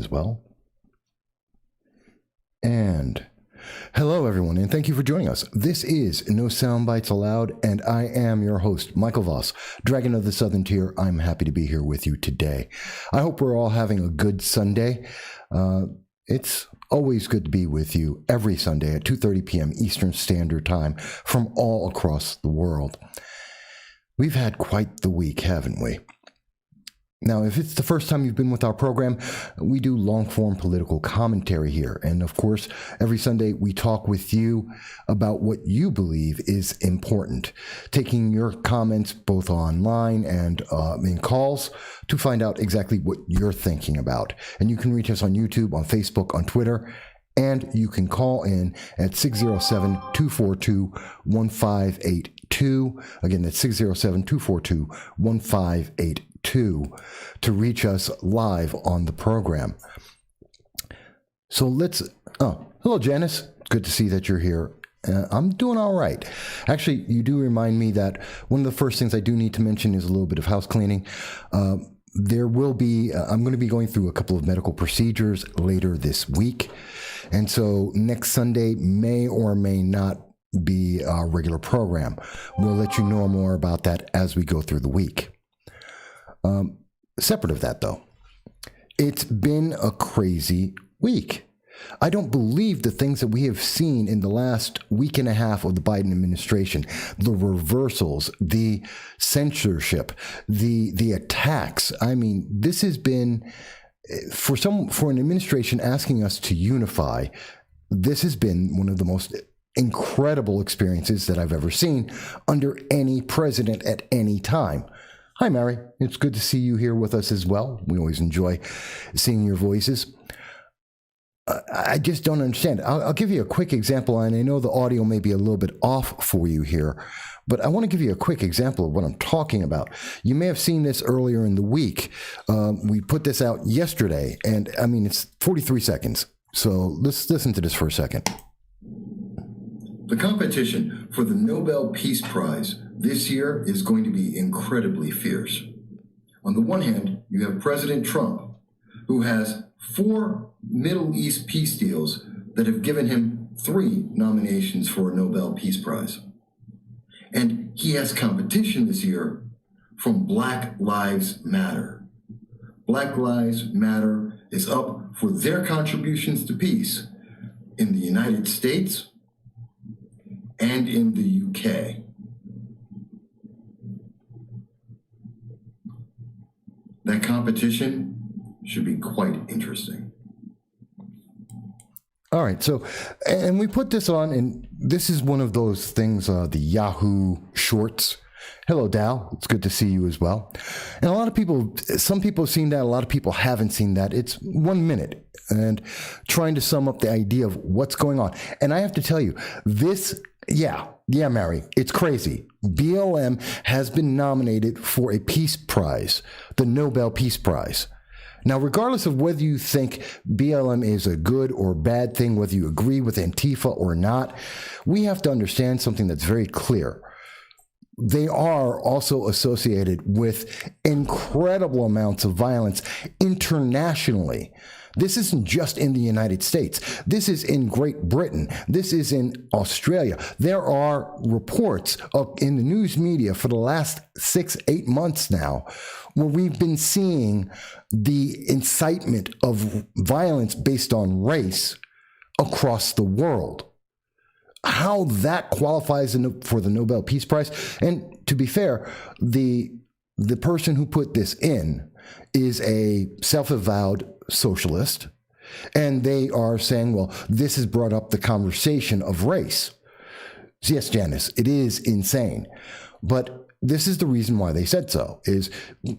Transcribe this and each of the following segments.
as well. And hello, everyone, and thank you for joining us. This is No Sound Bites Allowed, and I am your host, Michael Voss, Dragon of the Southern Tier. I'm happy to be here with you today. I hope we're all having a good Sunday. It's always good to be with you every Sunday at 2:30 p.m. Eastern Standard Time from all across the world. We've had quite the week, haven't we? Now, if it's the first time you've been with our program, we do long-form political commentary here. And of course, every Sunday we talk with you about what you believe is important, taking your comments both online and in calls to find out exactly what you're thinking about. And you can reach us on YouTube, on Facebook, on Twitter, and you can call in at 607-242-1582. Again, that's 607-242-1582. To reach us live on the program. So hello, Janice. Good to see that you're here. I'm doing all right. Actually, you do remind me that one of the first things I do need to mention is a little bit of house cleaning. There will be, I'm going to be going through a couple of medical procedures later this week. And so next Sunday may or may not be our regular program. We'll let you know more about that as we go through the week. Separate of that, though, it's been a crazy week. I don't believe the things that we have seen in the last week and a half of the Biden administration, the reversals, the censorship, the attacks. I mean, this has been, for an administration asking us to unify, this has been one of the most incredible experiences that I've ever seen under any president at any time. Hi, Mary. It's good to see you here with us as well. We always enjoy seeing your voices. I just don't understand. I'll give you a quick example, and I know the audio may be a little bit off for you here, but I want to give you a quick example of what I'm talking about. You may have seen this earlier in the week. We put this out yesterday, and I mean, it's 43 seconds. So let's listen to this for a second. The competition for the Nobel Peace Prize this year is going to be incredibly fierce. On the one hand, you have President Trump, who has 4 Middle East peace deals that have given him 3 nominations for a Nobel Peace Prize. And he has competition this year from Black Lives Matter. Black Lives Matter is up for their contributions to peace in the United States and in the UK. That competition should be quite interesting. All right. So, and we put this on, and this is one of those things, the Yahoo Shorts. Hello, Dal. It's good to see you as well. And a lot of people, some people have seen that. A lot of people haven't seen that. It's 1 minute and trying to sum up the idea of what's going on. And I have to tell you, this, yeah, Mary, it's crazy. BLM has been nominated for a peace prize, the Nobel Peace Prize. Now, regardless of whether you think BLM is a good or bad thing, whether you agree with Antifa or not, we have to understand something that's very clear. They are also associated with incredible amounts of violence internationally. This isn't just in the United States. This is in Great Britain. This is in Australia. There are reports in the news media for the last 6-8 months now where we've been seeing the incitement of violence based on race across the world. How that qualifies for the Nobel Peace Prize. And to be fair, the person who put this in is a self-avowed socialist, and they are saying, well, this has brought up the conversation of race. So yes, Janice, it is insane. But this is the reason why they said so, is,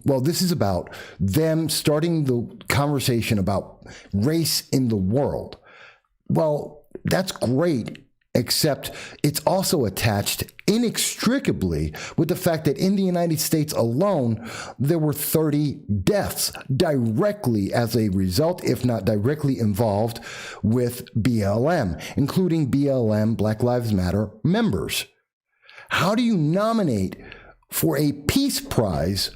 well, this is about them starting the conversation about race in the world. Well, that's great, except it's also attached inextricably with the fact that in the United States alone, there were 30 deaths directly as a result, if not directly involved with BLM, including BLM, Black Lives Matter members. How do you nominate for a peace prize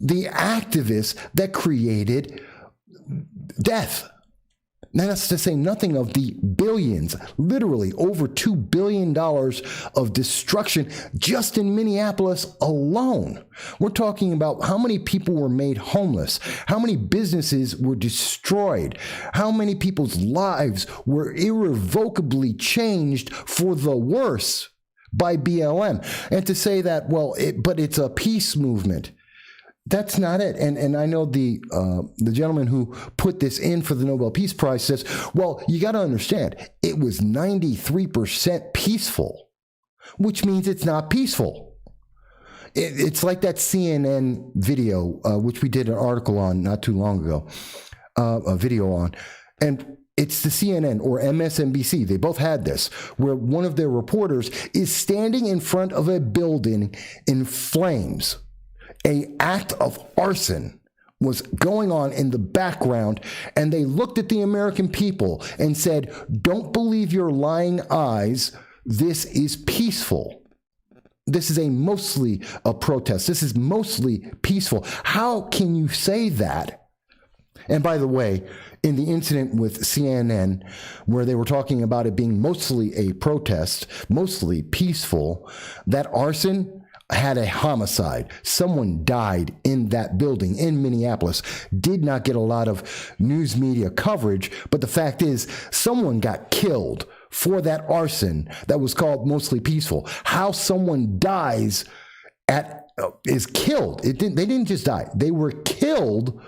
the activists that created death. Now, that's to say nothing of the billions, literally over $2 billion of destruction just in Minneapolis alone. We're talking about how many people were made homeless, how many businesses were destroyed, how many people's lives were irrevocably changed for the worse by BLM. And to say that, well, but it's a peace movement. That's not it. And I know the gentleman who put this in for the Nobel Peace Prize says, well, you got to understand, it was 93% peaceful, which means it's not peaceful. It's like that CNN video, which we did an article on not too long ago, a video on. And it's the CNN or MSNBC. They both had this, where one of their reporters is standing in front of a building in flames. An act of arson was going on in the background, and they looked at the American people and said, don't believe your lying eyes. This is peaceful. This is mostly a protest. This is mostly peaceful. How can you say that? And by the way, in the incident with CNN, where they were talking about it being mostly a protest, mostly peaceful, that arson had a homicide. Someone died in that building in Minneapolis. Did not get a lot of news media coverage, but the fact is, someone got killed for that arson that was called mostly peaceful. How someone dies is killed. They didn't just die. They were killed.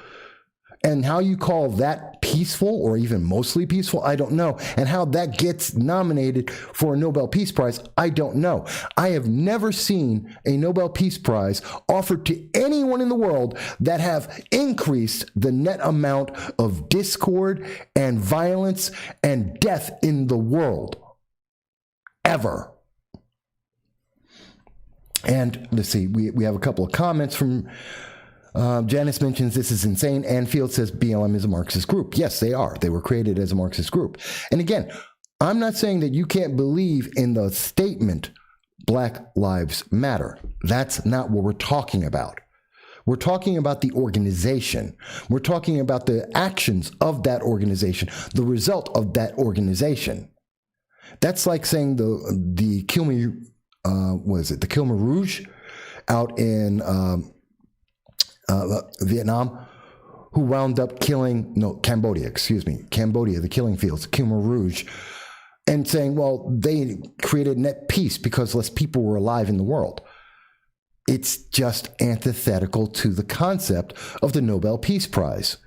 And how you call that peaceful or even mostly peaceful, I don't know. And how that gets nominated for a Nobel Peace Prize, I don't know. I have never seen a Nobel Peace Prize offered to anyone in the world that have increased the net amount of discord and violence and death in the world. Ever. And let's see, we have a couple of comments from Janice mentions this is insane. Anfield says BLM is a Marxist group. Yes, they are. They were created as a Marxist group. And again, I'm not saying that you can't believe in the statement, Black Lives Matter. That's not what we're talking about. We're talking about the organization. We're talking about the actions of that organization, the result of that organization. That's like saying the Khmer Rouge out in Vietnam, who wound up Cambodia, the killing fields, Khmer Rouge, and saying, well, they created net peace because less people were alive in the world. It's just antithetical to the concept of the Nobel Peace Prize.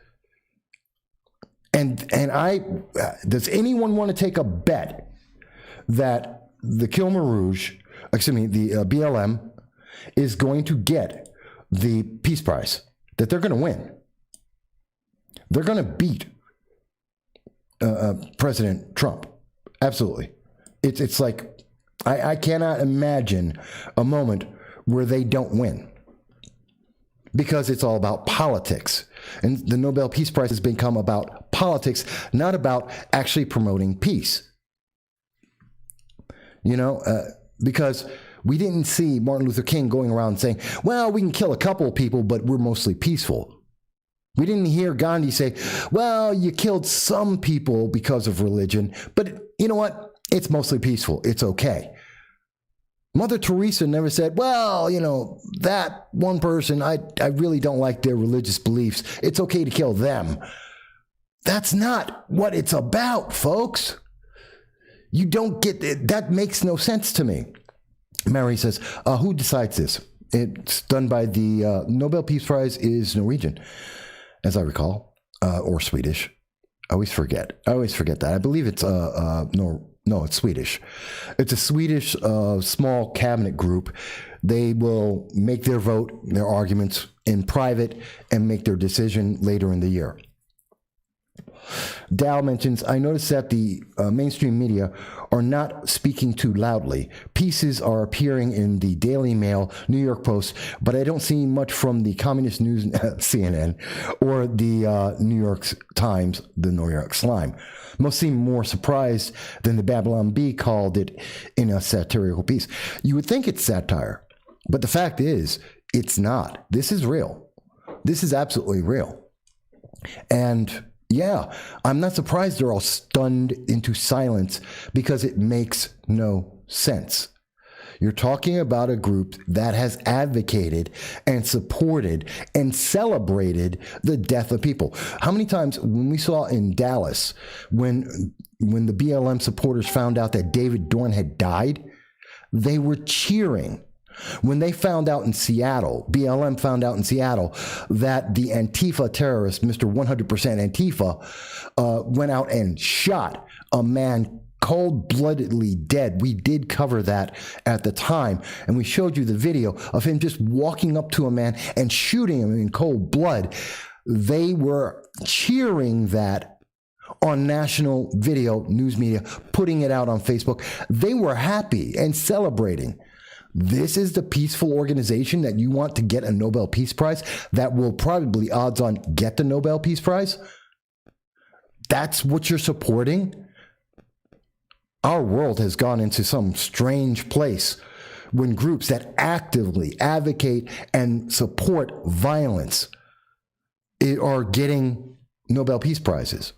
And does anyone want to take a bet that the BLM is going to get the Peace Prize, that they're going to win? They're going to beat President Trump. Absolutely. It's like, I cannot imagine a moment where they don't win, because it's all about politics. And the Nobel Peace Prize has become about politics, not about actually promoting peace. Because we didn't see Martin Luther King going around saying, well, we can kill a couple of people, but we're mostly peaceful. We didn't hear Gandhi say, well, you killed some people because of religion, but you know what? It's mostly peaceful. It's okay. Mother Teresa never said, well, that one person, I really don't like their religious beliefs. It's okay to kill them. That's not what it's about, folks. You don't get it. That makes no sense to me. Mary says, who decides this? It's done by the Nobel Peace Prize is Norwegian, as I recall, or Swedish. I always forget that. I believe it's no, it's Swedish. It's a Swedish small cabinet group. They will make their vote, their arguments in private, and make their decision later in the year. Dow mentions, I noticed that the mainstream media are not speaking too loudly. Pieces are appearing in the Daily Mail, New York Post, but I don't see much from the Communist News, CNN, or the New York Times, the New York Slime. Most seem more surprised than the Babylon Bee called it in a satirical piece. You would think it's satire, but the fact is, it's not. This is real. This is absolutely real. And Yeah, I'm not surprised they're all stunned into silence because it makes no sense. You're talking about a group that has advocated and supported and celebrated the death of people. How many times when we saw in Dallas, when the BLM supporters found out that David Dorn had died, they were cheering. When they found out in Seattle, BLM found out in Seattle that the Antifa terrorist, Mr. 100% Antifa, went out and shot a man cold-bloodedly dead. We did cover that at the time, and we showed you the video of him just walking up to a man and shooting him in cold blood. They were cheering that on national video news media, putting it out on Facebook. They were happy and celebrating. This is the peaceful organization that you want to get a Nobel Peace Prize that will probably, odds on, get the Nobel Peace Prize? That's what you're supporting? Our world has gone into some strange place when groups that actively advocate and support violence are getting Nobel Peace Prizes.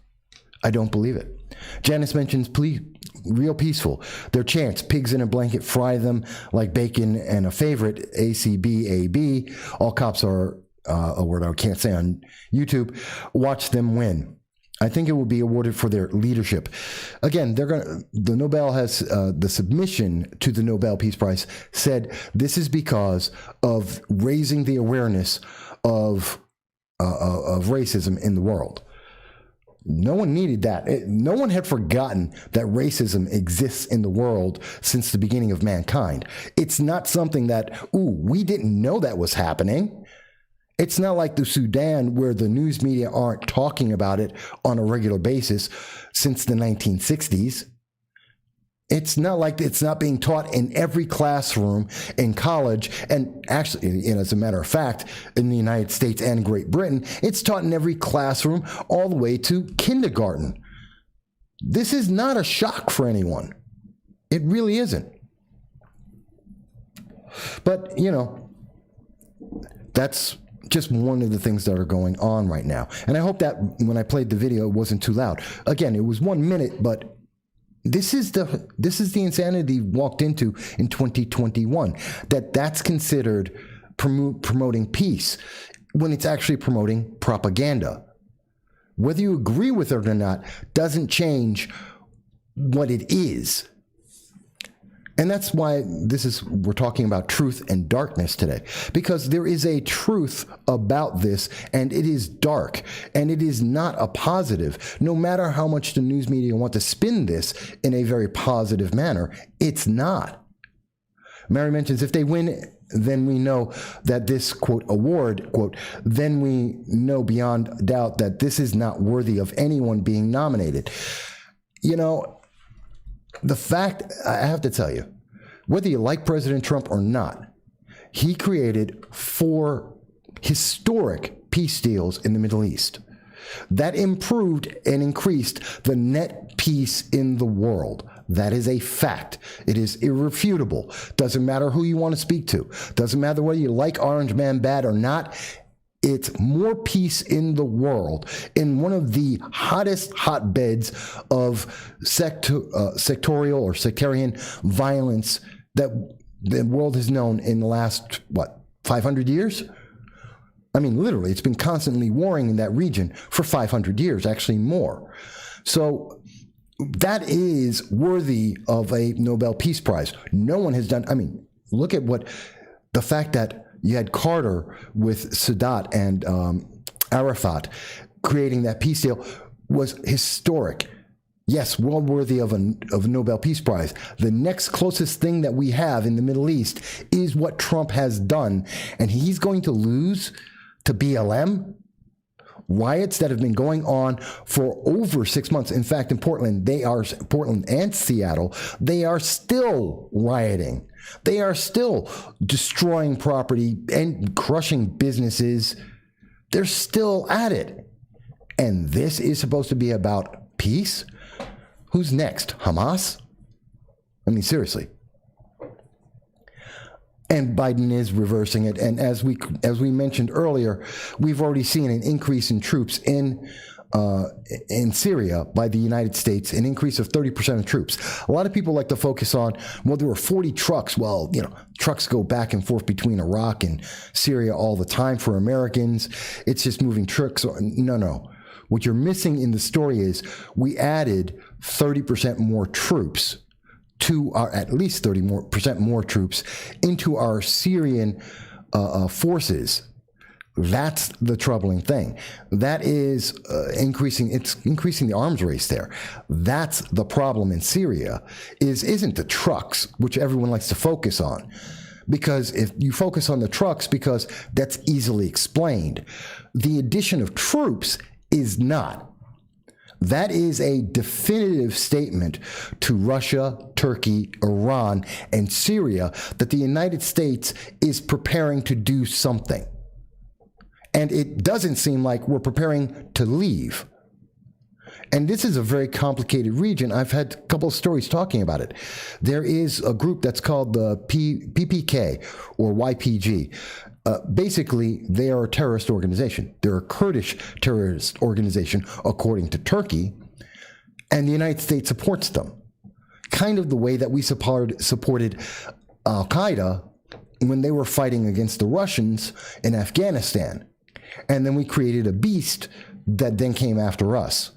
I don't believe it. Janice mentions real peaceful. Their chants, pigs in a blanket, fry them like bacon, and a favorite, ACBAB. All cops are a word I can't say on YouTube. Watch them win. I think it will be awarded for their leadership. Again, the Nobel has the submission to the Nobel Peace Prize said this is because of raising the awareness of racism in the world. No one needed that. No one had forgotten that racism exists in the world since the beginning of mankind. It's not something that, we didn't know that was happening. It's not like the Sudan where the news media aren't talking about it on a regular basis since the 1960s. It's not like it's not being taught in every classroom in college. And actually, as a matter of fact, in the United States and Great Britain, it's taught in every classroom all the way to kindergarten. This is not a shock for anyone. It really isn't. But, that's just one of the things that are going on right now. And I hope that when I played the video, it wasn't too loud. Again, it was 1 minute, but this is the insanity walked into in 2021, that's considered promoting peace when it's actually promoting propaganda. Whether you agree with it or not doesn't change what it is. And that's why we're talking about truth and darkness today, because there is a truth about this, and it is dark, and it is not a positive. No matter how much the news media want to spin this in a very positive manner, it's not. Mary mentions if they win, then we know that this, quote, award, quote, then we know beyond doubt that this is not worthy of anyone being nominated. The fact, I have to tell you, whether you like President Trump or not, he created 4 historic peace deals in the Middle East that improved and increased the net peace in the world. That is a fact. It is irrefutable. Doesn't matter who you want to speak to. Doesn't matter whether you like Orange Man bad or not. It's more peace in the world, in one of the hottest hotbeds of sectorial or sectarian violence that the world has known in the last, 500 years? I mean, literally, it's been constantly warring in that region for 500 years, actually more. So that is worthy of a Nobel Peace Prize. No one has done, look at the fact that you had Carter with Sadat and Arafat creating that peace deal was historic. Yes, well worthy of a Nobel Peace Prize. The next closest thing that we have in the Middle East is what Trump has done, and he's going to lose to BLM. Riots that have been going on for over 6 months. In fact, in Portland and Seattle, they are still rioting. They are still destroying property and crushing businesses. They're still at it. And this is supposed to be about peace? Who's next? Hamas? Seriously. And Biden is reversing it. And as we mentioned earlier, we've already seen an increase in troops in in Syria by the United States, an increase of 30% of troops. A lot of people like to focus on, well, there were 40 trucks. Well, trucks go back and forth between Iraq and Syria all the time for Americans. It's just moving trucks. No. What you're missing in the story is we added 30% more troops to our, at least 30% more troops into our Syrian forces. That's the troubling thing. That is increasing the arms race there. That's the problem in Syria, isn't the trucks, which everyone likes to focus on. Because if you focus on the trucks, because that's easily explained, the addition of troops is not. That is a definitive statement to Russia, Turkey, Iran, and Syria that the United States is preparing to do something. And it doesn't seem like we're preparing to leave. And this is a very complicated region. I've had a couple of stories talking about it. There is a group that's called the PPK or YPG. Basically, they are a terrorist organization. They're a Kurdish terrorist organization, according to Turkey, and the United States supports them. Kind of the way that we supported Al-Qaeda when they were fighting against the Russians in Afghanistan. And then we created a beast that then came after us.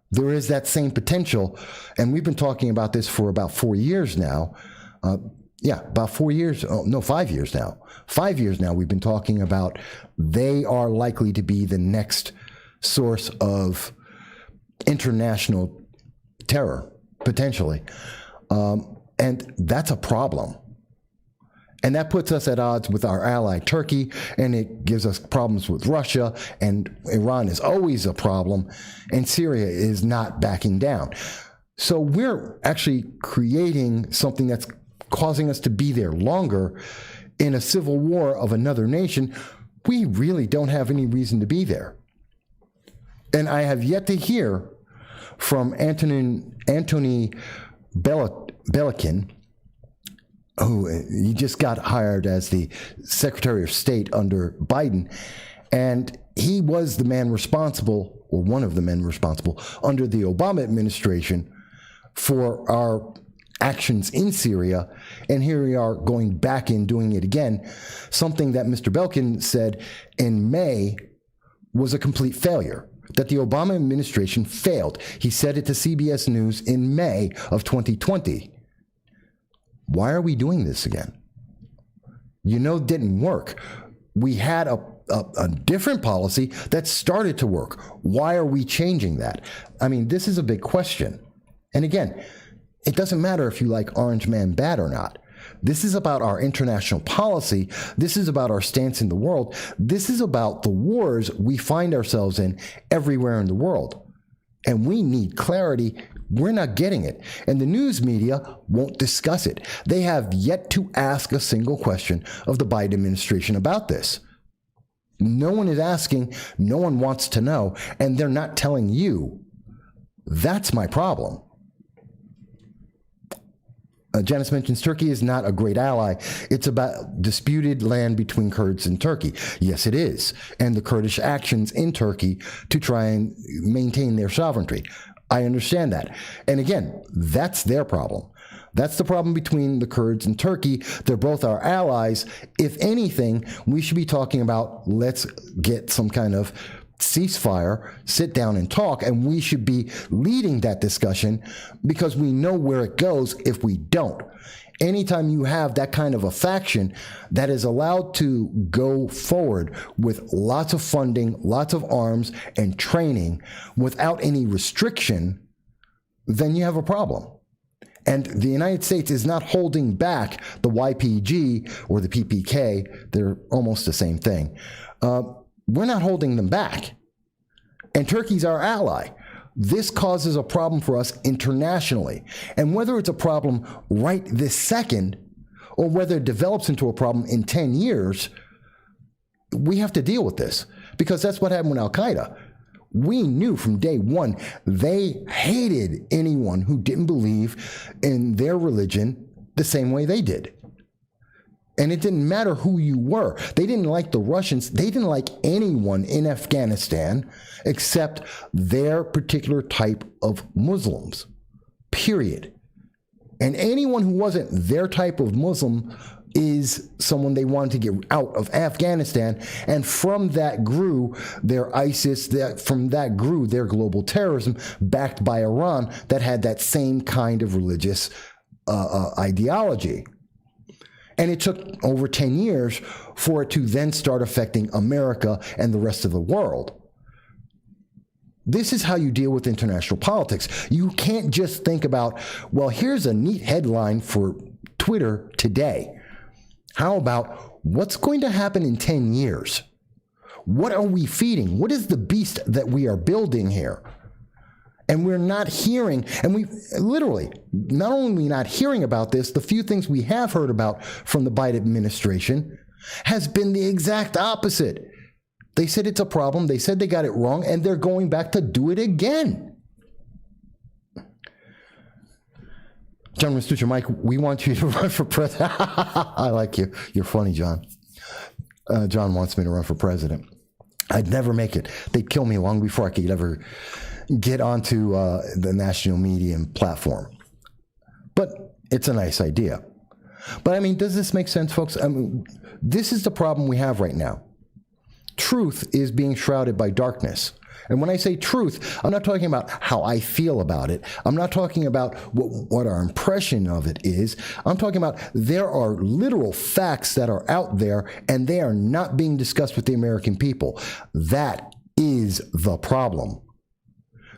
There is that same potential, and we've been talking about this for about 4 years now. About 4 years. Oh, no, 5 years now. 5 years now we've been talking about they are likely to be the next source of international terror, potentially. And that's a problem. And that puts us at odds with our ally Turkey, and it gives us problems with Russia, and Iran is always a problem, and Syria is not backing down. So we're actually creating something that's causing us to be there longer in a civil war of another nation. We really don't have any reason to be there. And I have yet to hear from Antony Blinken, who he just got hired as the Secretary of State under Biden, and he was the man responsible, or one of the men responsible, under the Obama administration for our actions in Syria, and here we are going back and doing it again, something that Mr. Belkin said in May was a complete failure, that the Obama administration failed. He said it to CBS News in May of 2020. Why are we doing this again? It didn't work. We had a different policy that started to work. Why are we changing that? I mean, this is a big question. And again, it doesn't matter if you like Orange Man bad or not. This is about our international policy. This is about our stance in the world. This is about the wars we find ourselves in everywhere in the world. And we need clarity. We're not getting it. And the news media won't discuss it. They have yet to ask a single question of the Biden administration about this. No one is asking. No one wants to know. And they're not telling you. That's my problem. Janice mentions Turkey is not a great ally. It's about disputed land between Kurds and Turkey. Yes, it is. And the Kurdish actions in Turkey to try and maintain their sovereignty. I understand that. And again, that's their problem. That's the problem between the Kurds and Turkey. They're both our allies. If anything, we should be talking about let's get some kind of ceasefire, sit down and talk, and we should be leading that discussion because we know where it goes if we don't. Anytime you have that kind of a faction that is allowed to go forward with lots of funding, lots of arms and training without any restriction, then you have a problem. And the United States is not holding back the YPG or the PPK. They're almost the same thing. We're not holding them back. And Turkey's our ally. This causes a problem for us internationally. And whether it's a problem right this second or whether it develops into a problem in 10 years, we have to deal with this because that's what happened with Al-Qaeda. We knew from day one they hated anyone who didn't believe in their religion the same way they did. And it didn't matter who you were. They didn't like the Russians. They didn't like anyone in Afghanistan except their particular type of Muslims, period. And anyone who wasn't their type of Muslim is someone they wanted to get out of Afghanistan. And from that grew their ISIS, from that grew their global terrorism backed by Iran that had that same kind of religious ideology. And it took over 10 years for it to then start affecting America and the rest of the world. This is how you deal with international politics. You can't just think about, well, here's a neat headline for Twitter today. How about what's going to happen in 10 years? What are we feeding? What is the beast that we are building here? And we're not hearing, and we literally, not only not hearing about this, the few things we have heard about from the Biden administration has been the exact opposite. They said it's a problem. They said they got it wrong, and they're going back to do it again. John Rastucci, Mike, we want you to run for president. I like you. You're funny, John. John wants me to run for president. I'd never make it. They'd kill me long before I could ever get onto the national media platform. But it's a nice idea. But I mean, does this make sense, folks? I mean, this is the problem we have right now. Truth is being shrouded by darkness. And when I say truth, I'm not talking about how I feel about it. I'm not talking about what our impression of it is. I'm talking about there are literal facts that are out there, and they are not being discussed with the American people. That is the problem.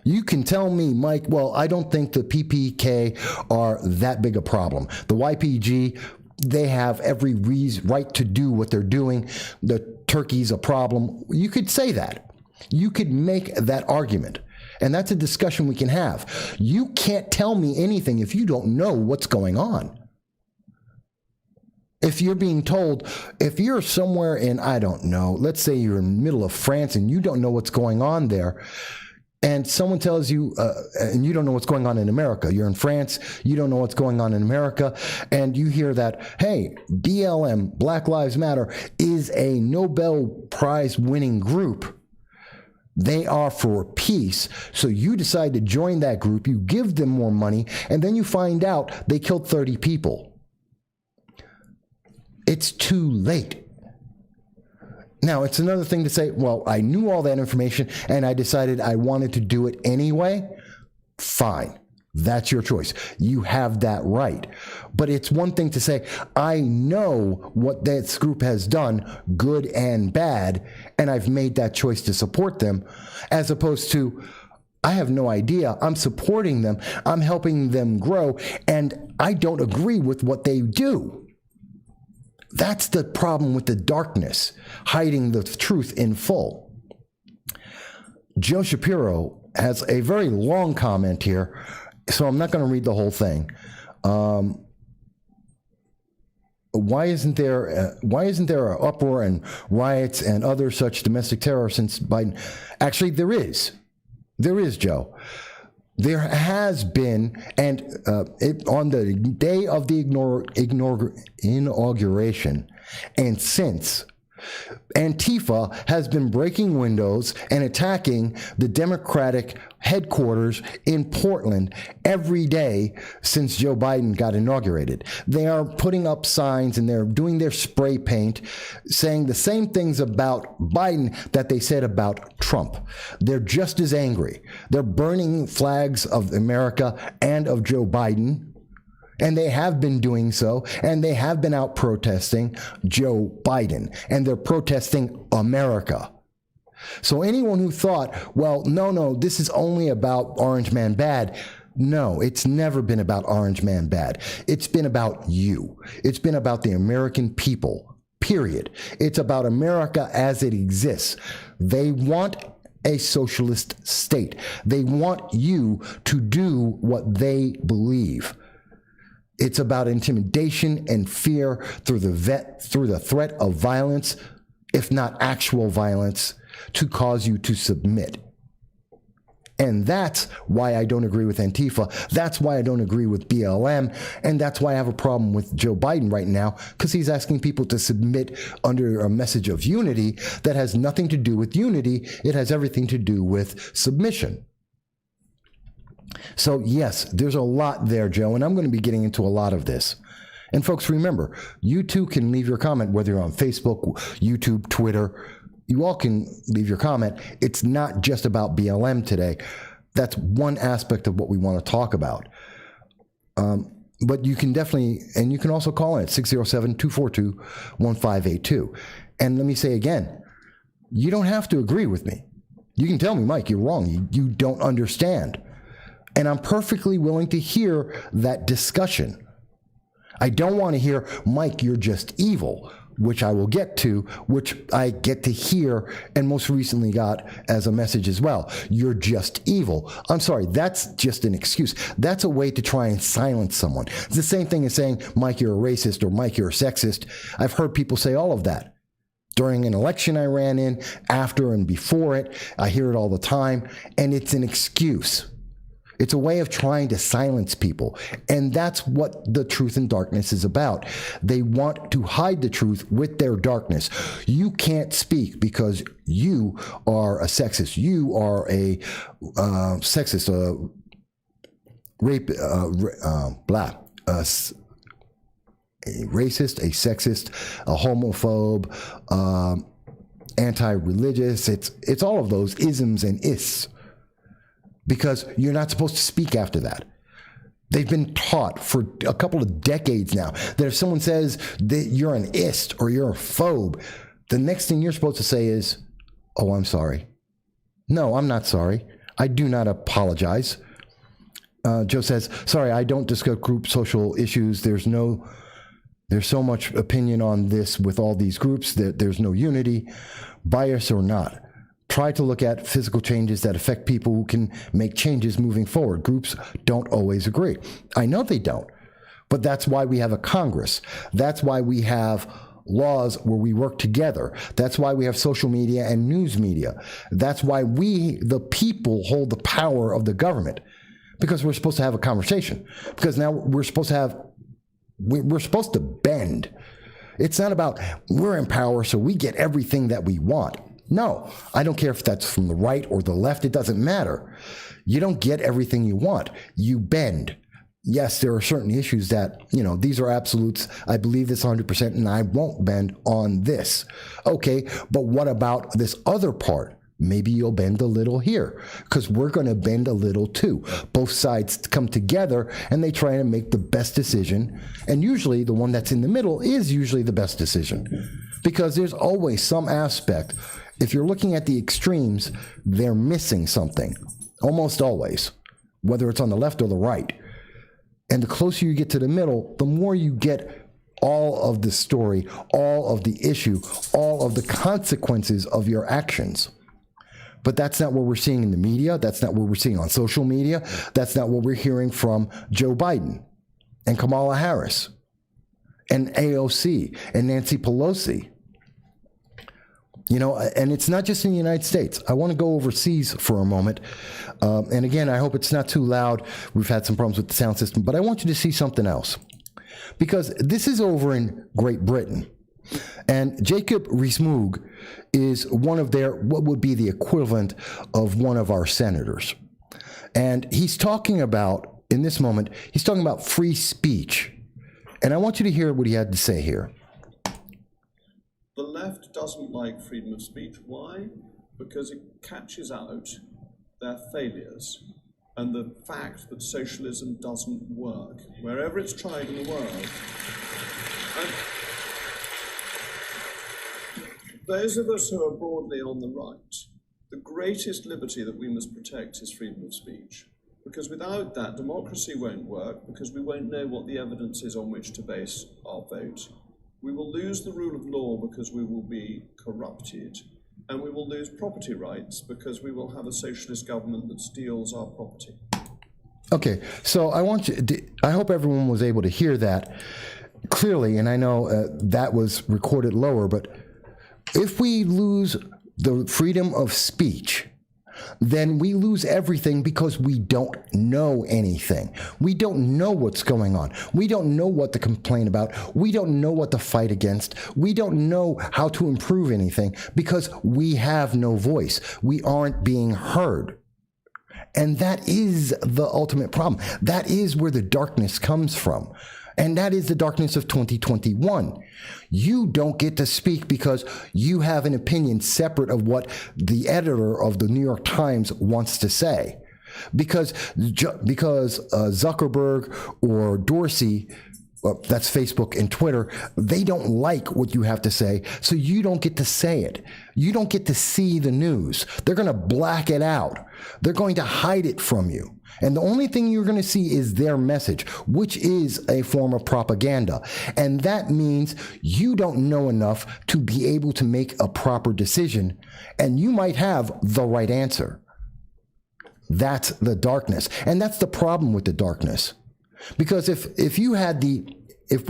You can tell me, Mike, well, I don't think the PPK are that big a problem. The YPG, they have every right to do what they're doing. The Turkey's a problem. You could say that. You could make that argument. And that's a discussion we can have. You can't tell me anything if you don't know what's going on. If you're being told, if you're somewhere in, I don't know, let's say you're in the middle of France and you don't know what's going on there, and someone tells you, and you don't know what's going on in America. You're in France, you don't know what's going on in America, and you hear that, hey, BLM, Black Lives Matter, is a Nobel Prize winning group. They are for peace. So you decide to join that group, you give them more money, and then you find out they killed 30 people. It's too late. Now, it's another thing to say, well, I knew all that information and I decided I wanted to do it anyway. Fine. That's your choice. You have that right. But it's one thing to say, I know what that group has done, good and bad, and I've made that choice to support them, as opposed to, I have no idea. I'm supporting them. I'm helping them grow, and I don't agree with what they do. That's the problem with the darkness, hiding the truth in full. Joe Shapiro has a very long comment here, so I'm not going to read the whole thing. Why isn't there an uproar and riots and other such domestic terror since Biden? Actually, there is. There is, Joe. There has been, and on the day of the inauguration, and since, Antifa has been breaking windows and attacking the Democratic headquarters in Portland every day since Joe Biden got inaugurated. They are putting up signs and they're doing their spray paint, saying the same things about Biden that they said about Trump. They're just as angry. They're burning flags of America and of Joe Biden. And they have been doing so, and they have been out protesting Joe Biden, and they're protesting America. So anyone who thought, well, no, this is only about Orange Man Bad. No, it's never been about Orange Man Bad. It's been about you. It's been about the American people, period. It's about America as it exists. They want a socialist state. They want you to do what they believe. It's about intimidation and fear through the threat of violence, if not actual violence, to cause you to submit. And that's why I don't agree with Antifa. That's why I don't agree with BLM. And that's why I have a problem with Joe Biden right now, because he's asking people to submit under a message of unity that has nothing to do with unity. It has everything to do with submission. So yes, there's a lot there, Joe, and I'm going to be getting into a lot of this. And folks, remember, you too can leave your comment, whether you're on Facebook, YouTube, Twitter. You all can leave your comment. It's not just about BLM today. That's one aspect of what we want to talk about. But you can definitely, and you can also call in at 607-242-1582. And let me say again, you don't have to agree with me. You can tell me, Mike, you're wrong. You don't understand. And I'm perfectly willing to hear that discussion. I don't want to hear, Mike, you're just evil, which I will get to, which I get to hear and most recently got as a message as well. You're just evil. I'm sorry, that's just an excuse. That's a way to try and silence someone. It's the same thing as saying, Mike, you're a racist, or Mike, you're a sexist. I've heard people say all of that. During an election I ran in, after and before it, I hear it all the time, and it's an excuse. It's a way of trying to silence people. And that's what the Truth and Darkness is about. They want to hide the truth with their darkness. You can't speak because you are a sexist. You are a sexist, a racist, a sexist, a homophobe, anti-religious. It's all of those isms and ists. Because you're not supposed to speak after that. They've been taught for a couple of decades now that if someone says that you're an ist or you're a phobe, the next thing you're supposed to say is, oh, I'm sorry. No, I'm not sorry. I do not apologize. Joe says, sorry, I don't discuss group social issues. There's so much opinion on this with all these groups that there's no unity, bias or not. Try to look at physical changes that affect people who can make changes moving forward. Groups don't always agree. I know they don't, but that's why we have a Congress. That's why we have laws where we work together. That's why we have social media and news media. That's why we, the people, hold the power of the government, because we're supposed to have a conversation. Because now we're supposed to bend. It's not about we're in power so we get everything that we want. No, I don't care if that's from the right or the left. It doesn't matter. You don't get everything you want. You bend. Yes, there are certain issues that, these are absolutes. I believe this 100% and I won't bend on this. Okay, but what about this other part? Maybe you'll bend a little here, because we're going to bend a little too. Both sides come together and they try to make the best decision. And usually the one that's in the middle is usually the best decision, because there's always some aspect. If you're looking at the extremes, they're missing something, almost always, whether it's on the left or the right. And the closer you get to the middle, the more you get all of the story, all of the issue, all of the consequences of your actions. But that's not what we're seeing in the media. That's not what we're seeing on social media. That's not what we're hearing from Joe Biden and Kamala Harris and AOC and Nancy Pelosi. And it's not just in the United States. I want to go overseas for a moment. And again, I hope it's not too loud. We've had some problems with the sound system, but I want you to see something else. Because this is over in Great Britain. And Jacob Rees-Mogg is one of what would be the equivalent of one of our senators. And he's talking about, in this moment, he's talking about free speech. And I want you to hear what he had to say here. The left doesn't like freedom of speech. Why? Because it catches out their failures and the fact that socialism doesn't work wherever it's tried in the world. And those of us who are broadly on the right, the greatest liberty that we must protect is freedom of speech. Because without that, democracy won't work, because we won't know what the evidence is on which to base our vote. We will lose the rule of law because we will be corrupted, and we will lose property rights because we will have a socialist government that steals our property. Okay, so I hope everyone was able to hear that clearly, and I know that was recorded lower, but if we lose the freedom of speech, then we lose everything because we don't know anything. We don't know what's going on. We don't know what to complain about. We don't know what to fight against. We don't know how to improve anything because we have no voice. We aren't being heard. And that is the ultimate problem. That is where the darkness comes from. And that is the darkness of 2021. You don't get to speak because you have an opinion separate of what the editor of the New York Times wants to say. Because Zuckerberg or Dorsey, well, that's Facebook and Twitter, they don't like what you have to say, so you don't get to say it. You don't get to see the news. They're going to black it out. They're going to hide it from you. And the only thing you're going to see is their message, which is a form of propaganda. And that means you don't know enough to be able to make a proper decision, and you might have the right answer. That's the darkness. And that's the problem with the darkness. Because if we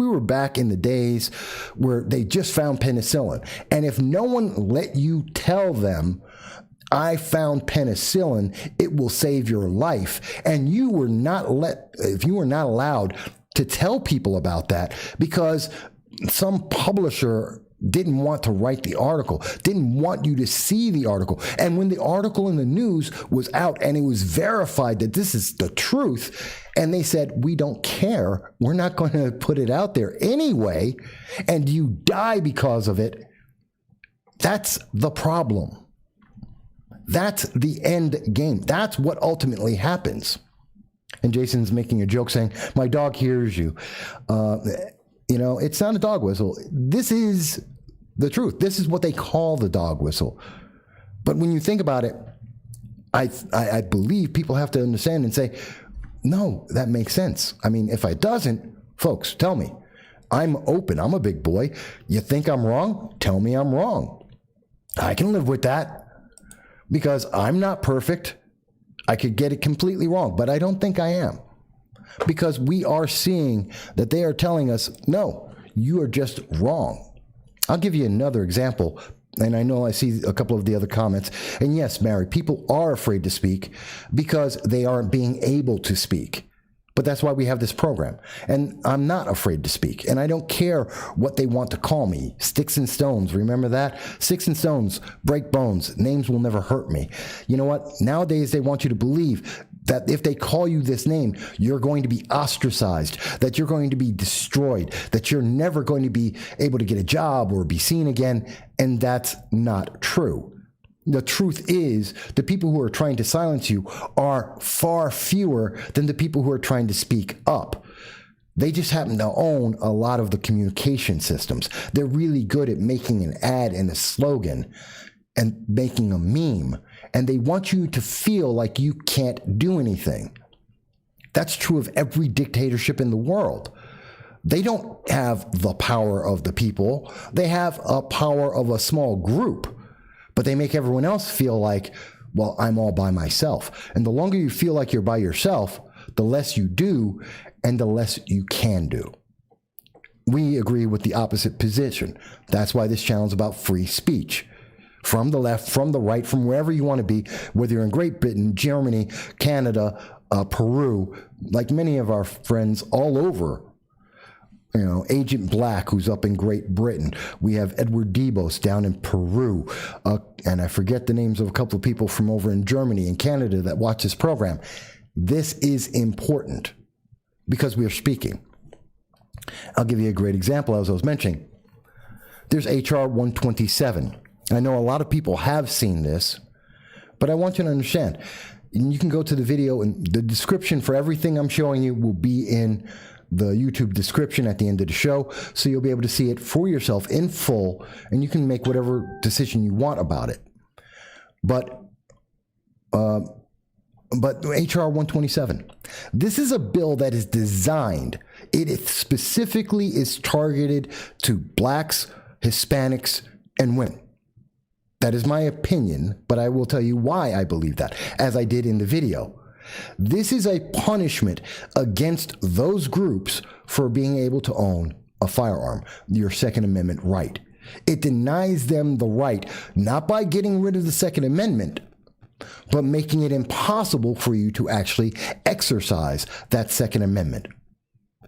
were back in the days where they just found penicillin, and if no one let you tell them, I found penicillin, it will save your life, and if you were not allowed to tell people about that because some publisher didn't want to write the article, didn't want you to see the article. And when the article in the news was out and it was verified that this is the truth, and they said, we don't care, we're not going to put it out there anyway, and you die because of it, that's the problem. That's the end game. That's what ultimately happens. And Jason's making a joke saying, my dog hears you. It's not a dog whistle. This is the truth. This is what they call the dog whistle. But when you think about it, I believe people have to understand and say, no, that makes sense. I mean, if it doesn't, folks, tell me. I'm open. I'm a big boy. You think I'm wrong? Tell me I'm wrong. I can live with that because I'm not perfect. I could get it completely wrong, but I don't think I am. Because we are seeing that they are telling us, no, you are just wrong. I'll give you another example, and I know I see a couple of the other comments. And yes, Mary, people are afraid to speak because they aren't being able to speak. But that's why we have this program. And I'm not afraid to speak. And I don't care what they want to call me. Sticks and stones, remember that? Sticks and stones, break bones, names will never hurt me. You know what? Nowadays, they want you to believe that if they call you this name, you're going to be ostracized, that you're going to be destroyed, that you're never going to be able to get a job or be seen again. And that's not true. The truth is, the people who are trying to silence you are far fewer than the people who are trying to speak up. They just happen to own a lot of the communication systems. They're really good at making an ad and a slogan and making a meme. And they want you to feel like you can't do anything. That's true of every dictatorship in the world. They don't have the power of the people. They have a power of a small group. But they make everyone else feel like, well, I'm all by myself. And the longer you feel like you're by yourself, the less you do and the less you can do. We agree with the opposite position. That's why this channel is about free speech. From the left, from the right, from wherever you want to be, whether you're in Great Britain, Germany, Canada, Peru, like many of our friends all over. You know, Agent Black, who's up in Great Britain. We have Edward Debos down in Peru. And I forget the names of a couple of people from over in Germany and Canada that watch this program. This is important because we are speaking. I'll give you a great example, as I was mentioning. There's HR 127. I know a lot of people have seen this, but I want you to understand. You can go to the video, and the description for everything I'm showing you will be in the YouTube description at the end of the show, so you'll be able to see it for yourself in full, and you can make whatever decision you want about it. But HR 127, this is a bill that is designed, it specifically is targeted to blacks, Hispanics, and women. That is my opinion, but I will tell you why I believe that, as I did in the video. This is a punishment against those groups for being able to own a firearm, your Second Amendment right. It denies them the right, not by getting rid of the Second Amendment, but making it impossible for you to actually exercise that Second Amendment.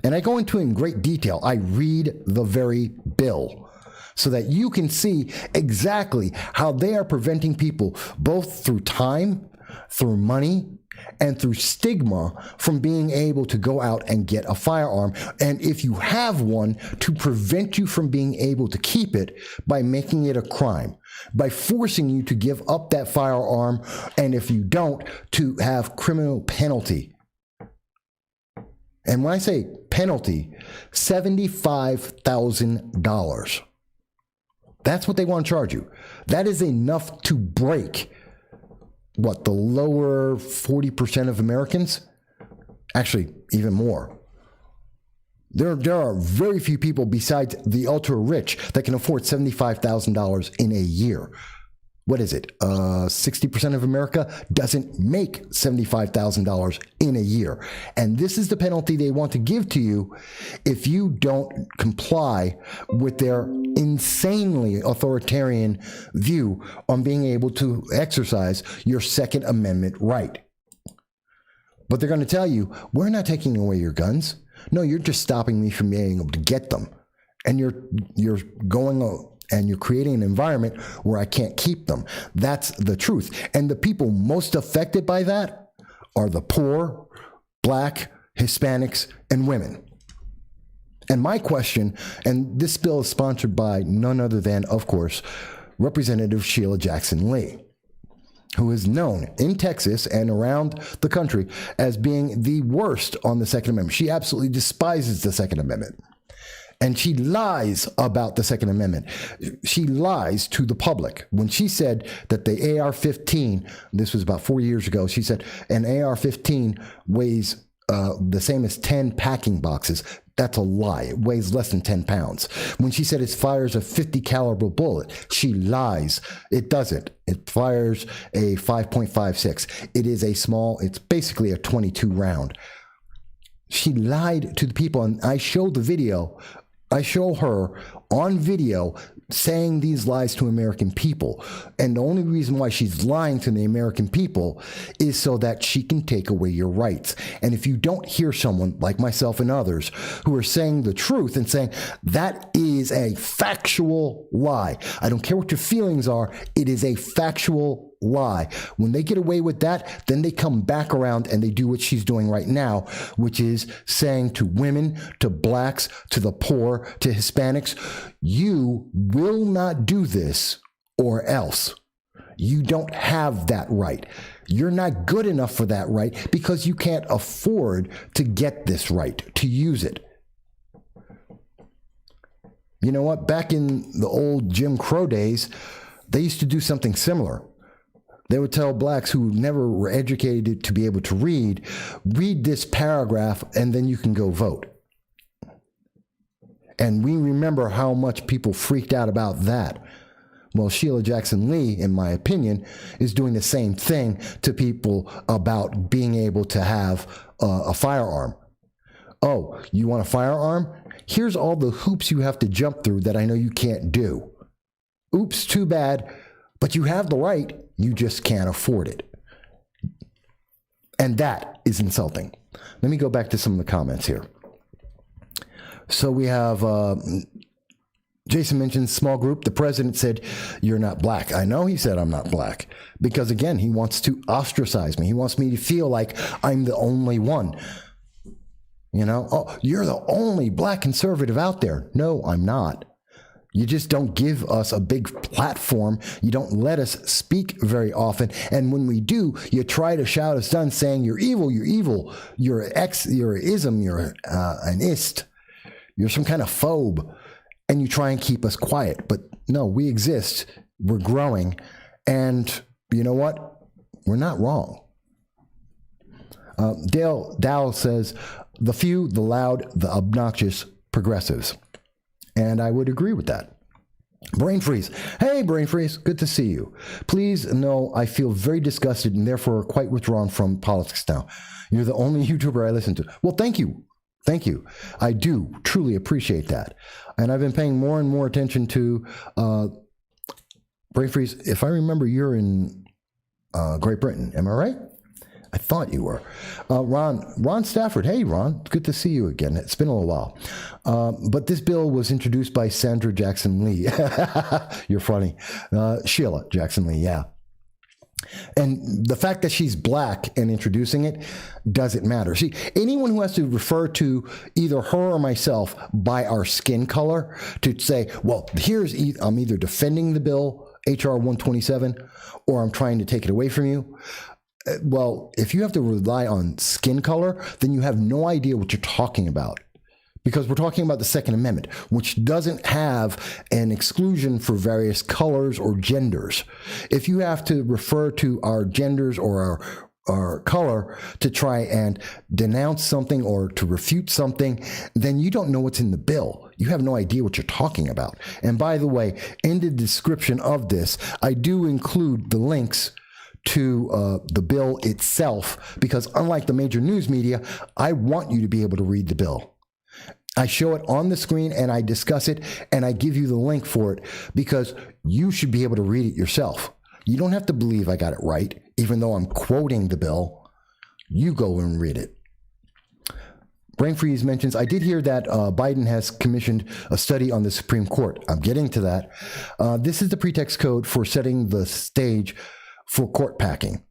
And I go into it in great detail. I read the very bill so that you can see exactly how they are preventing people, both through time, through money, and through stigma, from being able to go out and get a firearm. And if you have one, to prevent you from being able to keep it by making it a crime, by forcing you to give up that firearm, and if you don't, to have criminal penalty. And when I say penalty, $75,000. That's what they want to charge you. That is enough to break, what, the lower 40% of Americans? Actually, even more. There are very few people besides the ultra rich that can afford $75,000 in a year. What is it? 60% of America doesn't make $75,000 in a year. And this is the penalty they want to give to you if you don't comply with their insanely authoritarian view on being able to exercise your Second Amendment right. But they're going to tell you, we're not taking away your guns. No, you're just stopping me from being able to get them. And you're going and you're creating an environment where I can't keep them. That's the truth. And the people most affected by that are the poor, Black, Hispanics, and women. And my question, and this bill is sponsored by none other than, of course, Representative Sheila Jackson Lee, who is known in Texas and around the country as being the worst on the Second Amendment. She absolutely despises the Second Amendment. And she lies about the Second Amendment. She lies to the public. When she said that the AR-15, this was about 4 years ago, she said an AR-15 weighs the same as 10 packing boxes. That's a lie. It weighs less than 10 pounds. When she said it fires a 50 caliber bullet, she lies. It doesn't. It fires a 5.56. It is a small, it's basically a 22 round. She lied to the people, and I show the video. I show her on video saying these lies to American people. And the only reason why she's lying to the American people is so that she can take away your rights. And if you don't hear someone like myself and others who are saying the truth and saying that is a factual lie, I don't care what your feelings are, it is a factual lie. When they get away with that, then they come back around and they do what she's doing right now, which is saying to women, to Blacks, to the poor, to Hispanics, you will not do this or else. You don't have that right. You're not good enough for that right because you can't afford to get this right, to use it. You know what? Back in the old Jim Crow days, they used to do something similar. They would tell Blacks who never were educated to be able to read this paragraph and then you can go vote. And we remember how much people freaked out about that. Well, Sheila Jackson Lee, in my opinion, is doing the same thing to people about being able to have a firearm. Oh, you want a firearm? Here's all the hoops you have to jump through that I know you can't do. Oops, too bad, but you have the right. You just can't afford it. And that is insulting. Let me go back to some of the comments here. So we have Jason mentions small group. The president said, you're not Black. I know he said I'm not Black because, again, he wants to ostracize me. He wants me to feel like I'm the only one. You know, oh, you're the only Black conservative out there. No, I'm not. You just don't give us a big platform. You don't let us speak very often. And when we do, you try to shout us down saying, you're evil, you're an ism, you're an ist, you're some kind of phobe. And you try and keep us quiet. But no, we exist. We're growing. And you know what? We're not wrong. Dow says, the few, the loud, the obnoxious progressives. And I would agree with that. Brain Freeze. Hey, Brain Freeze. Good to see you. Please know I feel very disgusted and therefore quite withdrawn from politics now. You're the only YouTuber I listen to. Well, thank you. Thank you. I do truly appreciate that. And I've been paying more and more attention to Brain Freeze. If I remember, you're in Great Britain. Am I right? I thought you were. Ron Stafford. Hey, Ron. It's good to see you again. It's been a little while. But this bill was introduced by Sandra Jackson Lee. You're funny. Sheila Jackson Lee, yeah. And the fact that she's black and introducing it doesn't matter. See, anyone who has to refer to either her or myself by our skin color to say, well, I'm either defending the bill, HR 127, or I'm trying to take it away from you. Well, if you have to rely on skin color, then you have no idea what you're talking about. Because we're talking about the Second Amendment, which doesn't have an exclusion for various colors or genders. If you have to refer to our genders or our color to try and denounce something or to refute something, then you don't know what's in the bill. You have no idea what you're talking about. And by the way, in the description of this, I do include the links to the bill itself, because unlike the major news media, I want you to be able to read the bill. I show it on the screen and I discuss it and I give you the link for it because you should be able to read it yourself. You don't have to believe I got it right, even though I'm quoting the bill. You go and read it. Brain Freeze mentions, I did hear that Biden has commissioned a study on the Supreme Court. I'm getting to that. This is the pretext code for setting the stage for court packing.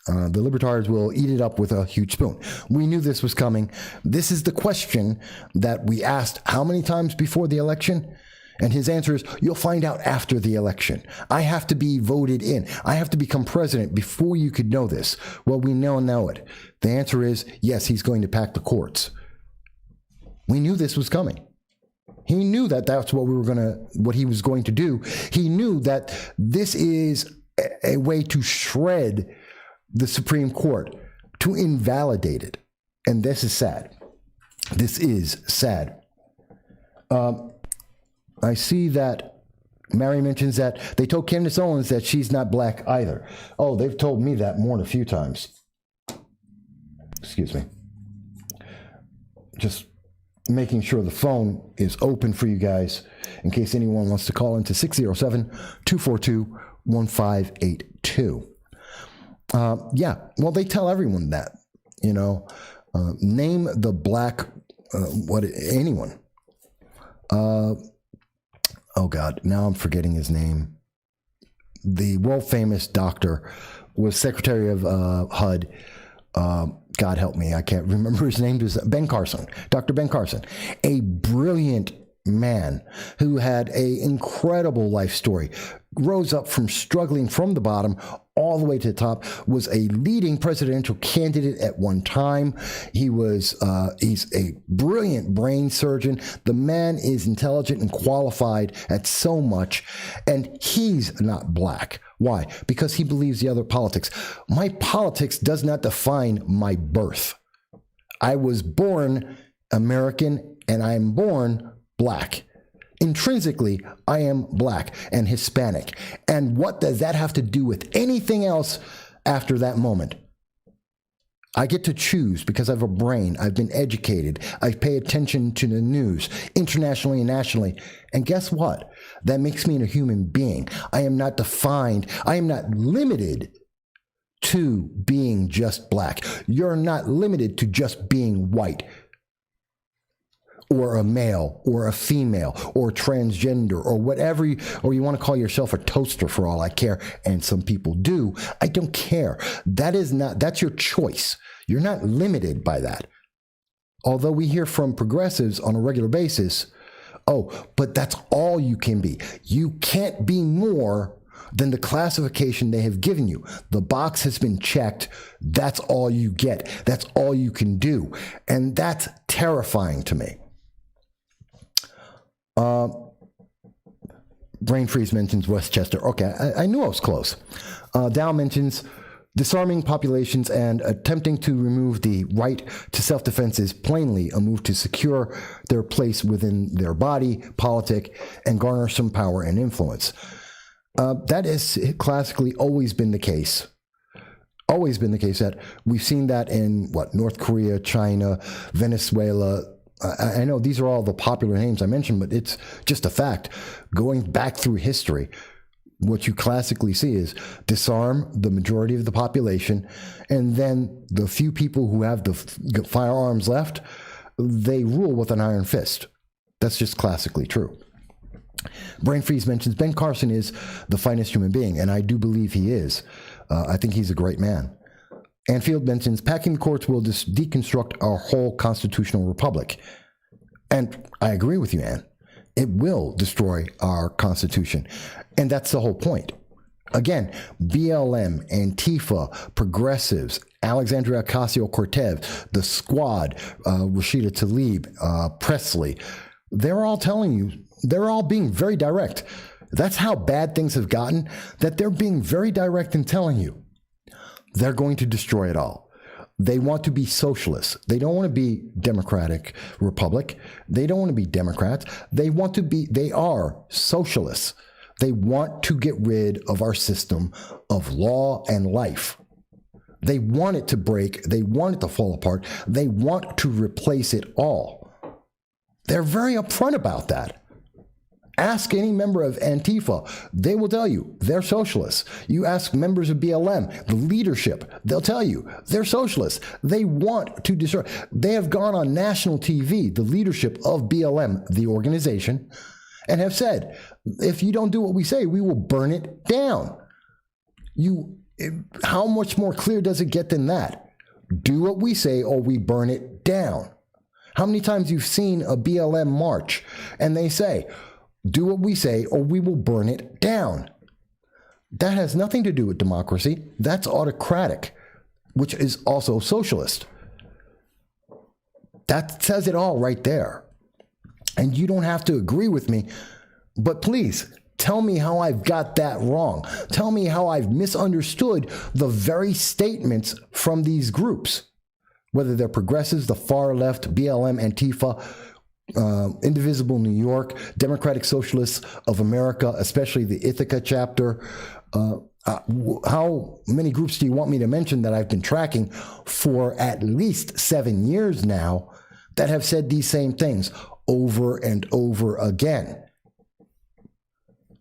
The libertarians will eat it up with a huge spoon. We knew this was coming. This is the question that we asked how many times before the election? And his answer is, you'll find out after the election. I have to be voted in. I have to become president before you could know this. Well, we now know it. The answer is, yes, he's going to pack the courts. We knew this was coming. He knew that that's what he was going to do. He knew that this is a way to shred the Supreme Court, to invalidate it. And this is sad. This is sad. I see that Mary mentions that they told Candace Owens that she's not black either. Oh, they've told me that more than a few times. Excuse me. Just making sure the phone is open for you guys in case anyone wants to call into 607-242-1582. Yeah, well, they tell everyone that, name the black, anyone. Oh God, now I'm forgetting his name. The world famous doctor was Secretary of HUD. God help me, I can't remember his name. Ben Carson, Dr. Ben Carson, a brilliant man who had an incredible life story, rose up from struggling from the bottom all the way to the top, was a leading presidential candidate at one time. He's a brilliant brain surgeon. The man is intelligent and qualified at so much, and he's not black. Why? Because he believes the other politics. My politics does not define my birth. I was born American, and I am born black. Intrinsically, I am black and Hispanic. And what does that have to do with anything else after that moment? I get to choose because I have a brain. I've been educated. I pay attention to the news internationally and nationally. And guess what? That makes me a human being. I am not defined. I am not limited to being just black. You're not limited to just being white, or a male, or a female, or transgender, or whatever, or you want to call yourself a toaster for all I care, and some people do. I don't care. That's your choice. You're not limited by that. Although we hear from progressives on a regular basis, oh, but that's all you can be. You can't be more than the classification they have given you. The box has been checked. That's all you get. That's all you can do. And that's terrifying to me. Brain Freeze mentions Westchester. Okay, I knew I was close. Dow mentions disarming populations and attempting to remove the right to self-defense is plainly a move to secure their place within their body, politic, and garner some power and influence. That has classically always been the case. Always been the case that we've seen that in North Korea, China, Venezuela. I know these are all the popular names I mentioned, but it's just a fact. Going back through history, what you classically see is disarm the majority of the population, and then the few people who have the firearms left, they rule with an iron fist. That's just classically true. Brain Freeze mentions Ben Carson is the finest human being, and I do believe he is. I think he's a great man. Anfield mentions packing the courts will deconstruct our whole constitutional republic. And I agree with you, Ann. It will destroy our Constitution. And that's the whole point. Again, BLM, Antifa, progressives, Alexandria Ocasio-Cortez, the Squad, Rashida Tlaib, Presley, they're all telling you, they're all being very direct. That's how bad things have gotten, that they're being very direct in telling you they're going to destroy it all. They want to be socialists. They don't want to be Democratic Republic. They don't want to be Democrats. They are socialists. They want to get rid of our system of law and life. They want it to break. They want it to fall apart. They want to replace it all. They're very upfront about that. Ask any member of Antifa. They will tell you they're socialists. You ask members of BLM, the leadership, they'll tell you they're socialists. They want to destroy. They have gone on national TV, the leadership of BLM, the organization, and have said, if you don't do what we say, we will burn it down. How much more clear does it get than that? Do what we say or we burn it down. How many times you've seen a BLM march and they say, do what we say or we will burn it down? That has nothing to do with democracy. That's autocratic, which is also socialist. That says it all right there. And you don't have to agree with me, but please tell me how I've got that wrong. Tell me how I've misunderstood the very statements from these groups, whether they're progressives, the far left, BLM, Antifa, Indivisible New York, Democratic Socialists of America, especially the Ithaca chapter. How many groups do you want me to mention that I've been tracking for at least 7 years now that have said these same things over and over again?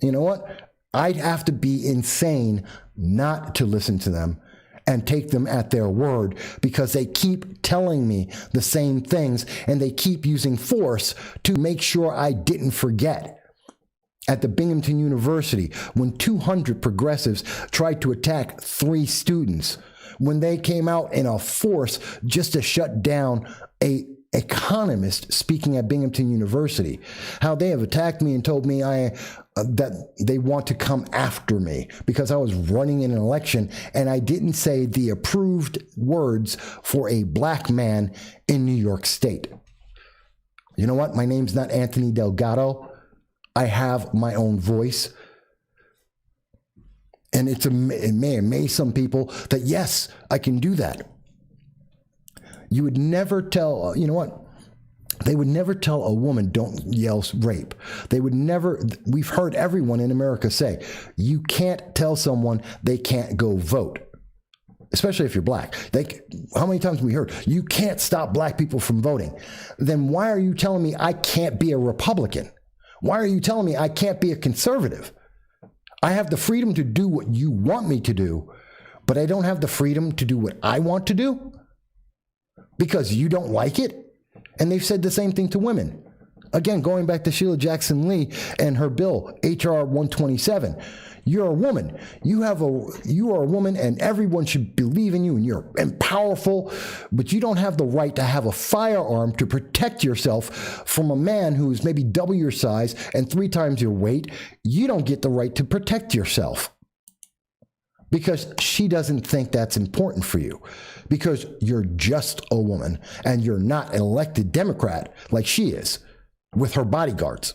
You know what? I'd have to be insane not to listen to them and take them at their word, because they keep telling me the same things and they keep using force to make sure I didn't forget. At the Binghamton University, when 200 progressives tried to attack 3 students, when they came out in a force just to shut down a economist speaking at Binghamton University, how they have attacked me and told me that they want to come after me because I was running in an election and I didn't say the approved words for a black man in New York State. You know what? My name's not Anthony Delgado. I have my own voice. And it may amaze some people that, yes, I can do that. You would never tell, you know what? They would never tell a woman, don't yell rape. They would never, we've heard everyone in America say, you can't tell someone they can't go vote, especially if you're black. How many times have we heard, you can't stop black people from voting? Then why are you telling me I can't be a Republican? Why are you telling me I can't be a conservative? I have the freedom to do what you want me to do, but I don't have the freedom to do what I want to do because you don't like it? And they've said the same thing to women. Again, going back to Sheila Jackson Lee and her bill, H.R. 127. You're a woman. You are a woman, and everyone should believe in you, and you're powerful, but you don't have the right to have a firearm to protect yourself from a man who is maybe double your size and 3 times your weight. You don't get the right to protect yourself because she doesn't think that's important for you, because you're just a woman and you're not an elected Democrat like she is with her bodyguards.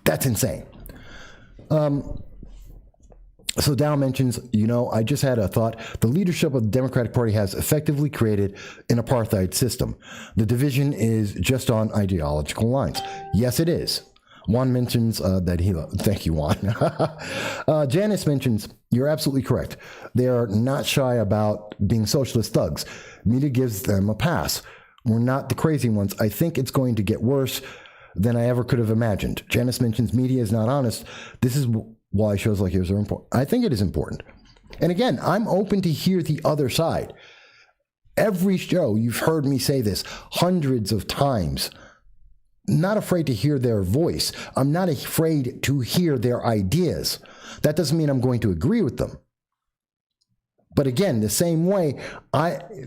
That's insane. So Dow mentions, I just had a thought. The leadership of the Democratic Party has effectively created an apartheid system. The division is just on ideological lines. Yes, it is. Juan mentions thank you, Juan. Janice mentions, you're absolutely correct. They are not shy about being socialist thugs. Media gives them a pass. We're not the crazy ones. I think it's going to get worse. than I ever could have imagined. Janice mentions media is not honest. This is why shows like yours are important. I think it is important. And again, I'm open to hear the other side. Every show, you've heard me say this hundreds of times. Not afraid to hear their voice. I'm not afraid to hear their ideas. That doesn't mean I'm going to agree with them. But again, the same way,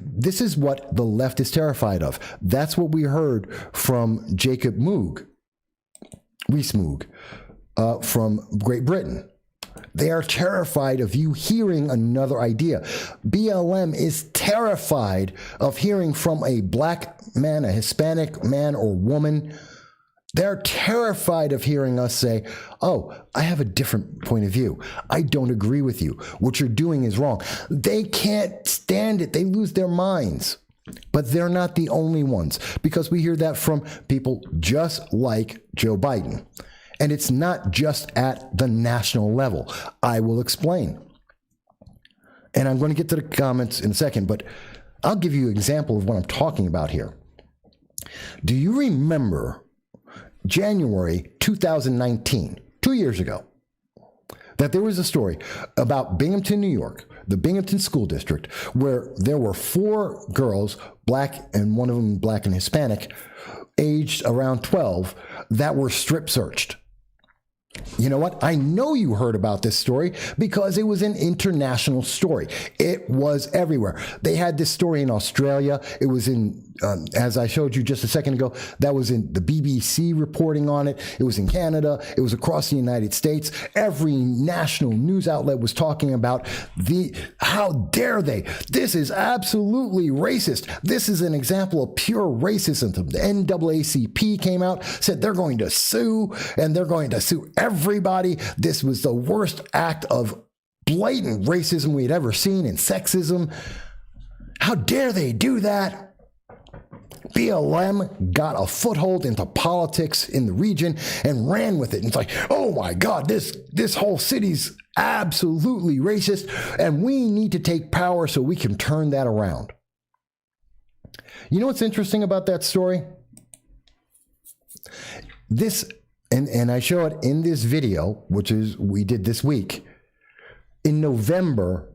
this is what the left is terrified of. That's what we heard from Jacob Rees-Mogg from Great Britain. They are terrified of you hearing another idea. BLM is terrified of hearing from a black man, a Hispanic man or woman. They're terrified of hearing us say, oh, I have a different point of view. I don't agree with you. What you're doing is wrong. They can't stand it. They lose their minds. But they're not the only ones, because we hear that from people just like Joe Biden. And it's not just at the national level. I will explain. And I'm going to get to the comments in a second, but I'll give you an example of what I'm talking about here. Do you remember January 2019, 2 years ago, that there was a story about Binghamton, New York, the Binghamton School District, where there were 4 girls, black and one of them black and Hispanic, aged around 12, that were strip searched? You know what? I know you heard about this story because it was an international story. It was everywhere. They had this story in Australia. It was in, as I showed you just a second ago, that was in the BBC reporting on it. It was in Canada. It was across the United States. Every national news outlet was talking about how dare they? This is absolutely racist. This is an example of pure racism. The NAACP came out, said they're going to sue, and they're going to sue everybody. This was the worst act of blatant racism we had ever seen, and sexism. How dare they do that? BLM got a foothold into politics in the region and ran with it. And it's like, oh my God, this whole city's absolutely racist, and we need to take power so we can turn that around. You know what's interesting about that story? This, and I show it in this video, which is we did this week. In November,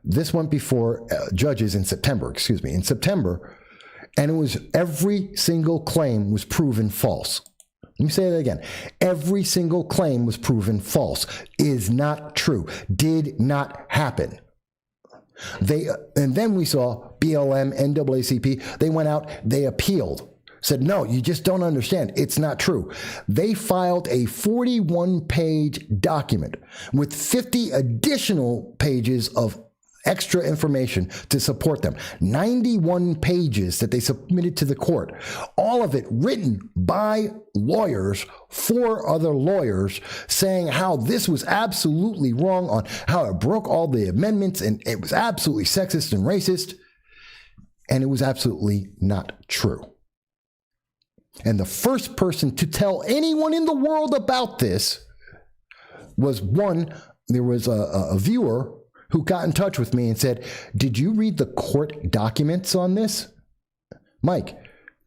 this went before judges in September, and it was every single claim was proven false. Let me say that again. Every single claim was proven false. Is not true. Did not happen. And then we saw BLM, NAACP, they went out, they appealed. Said, no, you just don't understand. It's not true. They filed a 41-page document with 50 additional pages of extra information to support them. 91 pages that they submitted to the court. All of it written by lawyers, 4 other lawyers, saying how this was absolutely wrong, on how it broke all the amendments, and it was absolutely sexist and racist, and it was absolutely not true. And the first person to tell anyone in the world about this was there was a viewer who got in touch with me and said, did you read the court documents on this? Mike,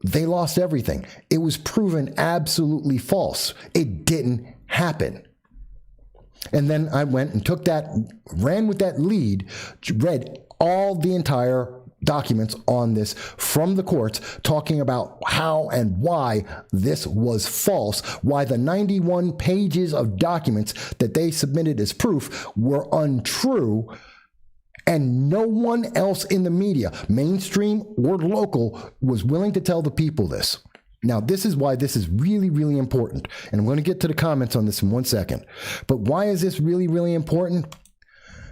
they lost everything. It was proven absolutely false. It didn't happen. And then I went and took that, ran with that lead, read all the entire documents on this from the courts, talking about how and why this was false, why the 91 pages of documents that they submitted as proof were untrue, and no one else in the media, mainstream or local, was willing to tell the people this. Now, this is why this is really, really important, and I'm going to get to the comments on this in 1 second. But why is this really, really important?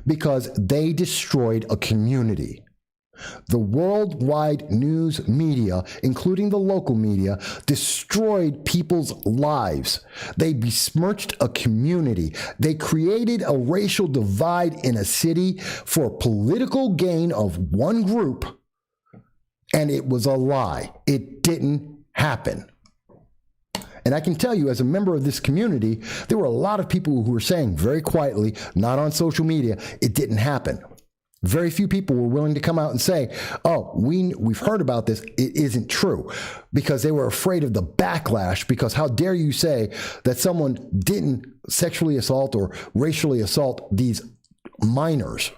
Because they destroyed a community. The worldwide news media, including the local media, destroyed people's lives. They besmirched a community. They created a racial divide in a city for political gain of one group, and it was a lie. It didn't happen. And I can tell you, as a member of this community, there were a lot of people who were saying very quietly, not on social media, it didn't happen. Very few people were willing to come out and say, oh, we've heard about this. It isn't true, because they were afraid of the backlash, because how dare you say that someone didn't sexually assault or racially assault these minors?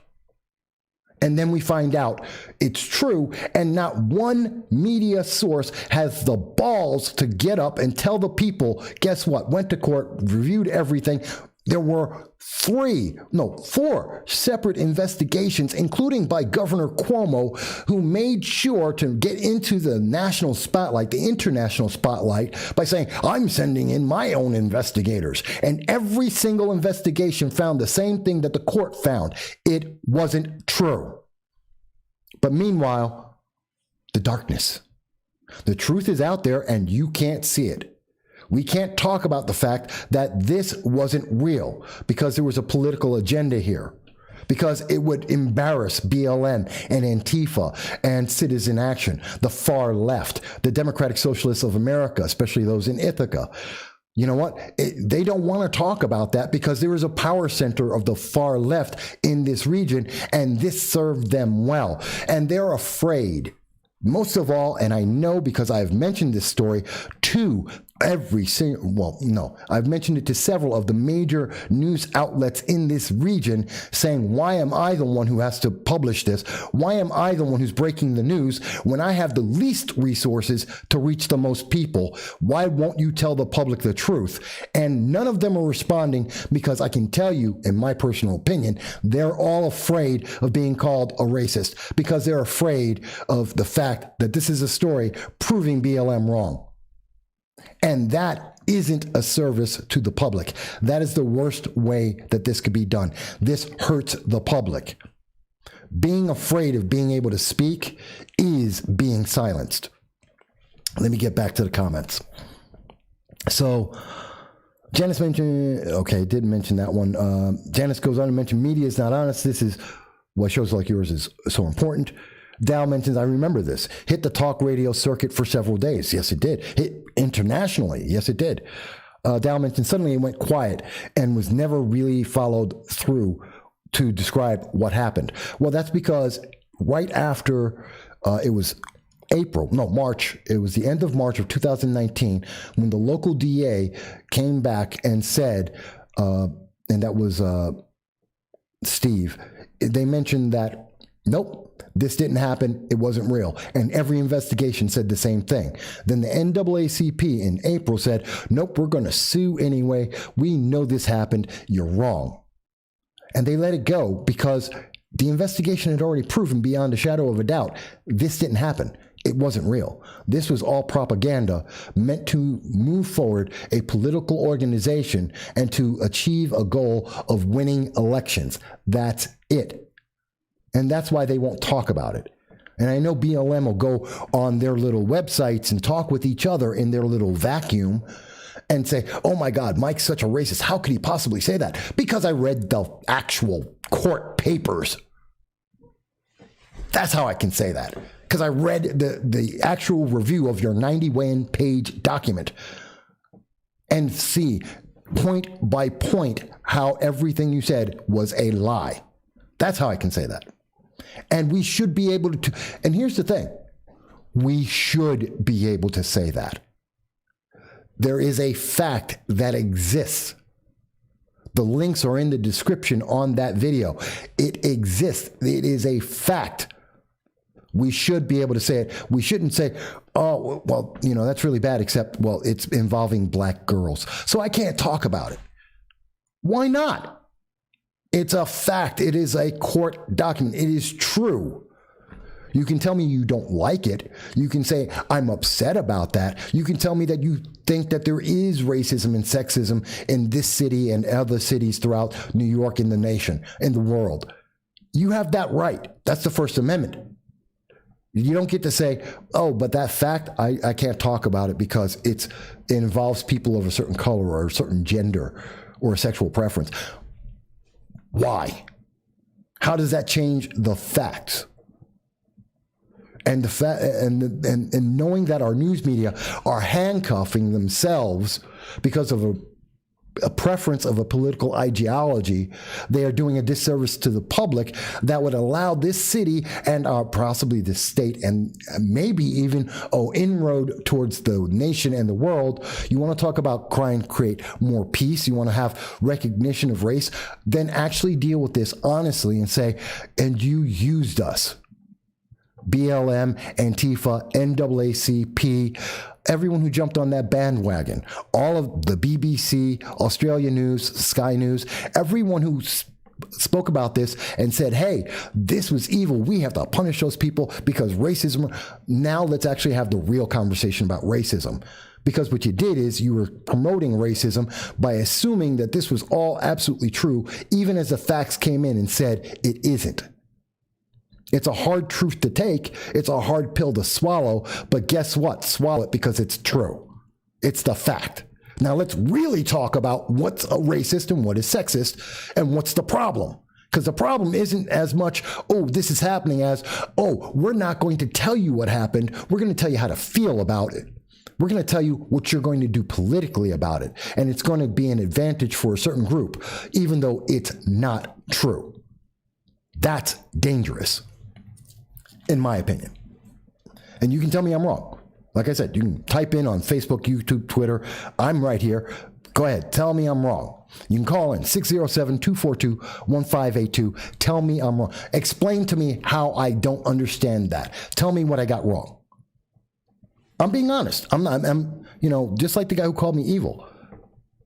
And then we find out it's true, and not one media source has the balls to get up and tell the people, guess what? Went to court, reviewed everything. There were 4 separate investigations, including by Governor Cuomo, who made sure to get into the national spotlight, the international spotlight, by saying, I'm sending in my own investigators. And every single investigation found the same thing that the court found. It wasn't true. But meanwhile, the darkness. The truth is out there and you can't see it. We can't talk about the fact that this wasn't real because there was a political agenda here, because it would embarrass BLM and Antifa and Citizen Action, the far left, the Democratic Socialists of America, especially those in Ithaca. You know what? They don't want to talk about that because there is a power center of the far left in this region, and this served them well. And they're afraid, most of all, and I know because I've mentioned this story to I've mentioned it to several of the major news outlets in this region, saying, why am I the one who has to publish this? Why am I the one who's breaking the news when I have the least resources to reach the most people? Why won't you tell the public the truth? And none of them are responding, because I can tell you, in my personal opinion, they're all afraid of being called a racist, because they're afraid of the fact that this is a story proving BLM wrong. And that isn't a service to the public. That is the worst way that this could be done. This hurts the public. Being afraid of being able to speak is being silenced. Let me get back to the comments. So Janice mentioned, okay, did mention that one. Janice goes on to mention media is not honest. This is why shows like yours is so important. Dal mentions, I remember this, hit the talk radio circuit for several days. Yes, it did. Hit internationally. Yes, it did. Dal mentions suddenly it went quiet and was never really followed through to describe what happened. Well, that's because right after it was March, it was the end of March of 2019, when the local DA came back and said, and that was Steve, they mentioned that, nope, this didn't happen. It wasn't real. And every investigation said the same thing. Then the NAACP in April said, nope, we're going to sue anyway. We know this happened. You're wrong. And they let it go because the investigation had already proven beyond a shadow of a doubt this didn't happen. It wasn't real. This was all propaganda meant to move forward a political organization and to achieve a goal of winning elections. That's it. And that's why they won't talk about it. And I know BLM will go on their little websites and talk with each other in their little vacuum and say, oh my God, Mike's such a racist. How could he possibly say that? Because I read the actual court papers. That's how I can say that. Because I read the actual review of your 91-page document and see point by point how everything you said was a lie. That's how I can say that. And we should be able to, and here's the thing, we should be able to say that. There is a fact that exists. The links are in the description on that video. It exists. It is a fact. We should be able to say it. We shouldn't say, oh, well, that's really bad, except, well, it's involving black girls, so I can't talk about it. Why not? It's a fact. It is a court document. It is true. You can tell me you don't like it. You can say, I'm upset about that. You can tell me that you think that there is racism and sexism in this city and other cities throughout New York, in the nation, in the world. You have that right. That's the First Amendment. You don't get to say, oh, but that fact, I can't talk about it because it involves people of a certain color or a certain gender or a sexual preference. Why? How does that change the facts? And knowing that our news media are handcuffing themselves because of a preference of a political ideology, they are doing a disservice to the public that would allow this city and possibly this state and maybe even inroad towards the nation and the world. You want to talk about trying to create more peace, you want to have recognition of race, then actually deal with this honestly and say, and you used us. BLM, Antifa, NAACP, everyone who jumped on that bandwagon, all of the BBC, Australia News, Sky News, everyone who spoke about this and said, hey, this was evil. We have to punish those people because racism. Now let's actually have the real conversation about racism. Because what you did is you were promoting racism by assuming that this was all absolutely true, even as the facts came in and said it isn't. It's a hard truth to take. It's a hard pill to swallow. But guess what? Swallow it because it's true. It's the fact. Now let's really talk about what's a racist and what is sexist and what's the problem. Because the problem isn't as much, this is happening as, we're not going to tell you what happened. We're going to tell you how to feel about it. We're going to tell you what you're going to do politically about it. And it's going to be an advantage for a certain group, even though it's not true. That's dangerous, in my opinion. And you can tell me I'm wrong. Like I said, you can type in on Facebook, YouTube, Twitter. I'm right here. Go ahead. Tell me I'm wrong. You can call in 607-242-1582. Tell me I'm wrong. Explain to me how I don't understand that. Tell me what I got wrong. I'm being honest. I'm just like the guy who called me evil.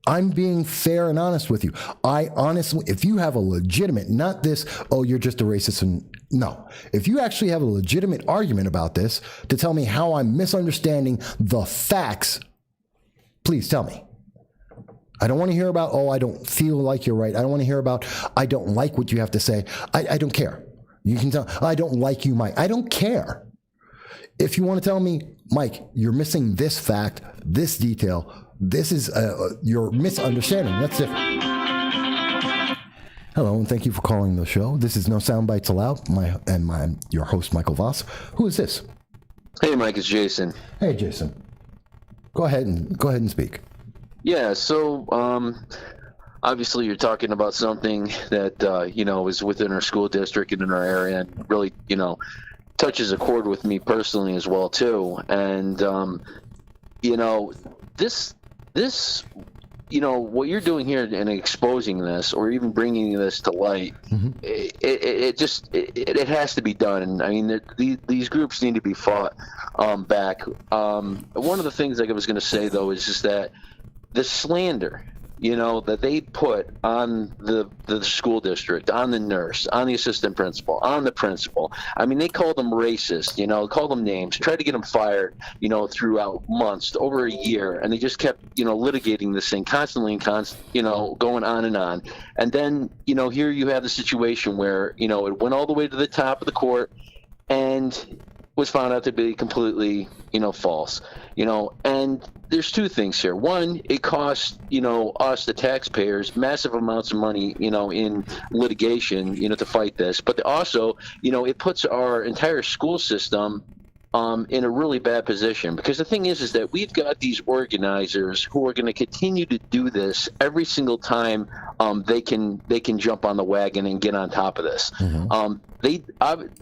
I'm being fair and honest with you. I honestly, if you have a legitimate, not this, you're just a racist, and no. If you actually have a legitimate argument about this to tell me how I'm misunderstanding the facts, please tell me. I don't want to hear about, I don't feel like you're right. I don't want to hear about, I don't like what you have to say. I don't care. You can tell, I don't like you, Mike. I don't care. If you want to tell me, Mike, you're missing this fact, this detail, this is your misunderstanding. That's it. Hello, and thank you for calling the show. This is No Sound Bites Allowed. I'm your host, Michael Voss. Who is this? Hey, Mike, it's Jason. Hey, Jason. Go ahead and speak. Yeah. So, obviously, you're talking about something that is within our school district and in our area, and really, touches a chord with me personally as well too. And this, what you're doing here and exposing this, or even bringing this to light, it has to be done. And I mean, these groups need to be fought back. One of the things I was going to say though is just that the slander, that they put on the school district, on the nurse, on the assistant principal, on the principal. I mean, they called them racist, called them names, tried to get them fired, throughout months, over a year. And they just kept, litigating this thing constantly, going on and on. And then, here you have the situation where, it went all the way to the top of the court and was found out to be completely, false, and there's two things here. One, it costs, us, the taxpayers, massive amounts of money, in litigation, to fight this. But also, it puts our entire school system in a really bad position, because the thing is that we've got these organizers who are going to continue to do this every single time they can jump on the wagon and get on top of this. They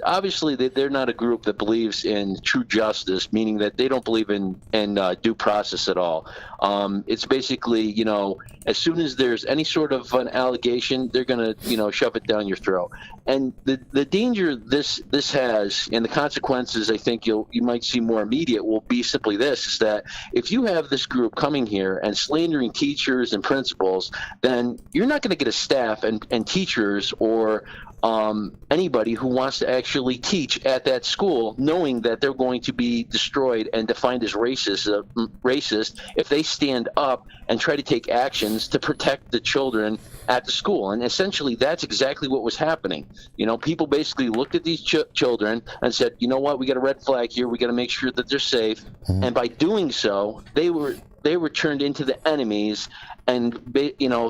obviously they're not a group that believes in true justice, meaning that they don't believe in due process at all. It's basically, as soon as there's any sort of an allegation, they're going to, shove it down your throat. And the danger this has, and the consequences, I think you might see more immediate, will be simply this: is that if you have this group coming here and slandering teachers and principals, then you're not going to get a staff and teachers or anybody who wants to actually teach at that school, knowing that they're going to be destroyed and defined as racist if they stand up and try to take actions to protect the children at the school. And essentially, that's exactly what was happening. People basically looked at these children and said, you know what, we got a red flag here. We got to make sure that they're safe. And by doing so, they were turned into the enemies and,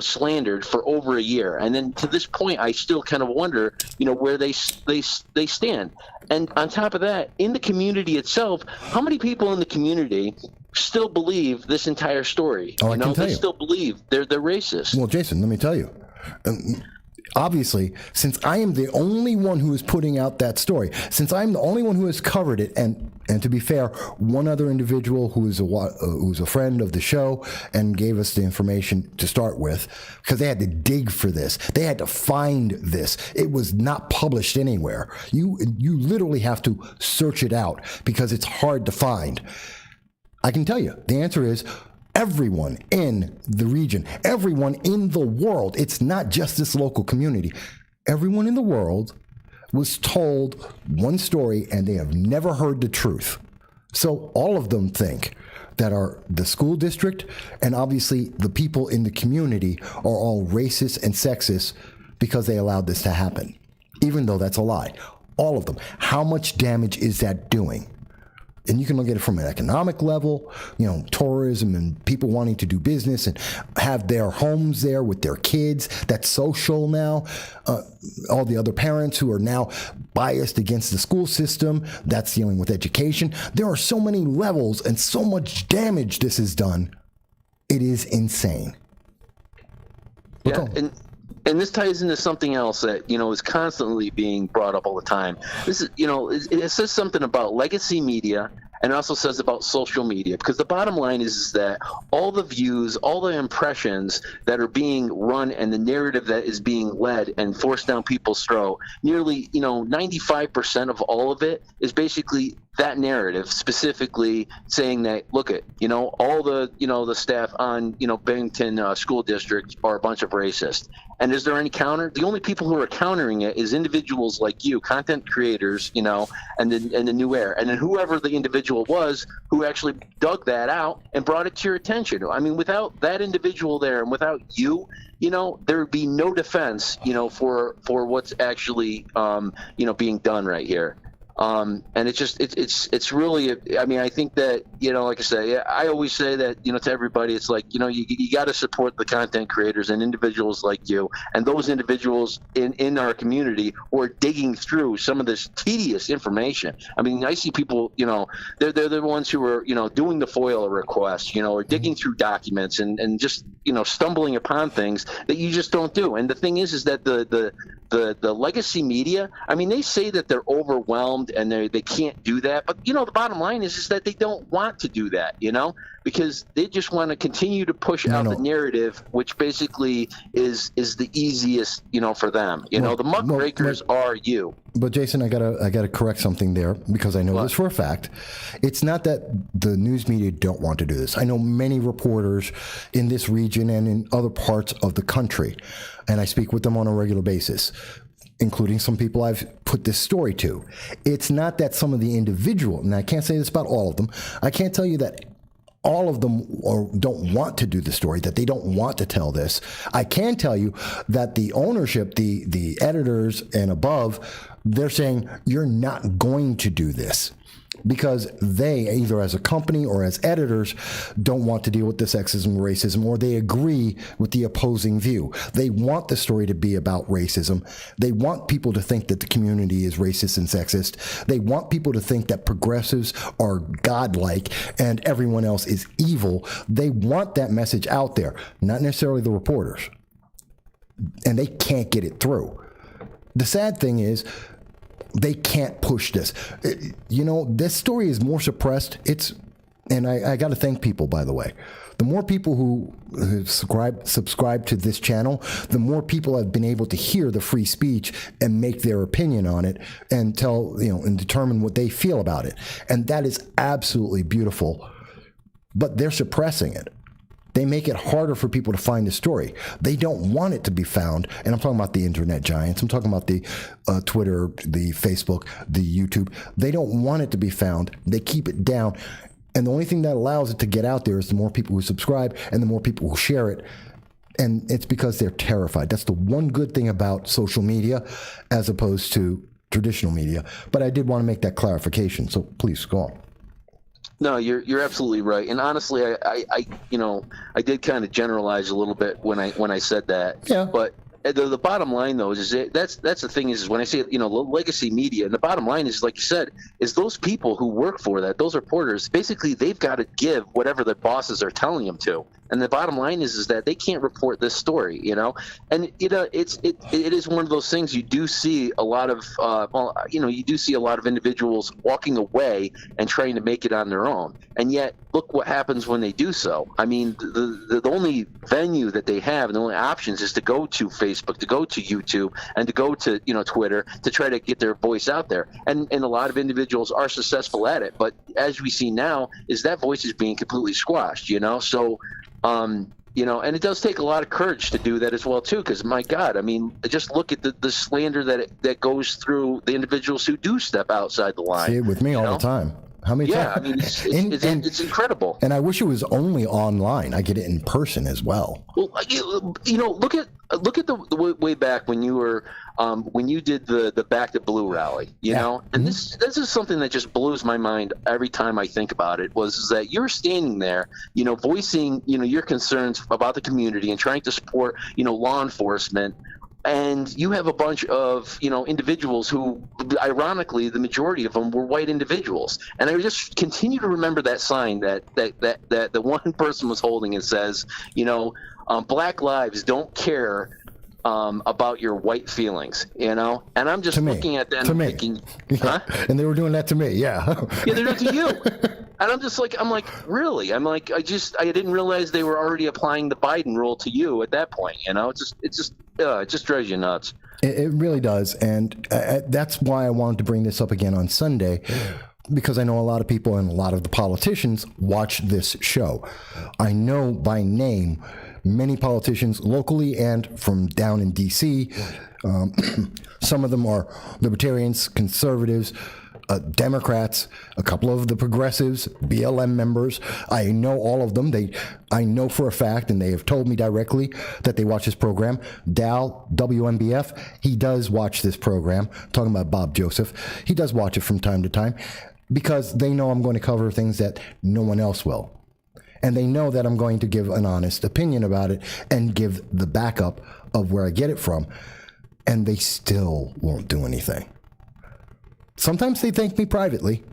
slandered for over a year. And then to this point, I still kind of wonder, where they stand. And on top of that, in the community itself, how many people in the community still believe this entire story. Oh, I can tell they you. still believe they're racist. Well, Jason, let me tell you. Obviously, since I am the only one who is putting out that story, since I'm the only one who has covered it, and to be fair, one other individual who's a friend of the show and gave us the information to start with, because they had to dig for this, they had to find this. It was not published anywhere. You literally have to search it out because it's hard to find. I can tell you, the answer is everyone in the region, everyone in the world. It's not just this local community. Everyone in the world was told one story and they have never heard the truth. So all of them think that the school district and obviously the people in the community are all racist and sexist because they allowed this to happen, even though that's a lie. All of them. How much damage is that doing? And you can look at it from an economic level, tourism and people wanting to do business and have their homes there with their kids. That's social now. All the other parents who are now biased against the school system, that's dealing with education. There are so many levels and so much damage this has done. It is insane. Yeah, and this ties into something else that, is constantly being brought up all the time. This is, it says something about legacy media, and it also says about social media, because the bottom line is that all the views, all the impressions that are being run and the narrative that is being led and forced down people's throat, nearly, 95% of all of it is basically that narrative, specifically saying that, look at, all the, the staff on, Bennington School District are a bunch of racists. And is there any counter? The only people who are countering it is individuals like you, content creators, and the new era. And then whoever the individual was who actually dug that out and brought it to your attention. I mean, without that individual there and without you, there would be no defense, for what's actually, being done right here. And it's really, I mean, I think that, like I say, I always say that, to everybody, it's like, you got to support the content creators and individuals like you and those individuals in our community who are digging through some of this tedious information. I mean, I see people, they're the ones who are, doing the FOIA requests, or digging through documents and just, stumbling upon things that you just don't do. And the thing is that the legacy media, I mean, they say that they're overwhelmed and they can't do that. But, the bottom line is that they don't want to do that, because they just want to continue to push out the narrative, which basically is the easiest, for them. The muckrakers are you. But Jason, I gotta correct something there because I know this for a fact. It's not that the news media don't want to do this. I know many reporters in this region and in other parts of the country, and I speak with them on a regular basis, including some people I've put this story to. It's not that some of the individual, and I can't say this about all of them, I can't tell you that all of them don't want to do the story, that they don't want to tell this. I can tell you that the ownership, the editors and above, they're saying, you're not going to do this. Because they, either as a company or as editors, don't want to deal with the sexism and racism, or they agree with the opposing view. They want the story to be about racism. They want people to think that the community is racist and sexist. They want people to think that progressives are godlike and everyone else is evil. They want that message out there, not necessarily the reporters. And they can't get it through. The sad thing is, they can't push this. This story is more suppressed. And I got to thank people, by the way. The more people who subscribe to this channel, the more people have been able to hear the free speech and make their opinion on it and tell, and determine what they feel about it. And that is absolutely beautiful. But they're suppressing it. They make it harder for people to find the story. They don't want it to be found. And I'm talking about the internet giants. I'm talking about the Twitter, the Facebook, the YouTube. They don't want it to be found. They keep it down. And the only thing that allows it to get out there is the more people who subscribe and the more people who share it. And it's because they're terrified. That's the one good thing about social media as opposed to traditional media. But I did want to make that clarification. So please go on. No, you're absolutely right. And honestly, I did kind of generalize a little bit when I said that. Yeah. But the bottom line though is that's the thing is when I say legacy media, and the bottom line is, like you said, is those people who work for that, those reporters, basically they've got to give whatever their bosses are telling them to. And the bottom line is that they can't report this story, and it is one of those things. You do see a lot of individuals walking away and trying to make it on their own, and yet look what happens when they do so. I mean, the only venue that they have and the only options is to go to Facebook, to go to YouTube, and to go to Twitter to try to get their voice out there. And a lot of individuals are successful at it, but as we see now, is that voice is being completely squashed. So. And it does take a lot of courage to do that as well too, because my God, I mean, just look at the slander that goes through the individuals who do step outside the line. See it with me all the time. How many times? I mean, it's incredible. And I wish it was only online. I get it in person as well. Well, look at the way back when you were when you did the Back to Blue rally, and this is something that just blows my mind every time I think about it, is that you're standing there, voicing, your concerns about the community and trying to support, law enforcement. And you have a bunch of, individuals who, ironically, the majority of them were white individuals. And I just continue to remember that sign that the one person was holding and says, Black lives don't care about your white feelings, And I'm just looking at that and thinking, huh? And they were doing that to me, yeah. Yeah, they're doing it to you. And I'm like, really? I didn't realize they were already applying the Biden rule to you at that point. It just drives you nuts. It really does, and that's why I wanted to bring this up again on Sunday, because I know a lot of people and a lot of the politicians watch this show. I know by name many politicians locally and from down in D.C. Some of them are libertarians, conservatives, Democrats, a couple of the progressives, BLM members. I know all of them. I know for a fact, and they have told me directly that they watch this program. Dal, WMBF, he does watch this program, talking about Bob Joseph. He does watch it from time to time because they know I'm going to cover things that no one else will. And they know that I'm going to give an honest opinion about it and give the backup of where I get it from. And they still won't do anything. Sometimes they thank me privately,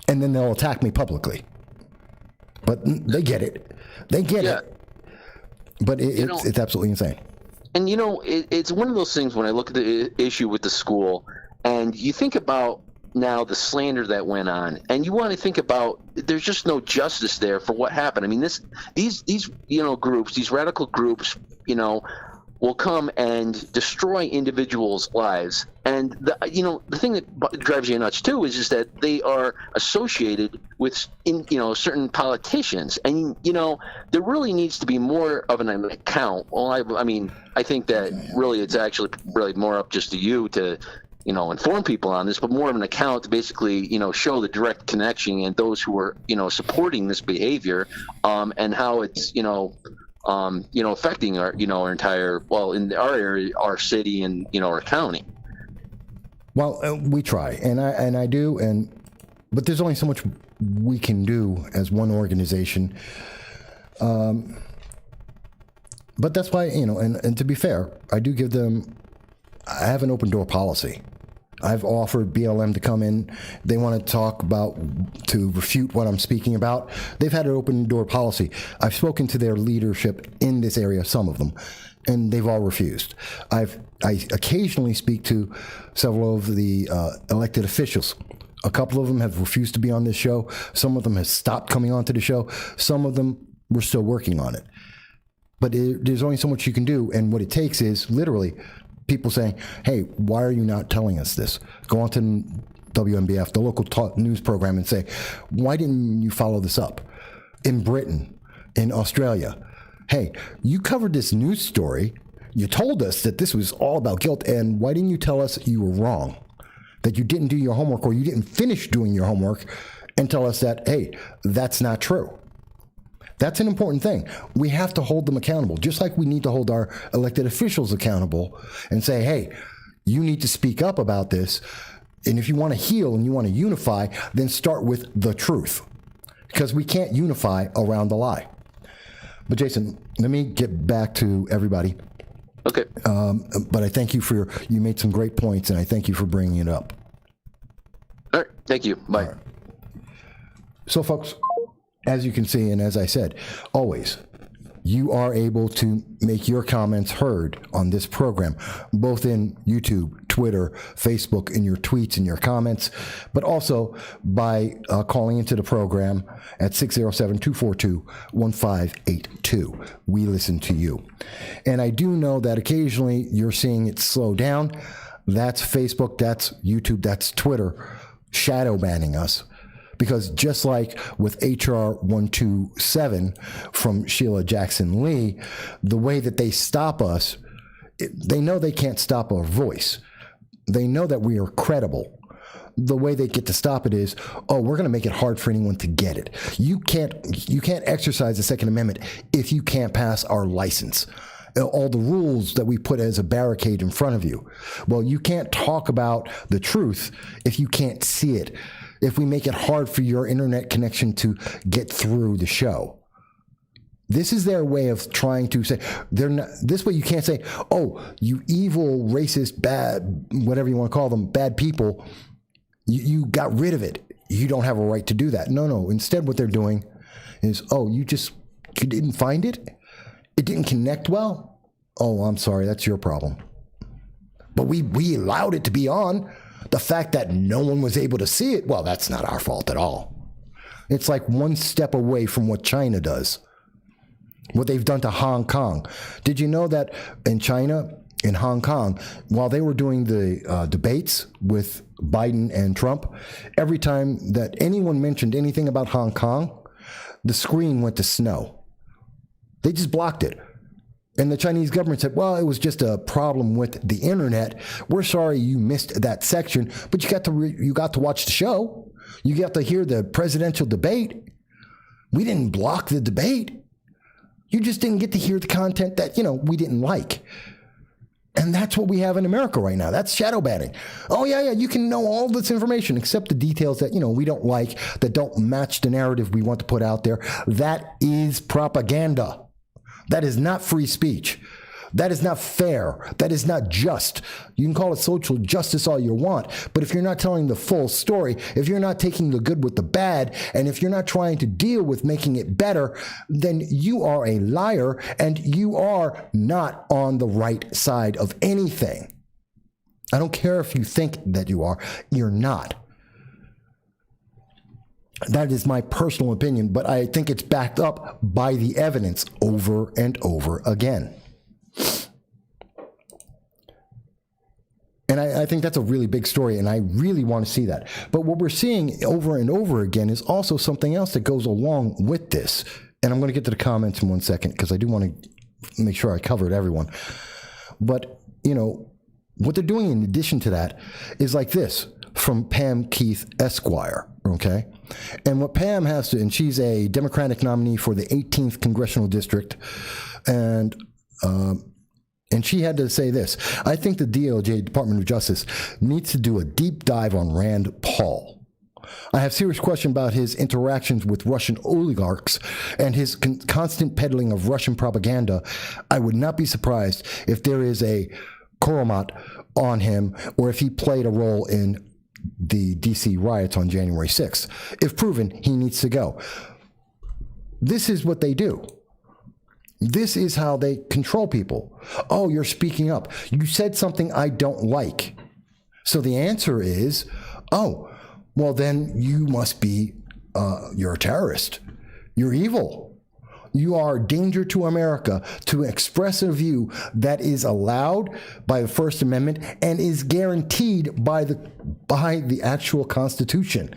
and then they'll attack me publicly. But they get it. They get it. But it's absolutely insane. And, it's one of those things when I look at the issue with the school, and you think about now the slander that went on, and you want to think about there's just no justice there for what happened. I mean, these groups, these radical groups, will come and destroy individuals' lives. And the thing that drives you nuts too is just that they are associated with certain politicians, and there really needs to be more of an account. Well, I think that really it's actually really more up just to you to inform people on this, but more of an account to basically show the direct connection and those who are supporting this behavior, and how it's affecting our, our entire, in our area, our city, and, our county. Well, we try, and I do, but there's only so much we can do as one organization. But that's why, and to be fair, I do give them, I have an open door policy. I've offered BLM to come in. They want to talk to refute what I'm speaking about. They've had an open door policy. I've spoken to their leadership in this area, some of them, and they've all refused. I occasionally speak to several of the elected officials. A couple of them have refused to be on this show. Some of them have stopped coming onto the show. Some of them, we're still working on it. But there's only so much you can do, and what it takes is literally people saying, hey, why are you not telling us this? Go on to WMBF, the local news program, and say, why didn't you follow this up? In Britain, in Australia, hey, you covered this news story. You told us that this was all about guilt, and why didn't you tell us you were wrong? That you didn't do your homework, or you didn't finish doing your homework, and tell us that, hey, that's not true. That's an important thing. We have to hold them accountable, just like we need to hold our elected officials accountable and say, hey, you need to speak up about this. And if you want to heal and you want to unify, then start with the truth, because we can't unify around the lie. But Jason, let me get back to everybody. Okay. But I thank you you made some great points, and I thank you for bringing it up. All right. Thank you. Bye. Right. So, folks, as you can see, and as I said, always, you are able to make your comments heard on this program, both in YouTube, Twitter, Facebook, in your tweets and your comments, but also by calling into the program at 607-242-1582. We listen to you. And I do know that occasionally you're seeing it slow down. That's Facebook, that's YouTube, that's Twitter shadow banning us. Because just like with HR 127 from Sheila Jackson Lee, the way that they stop us, they know they can't stop our voice. They know that we are credible. The way they get to stop it is, we're going to make it hard for anyone to get it. You can't exercise the Second Amendment if you can't pass our license. All the rules that we put as a barricade in front of you. Well, you can't talk about the truth if you can't see it. If we make it hard for your internet connection to get through the show. This is their way of trying to say, they're not, this way you can't say, oh, you evil, racist, bad, whatever you want to call them, bad people, you got rid of it. You don't have a right to do that. No. Instead, what they're doing is, you didn't find it? It didn't connect well? Oh, I'm sorry, that's your problem. But we allowed it to be on. The fact that no one was able to see it, well, that's not our fault at all. It's like one step away from what China does, what they've done to Hong Kong. Did you know that in China, in Hong Kong, while they were doing the debates with Biden and Trump, every time that anyone mentioned anything about Hong Kong, the screen went to snow. They just blocked it. And the Chinese government said, well, it was just a problem with the internet. We're sorry you missed that section, but you got to watch the show. You got to hear the presidential debate. We didn't block the debate. You just didn't get to hear the content that, we didn't like. And that's what we have in America right now. That's shadow banning. Oh, yeah, you can know all this information except the details that, we don't like, that don't match the narrative we want to put out there. That is propaganda. That is not free speech. That is not fair. That is not just. You can call it social justice all you want, but if you're not telling the full story, if you're not taking the good with the bad, and if you're not trying to deal with making it better, then you are a liar and you are not on the right side of anything. I don't care if you think that you are. You're not. That is my personal opinion, but I think it's backed up by the evidence over and over again. And I think that's a really big story, and I really want to see that. But what we're seeing over and over again is also something else that goes along with this. And I'm going to get to the comments in 1 second because I do want to make sure I covered everyone. But, what they're doing in addition to that is like this from Pam Keith Esquire, okay? And what Pam has to, and she's a Democratic nominee for the 18th Congressional District, and she had to say this: I think the DOJ, Department of Justice, needs to do a deep dive on Rand Paul. I have serious question about his interactions with Russian oligarchs and his constant peddling of Russian propaganda. I would not be surprised if there is a Koromat on him or if he played a role in the D.C. riots on January 6th. If proven, he needs to go. This is what they do. This is how they control people. Oh, you're speaking up. You said something I don't like. So the answer is, oh, well, then you must be, you're a terrorist. You're evil. You are a danger to America to express a view that is allowed by the First Amendment and is guaranteed by the actual Constitution,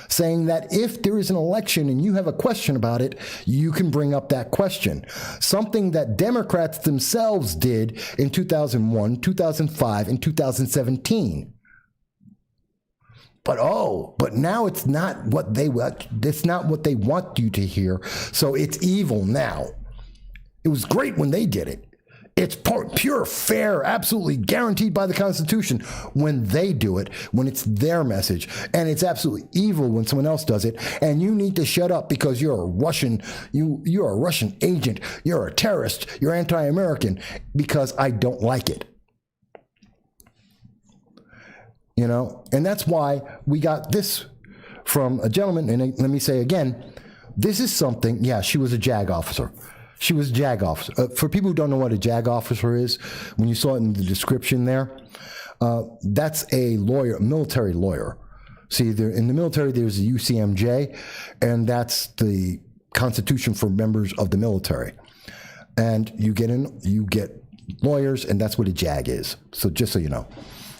saying that if there is an election and you have a question about it, you can bring up that question. Something that Democrats themselves did in 2001, 2005, and 2017. But now it's not what they want. It's not what they want you to hear. So it's evil now. It was great when they did it. It's pure, fair, absolutely guaranteed by the Constitution when they do it, when it's their message. And it's absolutely evil when someone else does it. And you need to shut up because you're a Russian, you're a Russian agent, you're a terrorist, you're anti-American, because I don't like it. You know, and that's why we got this from a gentleman. And let me say again, this is something, yeah, she was a JAG officer. She was a JAG officer. For people who don't know what a JAG officer is, when you saw it in the description there, that's a lawyer, a military lawyer. See, in the military, there's the UCMJ, and that's the constitution for members of the military. And you get lawyers, and that's what a JAG is. So just so you know.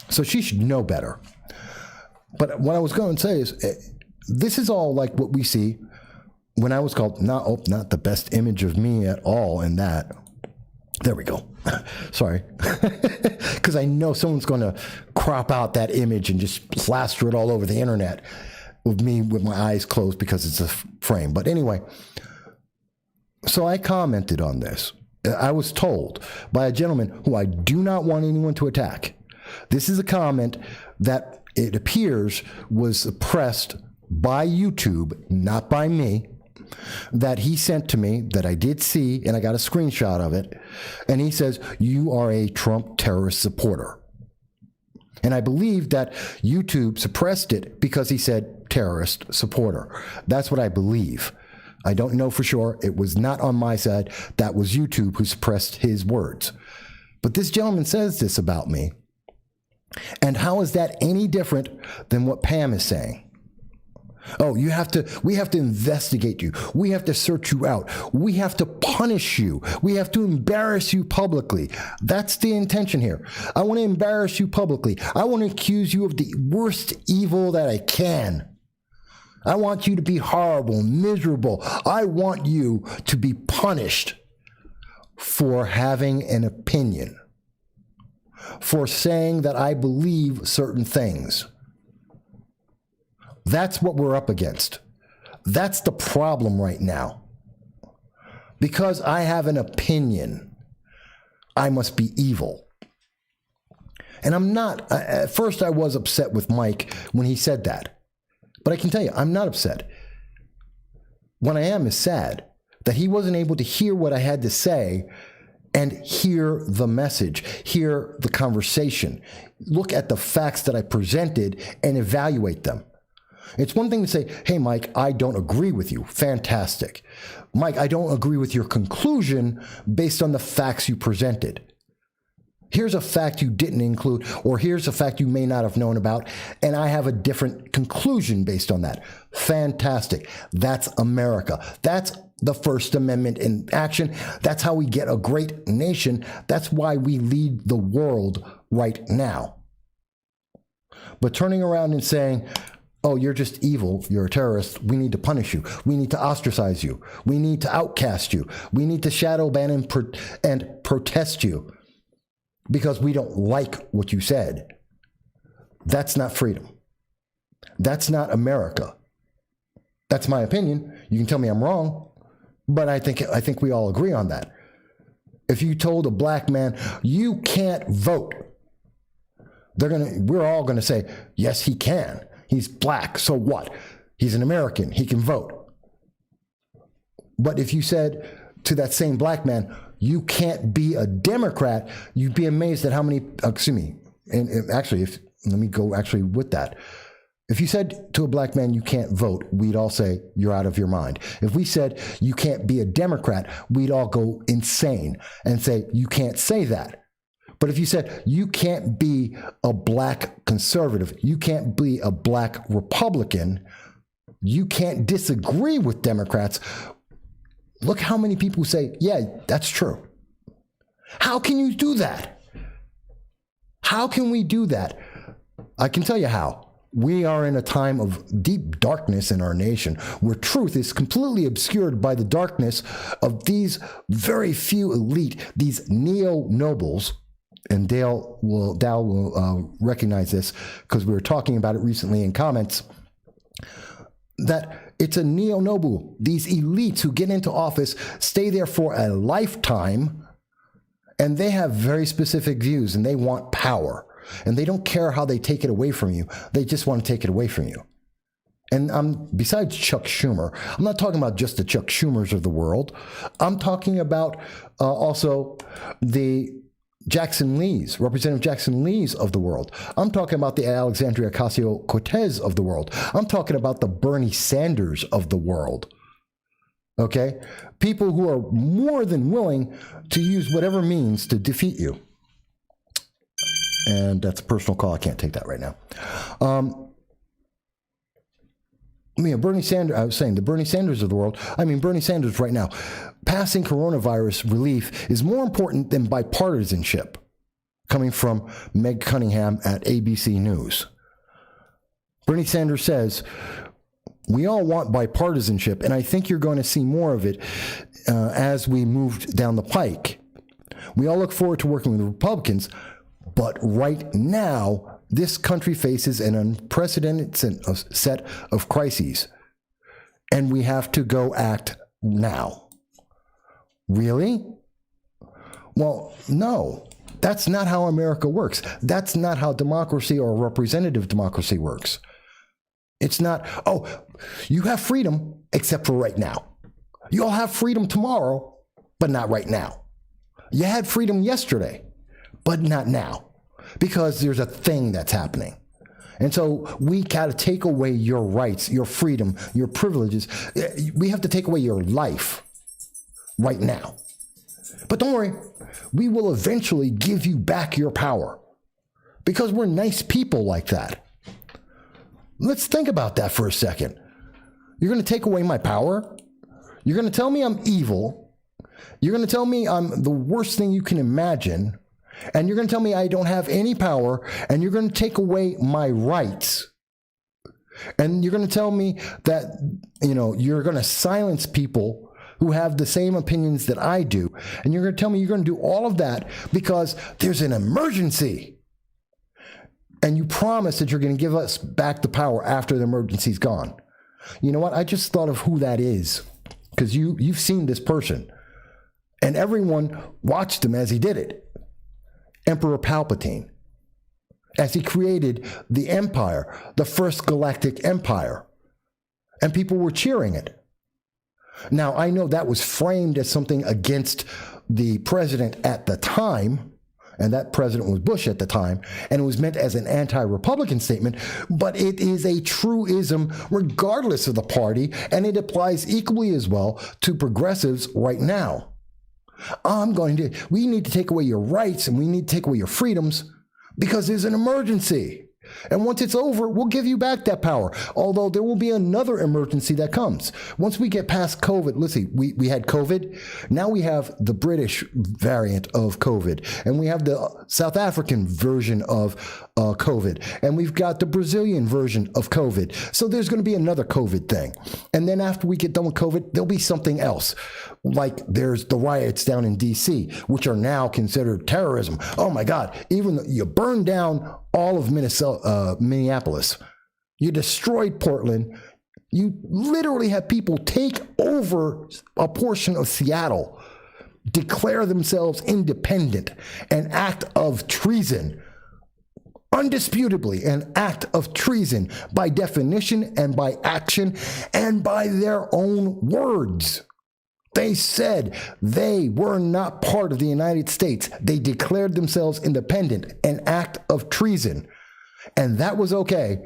So she should know better. But what I was going to say is, this is all like what we see when I was called not the best image of me at all in that. There we go. Sorry. Because I know someone's going to crop out that image and just plaster it all over the internet with me with my eyes closed because it's a frame. But anyway, so I commented on this. I was told by a gentleman who I do not want anyone to attack. This is a comment that it appears was suppressed by YouTube, not by me, that he sent to me, that I did see, and I got a screenshot of it. And he says, you are a Trump terrorist supporter. And I believe that YouTube suppressed it because he said terrorist supporter. That's what I believe. I don't know for sure. It was not on my side. That was YouTube who suppressed his words. But this gentleman says this about me. And how is that any different than what Pam is saying? Oh, we have to investigate you. We have to search you out. We have to punish you. We have to embarrass you publicly. That's the intention here. I want to embarrass you publicly. I want to accuse you of the worst evil that I can. I want you to be horrible, miserable. I want you to be punished for having an opinion, for saying that I believe certain things. That's what we're up against. That's the problem right now. Because I have an opinion, I must be evil. And I'm not. At first, I was upset with Mike when he said that. But I can tell you, I'm not upset. What I am is sad that he wasn't able to hear what I had to say and hear the message, hear the conversation, look at the facts that I presented and evaluate them. It's one thing to say, hey, Mike, I don't agree with you. Fantastic. Mike, I don't agree with your conclusion based on the facts you presented. Here's a fact you didn't include, or here's a fact you may not have known about, and I have a different conclusion based on that. Fantastic. That's America. That's the First Amendment in action. That's how we get a great nation. That's why we lead the world right now. But turning around and saying, oh, you're just evil, you're a terrorist, we need to punish you, we need to ostracize you, we need to outcast you, we need to shadow ban and protest you because we don't like what you said. That's not freedom. That's not America. That's my opinion. You can tell me I'm wrong, but I think we all agree on that. If you told a black man, you can't vote, we're all gonna say, yes, he can. He's black, so what? He's an American, he can vote. But if you said to that same black man, you can't be a Democrat, you'd be amazed at how many, let me go with that. If you said to a black man, you can't vote, we'd all say, you're out of your mind. If we said, you can't be a Democrat, we'd all go insane and say, you can't say that. But if you said, you can't be a black conservative, you can't be a black Republican, you can't disagree with Democrats, look how many people say, yeah, that's true. How can you do that? How can we do that? I can tell you how. We are in a time of deep darkness in our nation where truth is completely obscured by the darkness of these very few elite, these neo-nobles. And Dal will recognize this because we were talking about it recently in comments, that it's a neo-noble. These elites who get into office stay there for a lifetime And they have very specific views, and they want power. And they don't care how they take it away from you. They just want to take it away from you. And besides Chuck Schumer, I'm not talking about just the Chuck Schumers of the world. I'm talking about also the Jackson Lees, Representative Jackson Lees of the world. I'm talking about the Alexandria Ocasio-Cortez of the world. I'm talking about the Bernie Sanders of the world. Okay? People who are more than willing to use whatever means to defeat you. And that's a personal call. I can't take that right now. Bernie Sanders, I was saying the Bernie Sanders of the world. Bernie Sanders right now, passing coronavirus relief is more important than bipartisanship, coming from Meg Cunningham at ABC News. Bernie Sanders says, we all want bipartisanship, and I think you're going to see more of it as we move down the pike. We all look forward to working with the Republicans, but right now, this country faces an unprecedented set of crises, and we have to go act now. Really? Well, no. That's not how America works. That's not how democracy or representative democracy works. It's not, oh, you have freedom except for right now. You'll have freedom tomorrow, but not right now. You had freedom yesterday, but not now, because there's a thing that's happening. And so we got to take away your rights, your freedom, your privileges. We have to take away your life right now. But don't worry, we will eventually give you back your power, because we're nice people like that. Let's think about that for a second. You're going to take away my power? You're going to tell me I'm evil? You're going to tell me I'm the worst thing you can imagine? And you're going to tell me I don't have any power, and you're going to take away my rights? And you're going to tell me that, you're going to silence people who have the same opinions that I do. And you're going to tell me you're going to do all of that because there's an emergency. And you promise that you're going to give us back the power after the emergency's gone. You know what? I just thought of who that is, because you've seen this person. And everyone watched him as he did it. Emperor Palpatine, as he created the empire, the first galactic empire. And people were cheering it. Now, I know that was framed as something against the president at the time, and that president was Bush at the time, and it was meant as an anti-Republican statement, but it is a truism regardless of the party, and it applies equally as well to progressives right now. We need to take away your rights, and we need to take away your freedoms because there's an emergency. And once it's over, we'll give you back that power. Although there will be another emergency that comes. Once we get past COVID, let's see, we had COVID. Now we have the British variant of COVID. And we have the South African version of COVID. And we've got the Brazilian version of COVID. So there's going to be another COVID thing. And then after we get done with COVID, there'll be something else. Like there's the riots down in D.C., which are now considered terrorism. Oh my God, even you burned down all of Minneapolis. You destroyed Portland. You literally have people take over a portion of Seattle, declare themselves independent, an act of treason. Undisputably an act of treason by definition and by action and by their own words. They said they were not part of the United States. They declared themselves independent, an act of treason. And that was okay.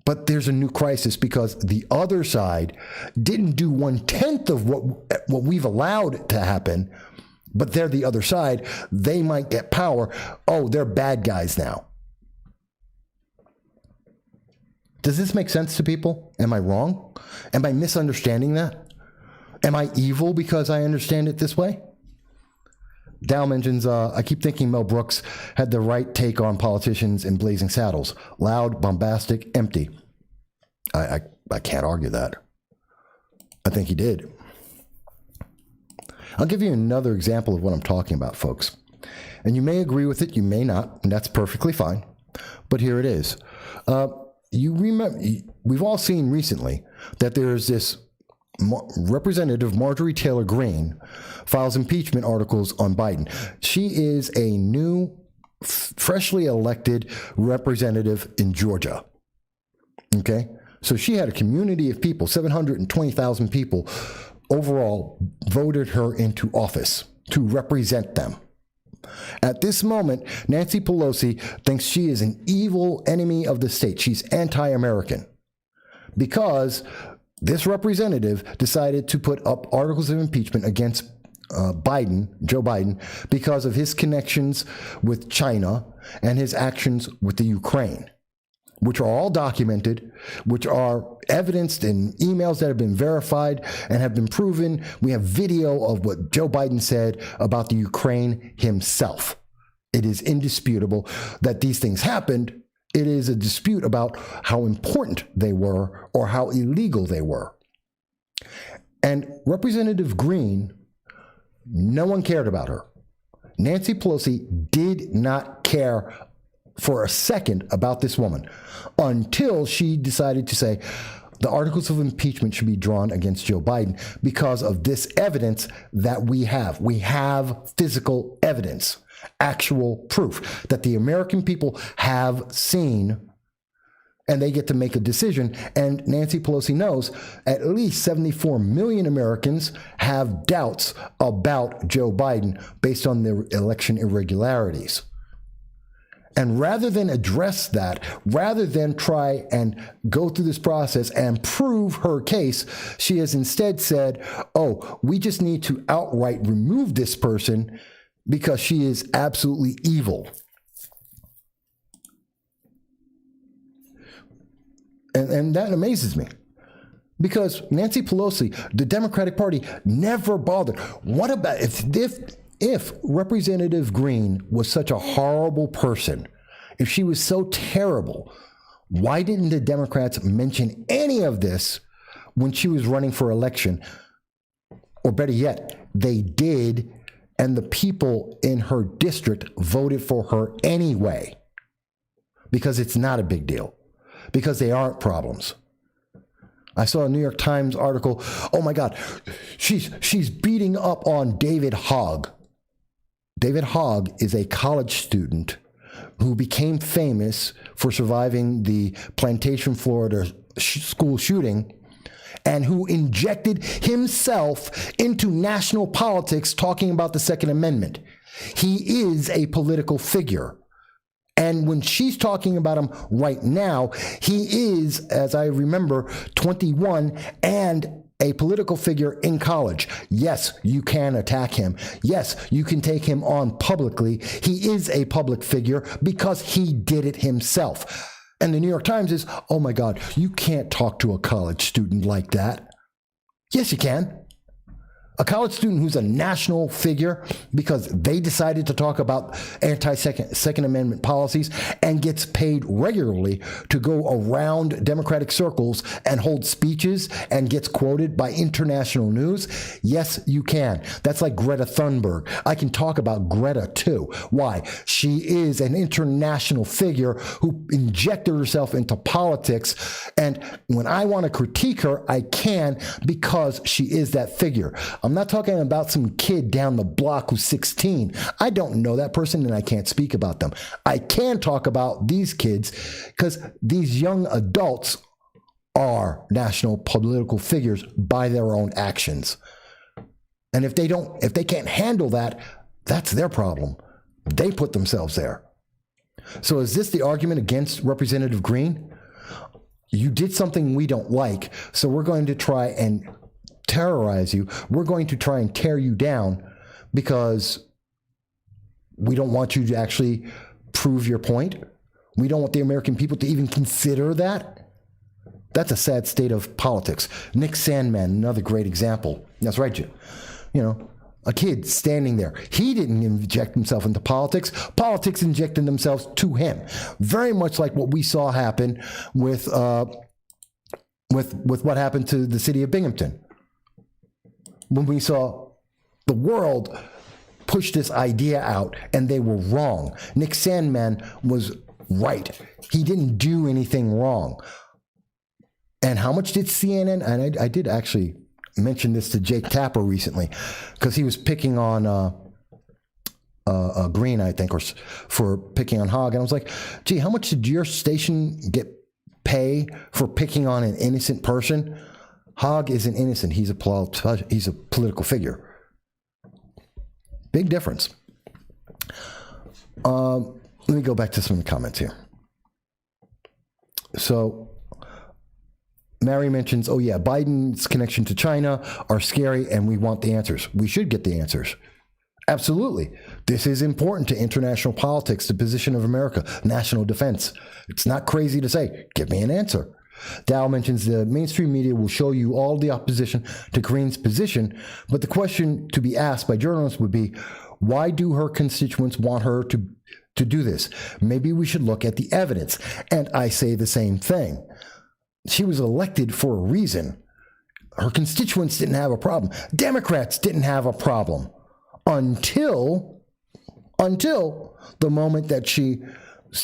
But there's a new crisis because the other side didn't do 1/10 of what we've allowed to happen, but they're the other side. They might get power. Oh, they're bad guys now. Does this make sense to people? Am I wrong? Am I misunderstanding that? Am I evil because I understand it this way? Dow mentions, I keep thinking Mel Brooks had the right take on politicians in Blazing Saddles. Loud, bombastic, empty. I can't argue that. I think he did. I'll give you another example of what I'm talking about, folks. And you may agree with it, you may not, and that's perfectly fine. But here it is. You remember, we've all seen recently that there's this Representative Marjorie Taylor Greene files impeachment articles on Biden. She is a new, freshly elected representative in Georgia. Okay? So she had a community of people, 720,000 people overall voted her into office to represent them. At this moment, Nancy Pelosi thinks she is an evil enemy of the state. She's anti-American because this representative decided to put up articles of impeachment against Joe Biden, because of his connections with China and his actions with the Ukraine, which are all documented, which are evidenced in emails that have been verified and have been proven. We have video of what Joe Biden said about the Ukraine himself. It is indisputable that these things happened. It is a dispute about how important they were or how illegal they were. And Representative Greene, no one cared about her. Nancy Pelosi did not care for a second about this woman until she decided to say the articles of impeachment should be drawn against Joe Biden because of this evidence that we have. We have physical evidence, actual proof that the American people have seen, and they get to make a decision. And Nancy Pelosi knows at least 74 million Americans have doubts about Joe Biden based on the election irregularities. And rather than address that, rather than try and go through this process and prove her case, she has instead said, oh, we just need to outright remove this person because she is absolutely evil. And that amazes me. Because Nancy Pelosi, the Democratic Party, never bothered. What about if Representative Greene was such a horrible person, if she was so terrible, why didn't the Democrats mention any of this when she was running for election? Or better yet, they did, and the people in her district voted for her anyway. Because it's not a big deal. Because they aren't problems. I saw a New York Times article. Oh my God, she's beating up on David Hogg. David Hogg is a college student who became famous for surviving the Plantation, Florida school shooting, and who injected himself into national politics talking about the Second Amendment. He is a political figure. And when she's talking about him right now, he is, as I remember, 21 and a political figure in college. Yes, you can attack him. Yes, you can take him on publicly. He is a public figure because he did it himself. And the New York Times is, oh my God, you can't talk to a college student like that. Yes, you can. A college student who's a national figure because they decided to talk about anti-Second Amendment policies and gets paid regularly to go around Democratic circles and hold speeches and gets quoted by international news. Yes, you can. That's like Greta Thunberg. I can talk about Greta too. Why? She is an international figure who injected herself into politics. And when I want to critique her, I can because she is that figure. I'm not talking about some kid down the block who's 16. I don't know that person and I can't speak about them. I can talk about these kids because these young adults are national political figures by their own actions. And if they can't handle that, that's their problem. They put themselves there. So is this the argument against Representative Greene? You did something we don't like, so we're going to try and terrorize you. We're going to try and tear you down because we don't want you to actually prove your point. We don't want the American people to even consider that. That's a sad state of politics. Nick Sandmann, another great example. That's right, Jim. You know, a kid standing there. He didn't inject himself into politics. Politics injected themselves to him. Very much like what we saw happen with what happened to the city of Binghamton. When we saw the world push this idea out and they were wrong. Nick Sandmann was right. He didn't do anything wrong. And how much did CNN, and I did actually, mentioned this to Jake Tapper recently because he was picking on Green, I think, or for picking on Hogg. And I was like, gee, how much did your station pay for picking on an innocent person? Hogg isn't innocent. He's a political figure. Big difference. Let me go back to some of the comments here. So Mary mentions, oh yeah, Biden's connection to China are scary and we want the answers. We should get the answers. Absolutely. This is important to international politics, the position of America, national defense. It's not crazy to say, give me an answer. Dow mentions the mainstream media will show you all the opposition to Green's position, but the question to be asked by journalists would be, why do her constituents want her to do this? Maybe we should look at the evidence. And I say the same thing. She was elected for a reason. Her constituents didn't have a problem. Democrats didn't have a problem until the moment that she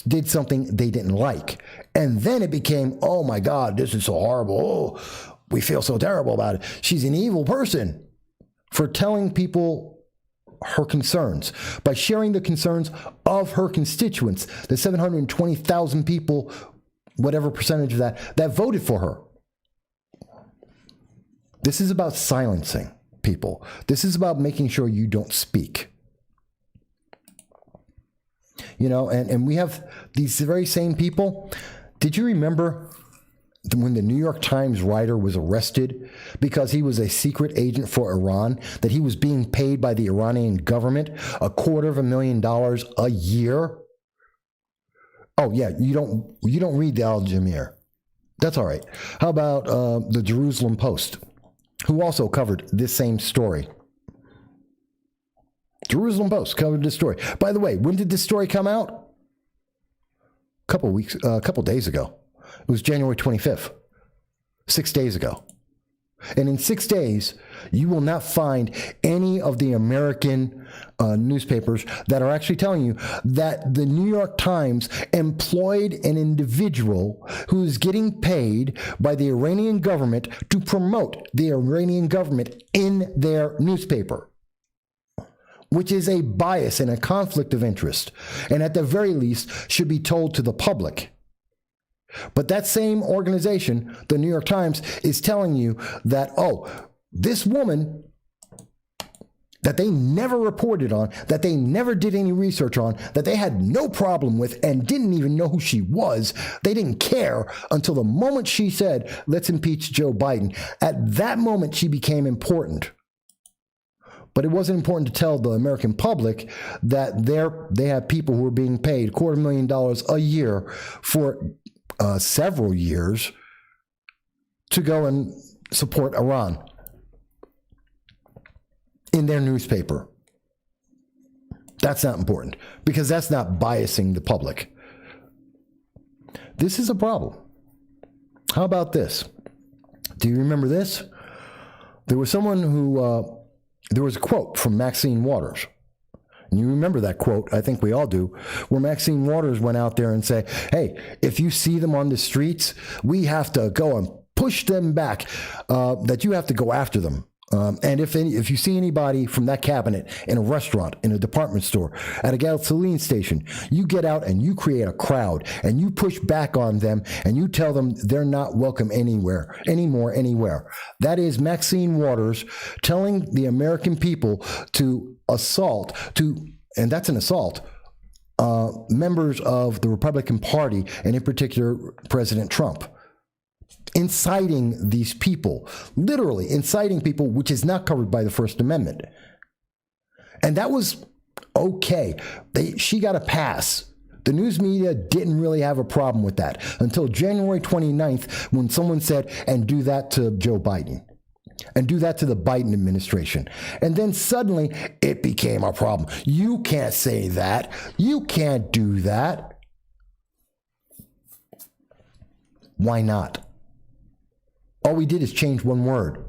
did something they didn't like. And then it became, oh my God, this is so horrible. Oh, we feel so terrible about it. She's an evil person for telling people her concerns, by sharing the concerns of her constituents, the 720,000 people, whatever percentage of that voted for her. This is about silencing people. This is about making sure you don't speak. You know, and we have these very same people. Did you remember when the New York Times writer was arrested because he was a secret agent for Iran, that he was being paid by the Iranian government $250,000 a year? Oh yeah, you don't read the Al Jazeera. That's all right. How about the Jerusalem Post, who also covered this same story? Jerusalem Post covered this story. By the way, when did this story come out? A couple days ago. It was January 25th, 6 days ago. And in 6 days, you will not find any of the American newspapers that are actually telling you that the New York Times employed an individual who is getting paid by the Iranian government to promote the Iranian government in their newspaper, which is a bias and a conflict of interest, and at the very least should be told to the public. But that same organization, the New York Times, is telling you that, oh, this woman that they never reported on, that they never did any research on, that they had no problem with and didn't even know who she was, they didn't care until the moment she said, let's impeach Joe Biden. At that moment, she became important. But it wasn't important to tell the American public that they have people who are being paid $250,000 a year for several years to go and support Iran in their newspaper. That's not important because that's not biasing the public. This is a problem. How about this? Do you remember this? There was someone who, there was a quote from Maxine Waters. And you remember that quote, I think we all do, where Maxine Waters went out there and said, hey, if you see them on the streets, we have to go and push them back, that you have to go after them. And if you see anybody from that cabinet in a restaurant, in a department store, at a gasoline station, you get out and you create a crowd and you push back on them and you tell them they're not welcome anywhere. That is Maxine Waters telling the American people to assault, and that's an assault, members of the Republican Party, and in particular, President Trump. Inciting these people, literally inciting people, which is not covered by the First Amendment. And that was okay. She got a pass. The news media didn't really have a problem with that until January 29th, when someone said, and do that to Joe Biden, and do that to the Biden administration. And then suddenly it became a problem. You can't say that. You can't do that. Why not? All we did is change one word.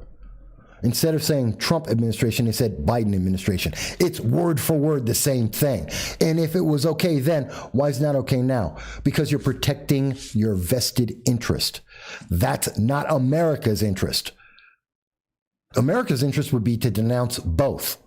Instead of saying Trump administration, they said Biden administration. It's word for word the same thing. And if it was okay then, why is it not okay now? Because you're protecting your vested interest. That's not America's interest. America's interest would be to denounce both.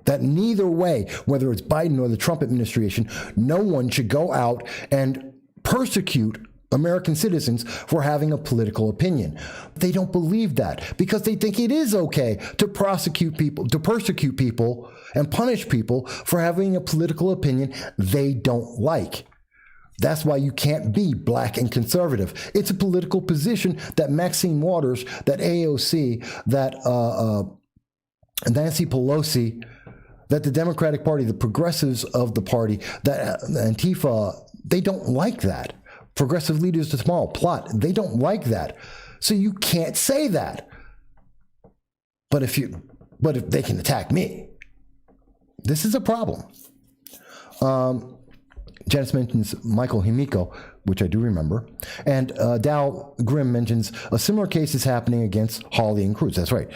That neither way, whether it's Biden or the Trump administration, no one should go out and persecute American citizens for having a political opinion. They don't believe that because they think it is okay to persecute people and punish people for having a political opinion they don't like. That's why you can't be black and conservative. It's a political position that Maxine Waters, that AOC, that Nancy Pelosi, that the Democratic Party, the progressives of the party, that Antifa, they don't like that. Progressive leaders to small plot, they don't like that. So you can't say that. But if they can attack me, this is a problem. Janice mentions Michael Himiko, which I do remember. And Dal Grimm mentions a similar case is happening against Hawley and Cruz. That's right.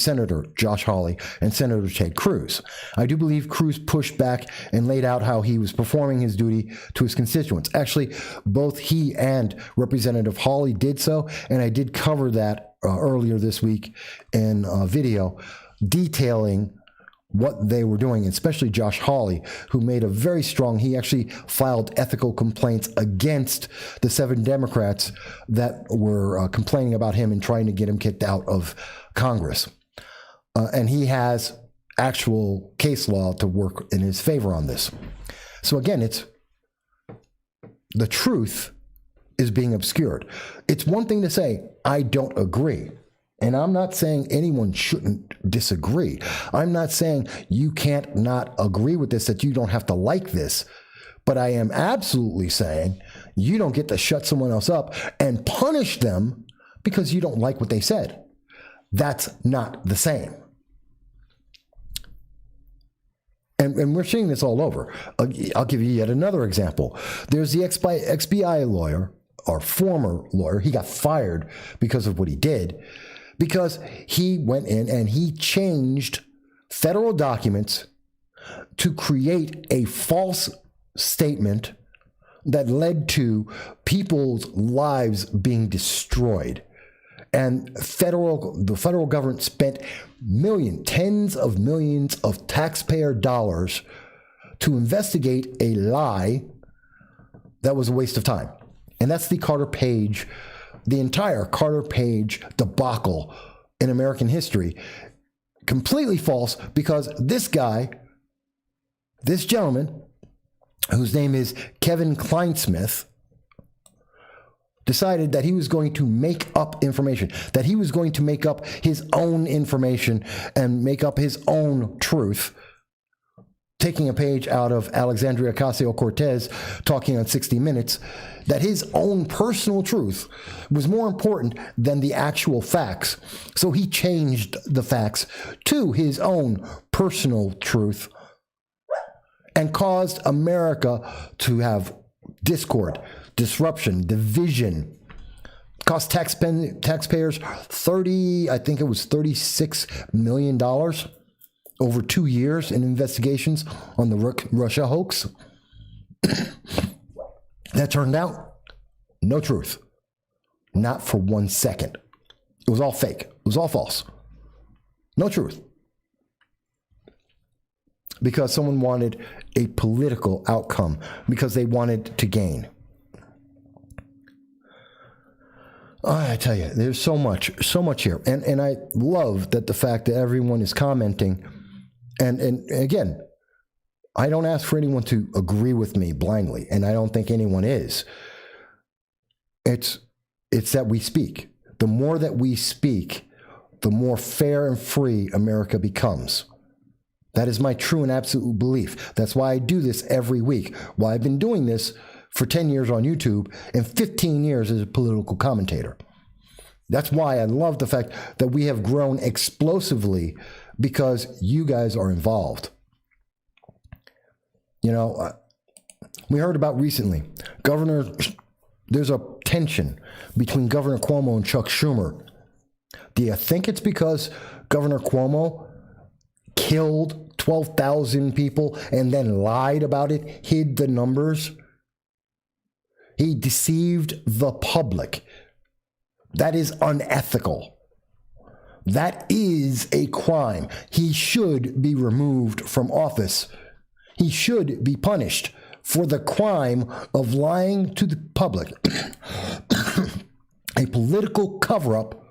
Senator Josh Hawley and Senator Ted Cruz. I do believe Cruz pushed back and laid out how he was performing his duty to his constituents. Actually, both he and Representative Hawley did so, and I did cover that earlier this week in a video detailing what they were doing, especially Josh Hawley, who made a very strong, he actually filed ethical complaints against the 7 Democrats that were complaining about him and trying to get him kicked out of Congress. And he has actual case law to work in his favor on this. So again, it's the truth is being obscured. It's one thing to say, I don't agree. And I'm not saying anyone shouldn't disagree. I'm not saying you can't not agree with this, that you don't have to like this. But I am absolutely saying you don't get to shut someone else up and punish them because you don't like what they said. That's not the same. And we're seeing this all over. I'll give you yet another example. There's the ex-BI lawyer, or former lawyer. He got fired because of what he did, because he went in and he changed federal documents to create a false statement that led to people's lives being destroyed. And the federal government spent tens of millions of taxpayer dollars to investigate a lie that was a waste of time. And that's the entire Carter Page debacle in American history. Completely false, because this gentleman, whose name is Kevin Kleinsmith, decided that he was going to make up information, that he was going to make up his own information and make up his own truth, taking a page out of Alexandria Ocasio-Cortez talking on 60 Minutes, that his own personal truth was more important than the actual facts. So he changed the facts to his own personal truth and caused America to have discord, disruption, division. Cost taxpayers $36 million over 2 years in investigations on the Russia hoax. That turned out no truth. Not for 1 second. It was all fake. It was all false. No truth. Because someone wanted a political outcome, because they wanted to gain. I tell you, there's so much here. And I love that the fact that everyone is commenting. And again, I don't ask for anyone to agree with me blindly, and I don't think anyone is. It's that we speak. The more that we speak, the more fair and free America becomes. That is my true and absolute belief. That's why I do this every week. Why I've been doing this for 10 years on YouTube and 15 years as a political commentator. That's why I love the fact that we have grown explosively, because you guys are involved. You know, we heard about recently, there's a tension between Governor Cuomo and Chuck Schumer. Do you think it's because Governor Cuomo killed 12,000 people and then lied about it, hid the numbers? He deceived the public. That is unethical. That is a crime. He should be removed from office. He should be punished for the crime of lying to the public. A political cover-up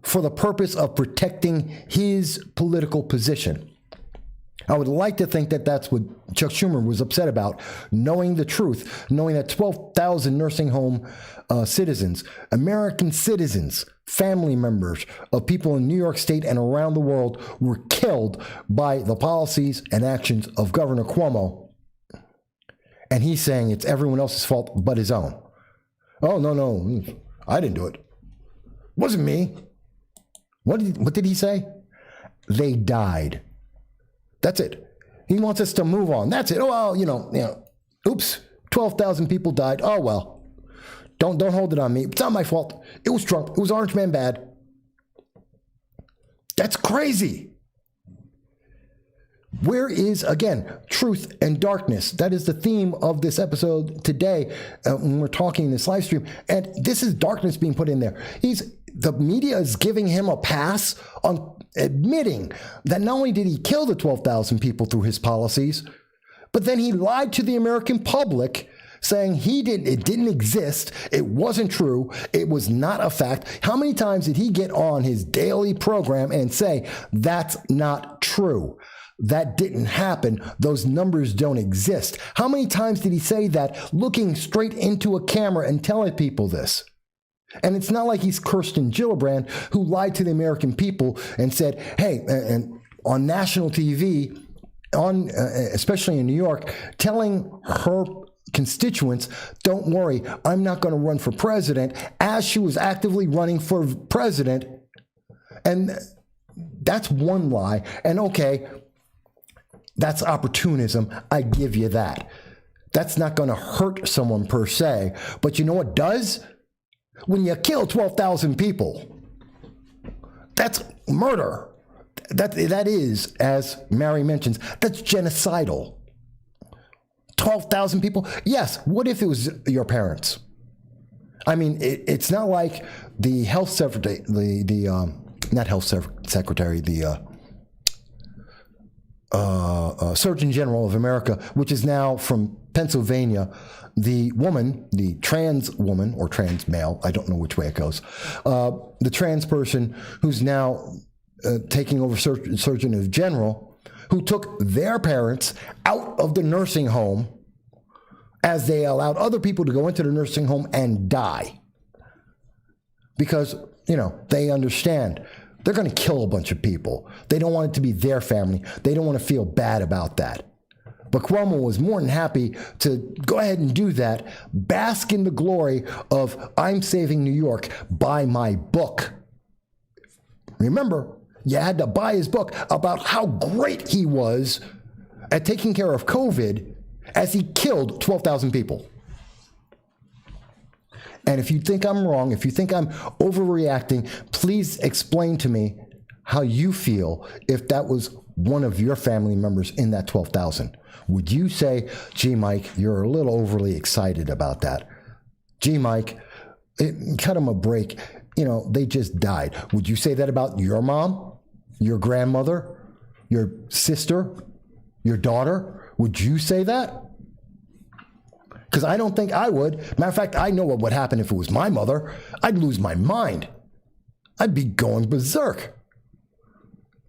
for the purpose of protecting his political position. I would like to think that that's what Chuck Schumer was upset about, knowing the truth, knowing that 12,000 nursing home citizens, American citizens, family members of people in New York State and around the world were killed by the policies and actions of Governor Cuomo. And he's saying it's everyone else's fault but his own. Oh, no, I didn't do it. Wasn't me. What did he say? They died. That's it. He wants us to move on. That's it. Oh, well, oops, 12,000 people died. Oh, well, don't hold it on me. It's not my fault. It was Trump. It was Orange Man bad. That's crazy. Where is, again, truth and darkness? That is the theme of this episode today when we're talking in this live stream. And this is darkness being put in there. The media is giving him a pass on admitting that not only did he kill the 12,000 people through his policies, but then he lied to the American public saying it didn't exist, it wasn't true, it was not a fact. How many times did he get on his daily program and say, that's not true? That didn't happen. Those numbers don't exist. How many times did he say that looking straight into a camera and telling people this? And it's not like he's Kirsten Gillibrand, who lied to the American people and said, hey, and on national TV, especially in New York, telling her constituents, don't worry, I'm not going to run for president, as she was actively running for president. And that's one lie. And okay, that's opportunism. I give you that. That's not going to hurt someone per se. But you know what does? When you kill 12,000 people, that's murder. That is, as Mary mentions, that's genocidal. 12,000 people? Yes. What if it was your parents? I mean, it's not like the health secretary, not health secretary, the Surgeon General of America, which is now from Pennsylvania, the woman, the trans woman or trans male, I don't know which way it goes, the trans person who's now taking over Surgeon General, who took their parents out of the nursing home as they allowed other people to go into the nursing home and die. Because, they understand they're going to kill a bunch of people. They don't want it to be their family. They don't want to feel bad about that. But Cuomo was more than happy to go ahead and do that, bask in the glory of I'm saving New York, buy my book. Remember, you had to buy his book about how great he was at taking care of COVID as he killed 12,000 people. And if you think I'm wrong, if you think I'm overreacting, please explain to me how you feel if that was one of your family members in that 12,000. Would you say, gee, Mike, you're a little overly excited about that? Gee, Mike, cut him a break. They just died. Would you say that about your mom, your grandmother, your sister, your daughter? Would you say that? Because I don't think I would. Matter of fact, I know what would happen if it was my mother. I'd lose my mind. I'd be going berserk.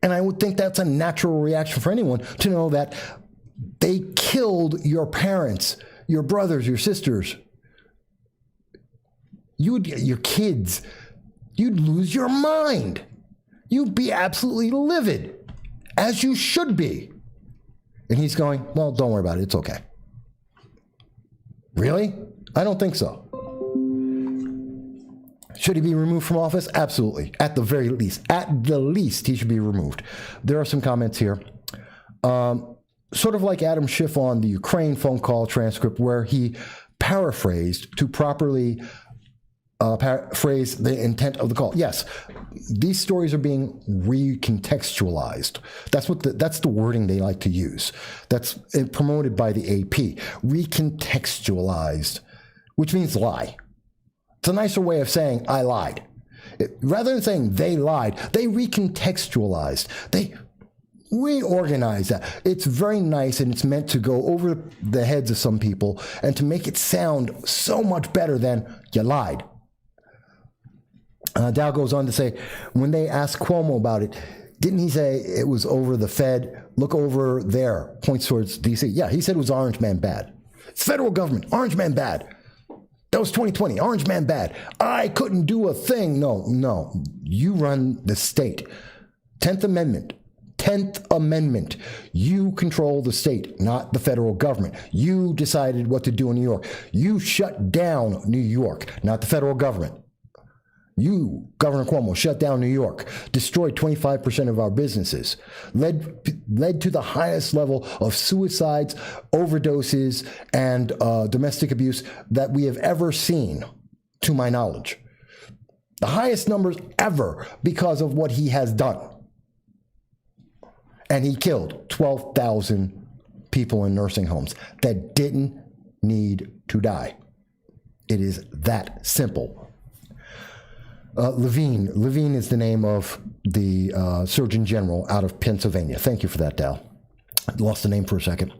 And I would think that's a natural reaction for anyone to know that they killed your parents, your brothers, your sisters. Your kids. You'd lose your mind. You'd be absolutely livid, as you should be. And he's going, well, don't worry about it. It's okay. Really? I don't think so. Should he be removed from office? Absolutely. At the very least. At the least, he should be removed. There are some comments here. Sort of like Adam Schiff on the Ukraine phone call transcript where he paraphrased to properly phrase the intent of the call. Yes, these stories are being recontextualized. That's the wording they like to use. That's promoted by the AP. Recontextualized, which means lie. It's a nicer way of saying I lied. Rather than saying they lied, they recontextualized. They reorganize that. It's very nice, and it's meant to go over the heads of some people and to make it sound so much better than you lied. Dow goes on to say, when they asked Cuomo about it, didn't he say it was over the Fed? Look over there, points towards D.C. Yeah, he said it was Orange Man bad. It's federal government, Orange Man bad. That was 2020, Orange Man bad. I couldn't do a thing. No, you run the state. 10th Amendment. You control the state, not the federal government. You decided what to do in New York. You shut down New York, not the federal government. You, Governor Cuomo, shut down New York, destroyed 25% of our businesses, led to the highest level of suicides, overdoses, and domestic abuse that we have ever seen, to my knowledge. The highest numbers ever because of what he has done. And he killed 12,000 people in nursing homes that didn't need to die. It is that simple. Levine is the name of the Surgeon General out of Pennsylvania. Thank you for that, Dal. I lost the name for a second.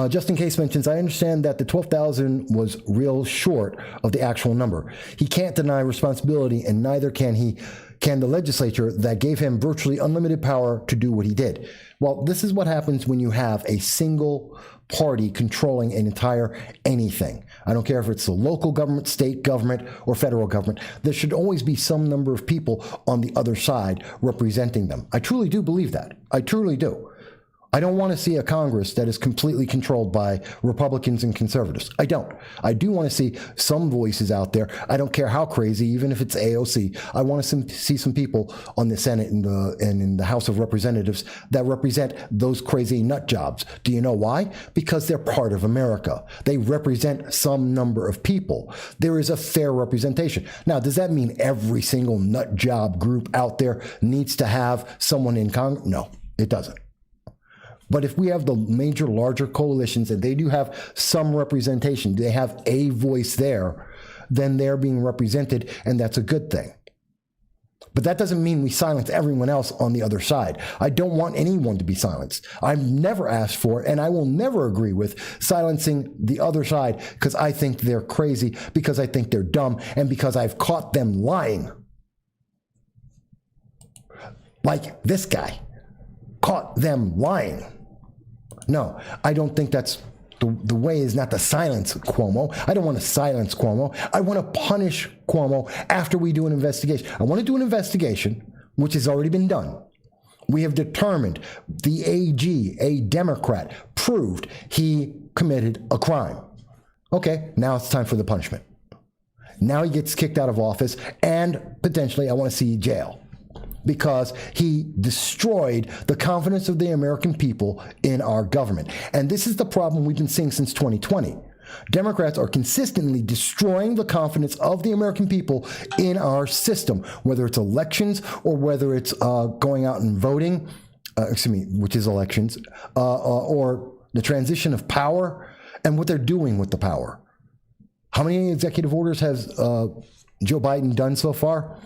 Just in case mentions, I understand that the 12,000 was real short of the actual number. He can't deny responsibility, and neither can the legislature that gave him virtually unlimited power to do what he did. Well, this is what happens when you have a single party controlling an entire anything. I don't care if it's the local government, state government, or federal government. There should always be some number of people on the other side representing them. I truly do believe that. I truly do. I don't want to see a Congress that is completely controlled by Republicans and conservatives. I don't. I do want to see some voices out there. I don't care how crazy, even if it's AOC. I want to see some people on the Senate and in the House of Representatives that represent those crazy nut jobs. Do you know why? Because they're part of America. They represent some number of people. There is a fair representation. Now, does that mean every single nut job group out there needs to have someone in Congress? No, it doesn't. But if we have the major, larger coalitions and they do have some representation, they have a voice there, then they're being represented, and that's a good thing. But that doesn't mean we silence everyone else on the other side. I don't want anyone to be silenced. I've never asked for, and I will never agree with, silencing the other side because I think they're crazy, because I think they're dumb, and because I've caught them lying. Like this guy. Caught them lying. No, I don't think that's the way is not to silence Cuomo. I don't want to silence Cuomo. I want to punish Cuomo after we do an investigation. I want to do an investigation, which has already been done. We have determined the AG, a Democrat, proved he committed a crime. Okay, now it's time for the punishment. Now he gets kicked out of office, and potentially I want to see jail, because he destroyed the confidence of the American people in our government. And this is the problem we've been seeing since 2020. Democrats are consistently destroying the confidence of the American people in our system, whether it's elections or whether it's going out and voting, which is elections, or the transition of power and what they're doing with the power. How many executive orders has Joe Biden done so far?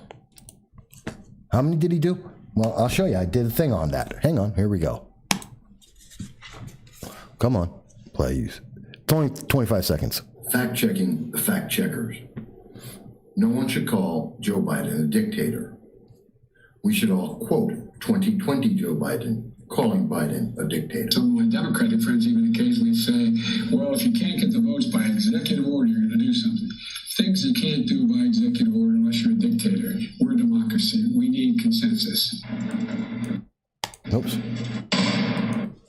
How many did he do? Well, I'll show you. I did a thing on that. Hang on. Here we go. Come on. Please. It's only 25 seconds. Fact-checking the fact-checkers. No one should call Joe Biden a dictator. We should all quote 2020 Joe Biden, calling Biden a dictator. Some of my Democratic friends even occasionally say, well, if you can't get the votes by executive order, you're going to do something. Things you can't do by executive order unless you're a dictator. We're a democracy. We need consensus. Oops.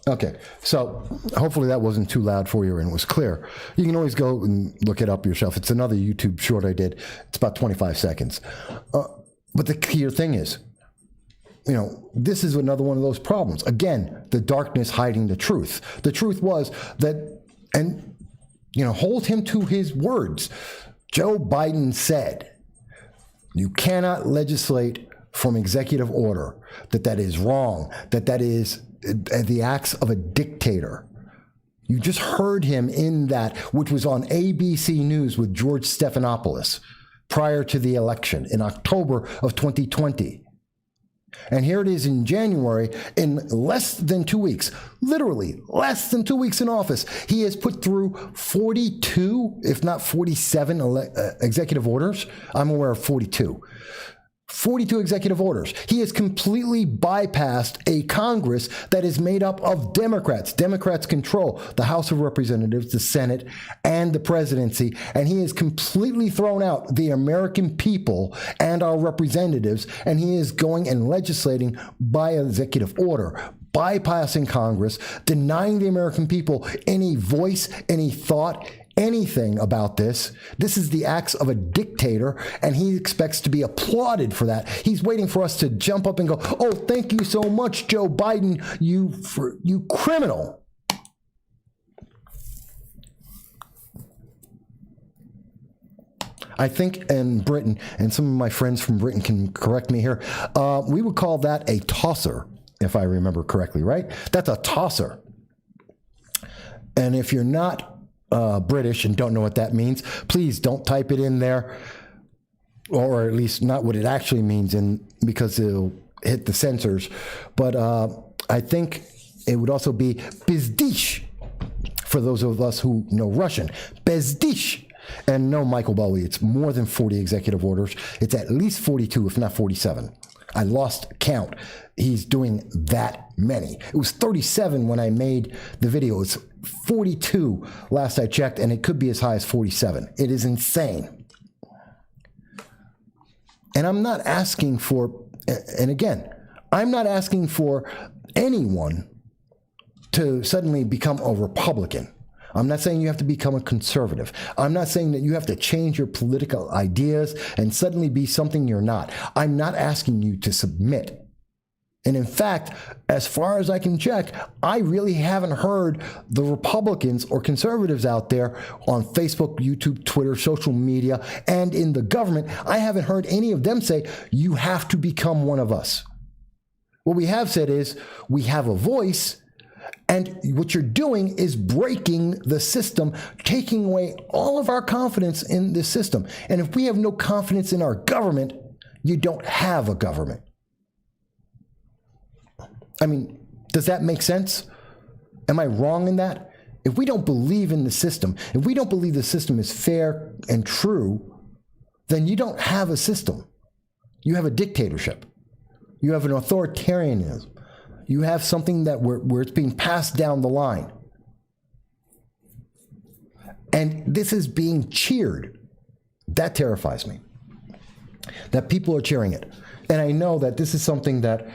Okay, so hopefully that wasn't too loud for you and it was clear. You can always go and look it up yourself. It's another YouTube short I did. It's about 25 seconds. But the key thing is, this is another one of those problems. Again, the darkness hiding the truth. The truth was that, and, hold him to his words. Joe Biden said, you cannot legislate from executive order, that is wrong, that is the acts of a dictator. You just heard him in that, which was on ABC News with George Stephanopoulos. prior to the election in October of 2020. And here it is in January, in less than 2 weeks, literally less than 2 weeks in office, he has put through 42, if not 47 executive orders. I'm aware of 42. 42 executive orders. He has completely bypassed a Congress that is made up of Democrats. Democrats control the House of Representatives, the Senate, and the presidency, and he has completely thrown out the American people and our representatives, and he is going and legislating by executive order, bypassing Congress, denying the American people any voice, any thought, anything about this. This is the acts of a dictator, and he expects to be applauded for that. He's waiting for us to jump up and go, "Oh, thank you so much, Joe Biden, you criminal." I think in Britain, and some of my friends from Britain can correct me here, we would call that a tosser, if I remember correctly, right? That's a tosser. And if you're not British and don't know what that means, please don't type it in there, or at least not what it actually means, because it'll hit the censors. But I think it would also be bezdish for those of us who know Russian. Bezdish. And no, Michael Bowie, it's more than 40 executive orders. It's at least 42, if not 47. I lost count. He's doing that many. It was 37 when I made the video. It's 42 last I checked, and it could be as high as 47. It is insane. And I'm not asking for, and again, I'm not asking for anyone to suddenly become a Republican. I'm not saying you have to become a conservative. I'm not saying that you have to change your political ideas and suddenly be something you're not. I'm not asking you to submit. And in fact, as far as I can check, I really haven't heard the Republicans or conservatives out there on Facebook, YouTube, Twitter, social media, and in the government, I haven't heard any of them say, you have to become one of us. What we have said is, we have a voice, and what you're doing is breaking the system, taking away all of our confidence in the system. And if we have no confidence in our government, you don't have a government. I mean, does that make sense? Am I wrong in that? If we don't believe in the system, if we don't believe the system is fair and true, then you don't have a system. You have a dictatorship. You have an authoritarianism. You have something that where it's being passed down the line. And this is being cheered. That terrifies me. That people are cheering it. And I know that this is something that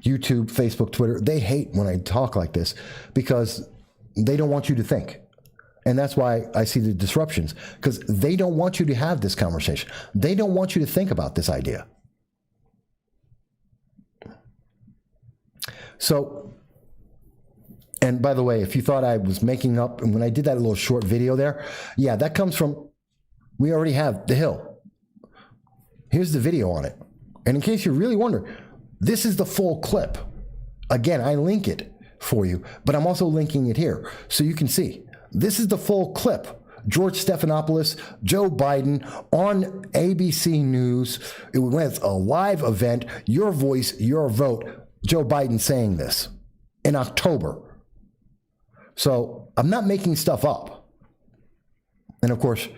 YouTube, Facebook, Twitter, they hate when I talk like this because they don't want you to think. And that's why I see the disruptions, because they don't want you to have this conversation. They don't want you to think about this idea. So, and by the way, if you thought I was making up, and when I did that little short video there, yeah, that comes from, we already have The Hill. Here's the video on it. And in case you really wonder, this is the full clip. Again, I link it for you, but I'm also linking it here so you can see. This is the full clip. George Stephanopoulos, Joe Biden on ABC News. It was a live event, your voice, your vote. Joe Biden saying this in October. So I'm not making stuff up. And of course,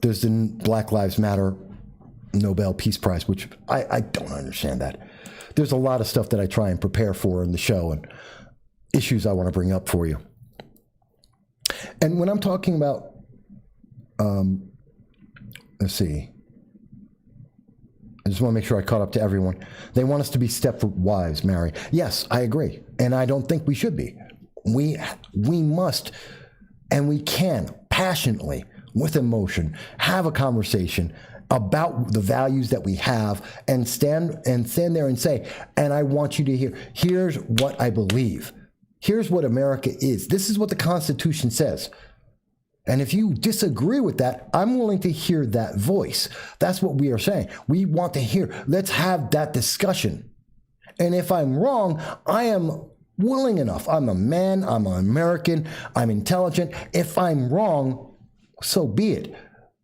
there's the Black Lives Matter Nobel Peace Prize, which I don't understand that. There's a lot of stuff that I try and prepare for in the show and issues I want to bring up for you. And when I'm talking about, let's see. I just want to make sure I caught up to everyone. They want us to be stepwise, Mary. Yes, I agree. And I don't think we should be. We must, and we can passionately, with emotion, have a conversation about the values that we have and stand there and say, and I want you to hear, here's what I believe. Here's what America is. This is what the Constitution says. And if you disagree with that, I'm willing to hear that voice. That's what we are saying. We want to hear. Let's have that discussion. And if I'm wrong, I am willing enough. I'm a man. I'm an American. I'm intelligent. If I'm wrong, so be it.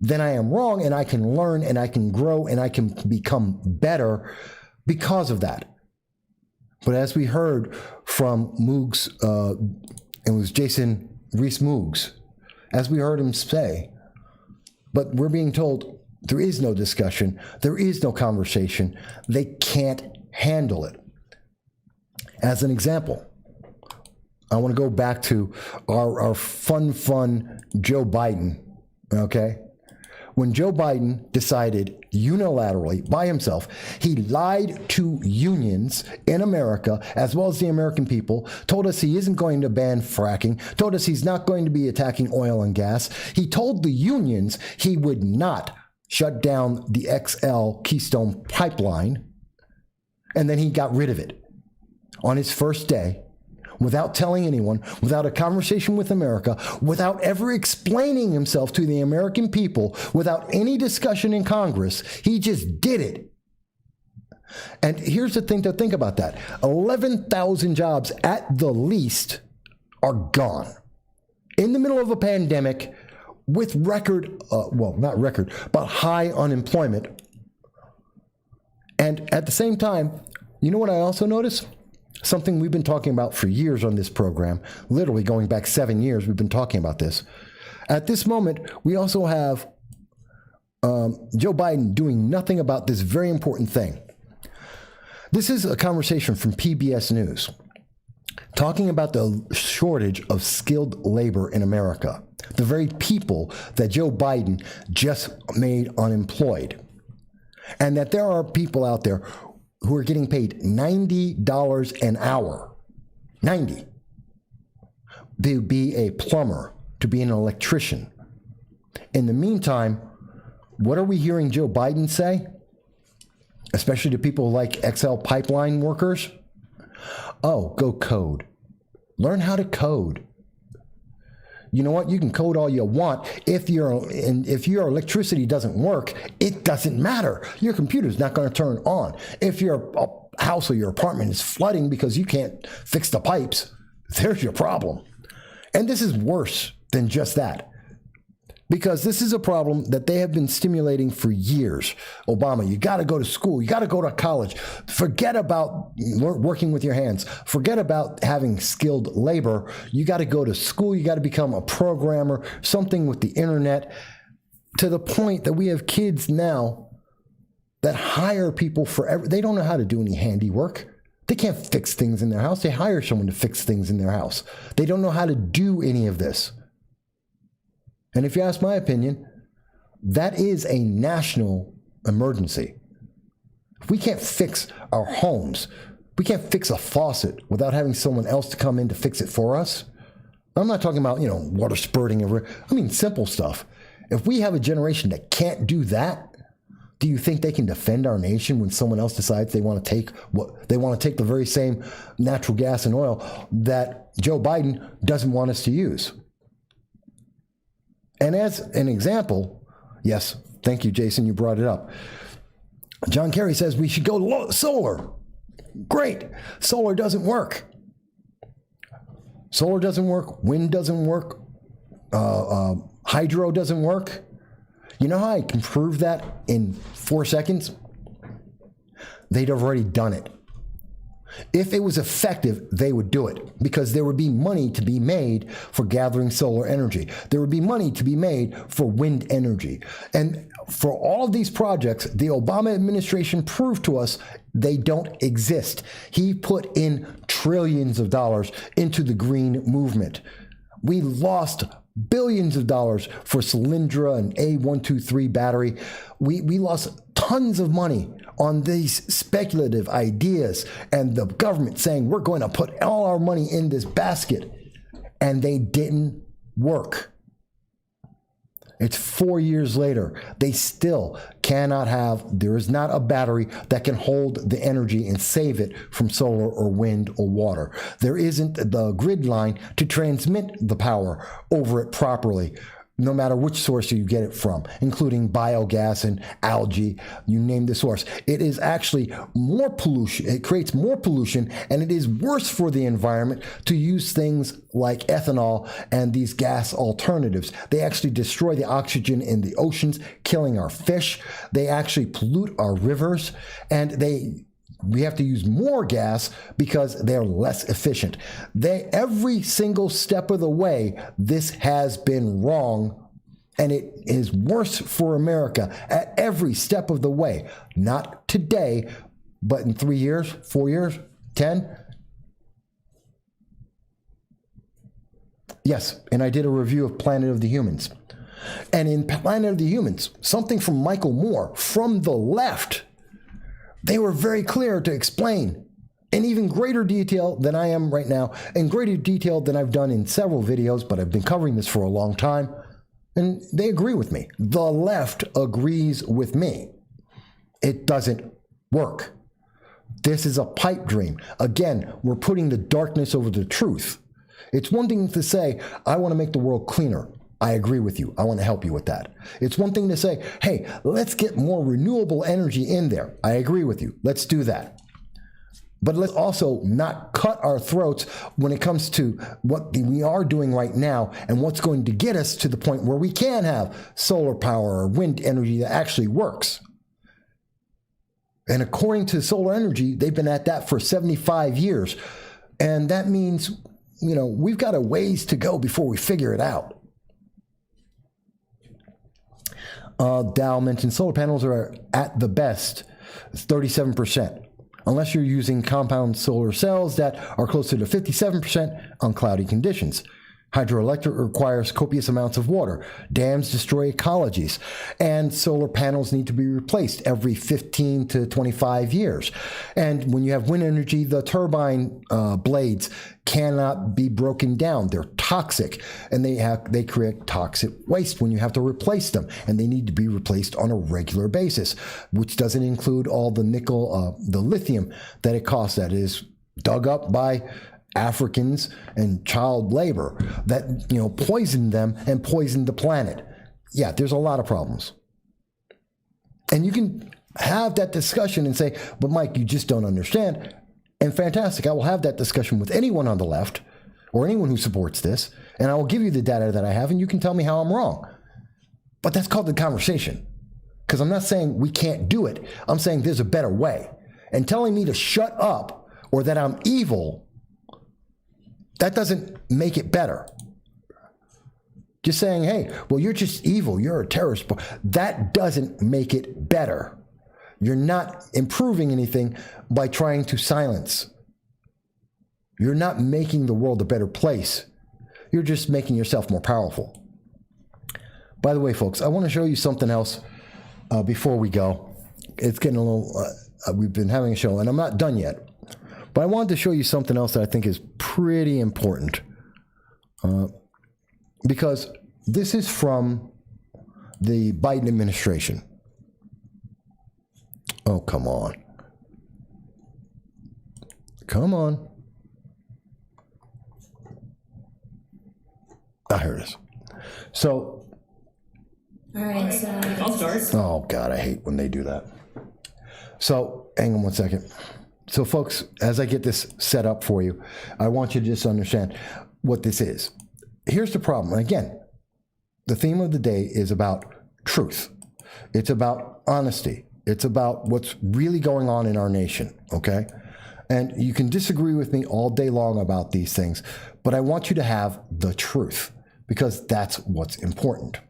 then I am wrong, and I can learn and I can grow and I can become better because of that. But as we heard from Moogs, it was Jason Rees-Mogg, as we heard him say, but we're being told there is no discussion, there is no conversation, they can't handle it. As an example, I want to go back to our fun Joe Biden, okay? When Joe Biden decided unilaterally by himself, he lied to unions in America as well as the American people, told us he isn't going to ban fracking, told us he's not going to be attacking oil and gas. He told the unions he would not shut down the XL Keystone pipeline, and then he got rid of it on his first day, without telling anyone, without a conversation with America, without ever explaining himself to the American people, without any discussion in Congress. He just did it. And here's the thing to think about that. 11,000 jobs at the least are gone. In the middle of a pandemic with record, not record, but high unemployment. And at the same time, you know what I also notice? Something we've been talking about for years on this program, literally going back 7 years, we've been talking about this. At this moment, we also have Joe Biden doing nothing about this very important thing. This is a conversation from PBS News talking about the shortage of skilled labor in America, the very people that Joe Biden just made unemployed, and that there are people out there who are getting paid $90 an hour, 90, to be a plumber, to be an electrician. In the meantime, what are we hearing Joe Biden say? Especially to people like XL pipeline workers? Oh, go code. Learn how to code. You know what? You can code all you want. If your electricity doesn't work, it doesn't matter. Your computer's not going to turn on. If your house or your apartment is flooding because you can't fix the pipes, there's your problem. And this is worse than just that, because this is a problem that they have been stimulating for years. Obama, you got to go to school. You got to go to college. Forget about working with your hands. Forget about having skilled labor. You got to go to school. You got to become a programmer, something with the internet, to the point that we have kids now that hire people forever. They don't know how to do any handiwork. They can't fix things in their house. They hire someone to fix things in their house. They don't know how to do any of this. And if you ask my opinion, that is a national emergency. If we can't fix our homes, we can't fix a faucet without having someone else to come in to fix it for us. I'm not talking about, water spurting over. I mean, simple stuff. If we have a generation that can't do that, do you think they can defend our nation when someone else decides they want to take the very same natural gas and oil that Joe Biden doesn't want us to use? And as an example, yes, thank you, Jason, you brought it up. John Kerry says we should go solar. Great. Solar doesn't work. Solar doesn't work. Wind doesn't work. Hydro doesn't work. You know how I can prove that in 4 seconds? They'd have already done it. If it was effective, they would do it, because there would be money to be made for gathering solar energy. There would be money to be made for wind energy. And for all of these projects, the Obama administration proved to us they don't exist. He put in trillions of dollars into the green movement. We lost billions of dollars for Solyndra and A123 battery. We lost tons of money on these speculative ideas, and the government saying we're going to put all our money in this basket, and they didn't work. It's 4 years later. They still there is not a battery that can hold the energy and save it from solar or wind or water. There isn't the grid line to transmit the power over it properly. no matter which source you get it from, including biogas and algae, you name the source. It is actually more pollution. It creates more pollution, and it is worse for the environment to use things like ethanol and these gas alternatives. They actually destroy the oxygen in the oceans, killing our fish. They actually pollute our rivers, and we have to use more gas because they're less efficient. Every single step of the way, this has been wrong, and it is worse for America at every step of the way. Not today, but in 3 years, 4 years, 10. Yes, and I did a review of Planet of the Humans. And in Planet of the Humans, something from Michael Moore, from the left, they were very clear to explain in even greater detail than I am right now, in greater detail than I've done in several videos, but I've been covering this for a long time, and they agree with me. The left agrees with me. It doesn't work. This is a pipe dream. Again, we're putting the darkness over the truth. It's one thing to say, I want to make the world cleaner. I agree with you. I want to help you with that. It's one thing to say, hey, let's get more renewable energy in there. I agree with you. Let's do that. But let's also not cut our throats when it comes to what we are doing right now and what's going to get us to the point where we can have solar power or wind energy that actually works. And according to solar energy, they've been at that for 75 years. And that means, we've got a ways to go before we figure it out. Dow mentioned solar panels are at the best 37%, unless you're using compound solar cells that are closer to 57% on cloudy conditions. Hydroelectric requires copious amounts of water. Dams destroy ecologies. And solar panels need to be replaced every 15 to 25 years. And when you have wind energy, the turbine blades cannot be broken down. They're toxic, and they create toxic waste when you have to replace them. And they need to be replaced on a regular basis, which doesn't include all the nickel, the lithium that it costs, that is dug up by Africans and child labor that poisoned them and poisoned the planet. Yeah, there's a lot of problems. And you can have that discussion and say, but Mike, you just don't understand. And fantastic, I will have that discussion with anyone on the left or anyone who supports this, and I will give you the data that I have, and you can tell me how I'm wrong. But that's called the conversation, because I'm not saying we can't do it. I'm saying there's a better way. And telling me to shut up or that I'm evil, that doesn't make it better. Just saying, hey, well, you're just evil, you're a terrorist, that doesn't make it better. You're not improving anything by trying to silence. You're not making the world a better place. You're just making yourself more powerful. By the way, folks, I want to show you something else before we go. It's getting a little, we've been having a show, and I'm not done yet. But I wanted to show you something else that I think is pretty important, because this is from the Biden administration. Oh, come on. Come on. Here it is. So. All right, so I'll start. Oh, God, I hate when they do that. So, hang on one second. So, folks, as I get this set up for you, I want you to just understand what this is. Here's the problem. Again, the theme of the day is about truth. It's about honesty. It's about what's really going on in our nation, okay? And you can disagree with me all day long about these things, but I want you to have the truth, because that's what's important.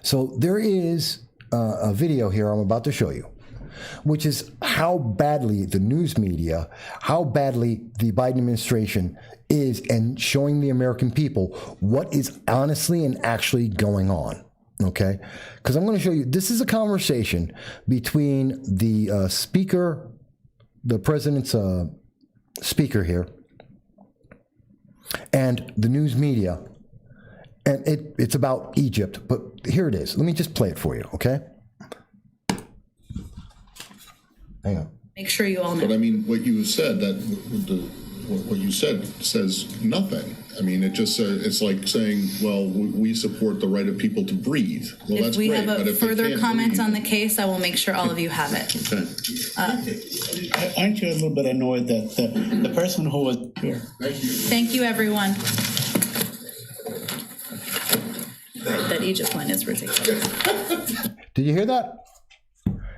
So there is a video here I'm about to show you, which is how badly the news media, how badly the Biden administration is, and showing the American people what is honestly and actually going on. Okay? Because I'm going to show you, this is a conversation between the speaker, the president's speaker here, and the news media. And it's about Egypt, but here it is. Let me just play it for you, okay? Hang on. make sure you all know. But I mean, what you said, that what you said says nothing. I mean, it just it's like saying, well, we support the right of people to breathe. Well, If that's we great. have But a if they further can't comment breathe- on the case, I will make sure all of you have it. Okay. Aren't you a little bit annoyed that the person who was here? Thank you, everyone. That Egypt one is ridiculous. Did you hear that?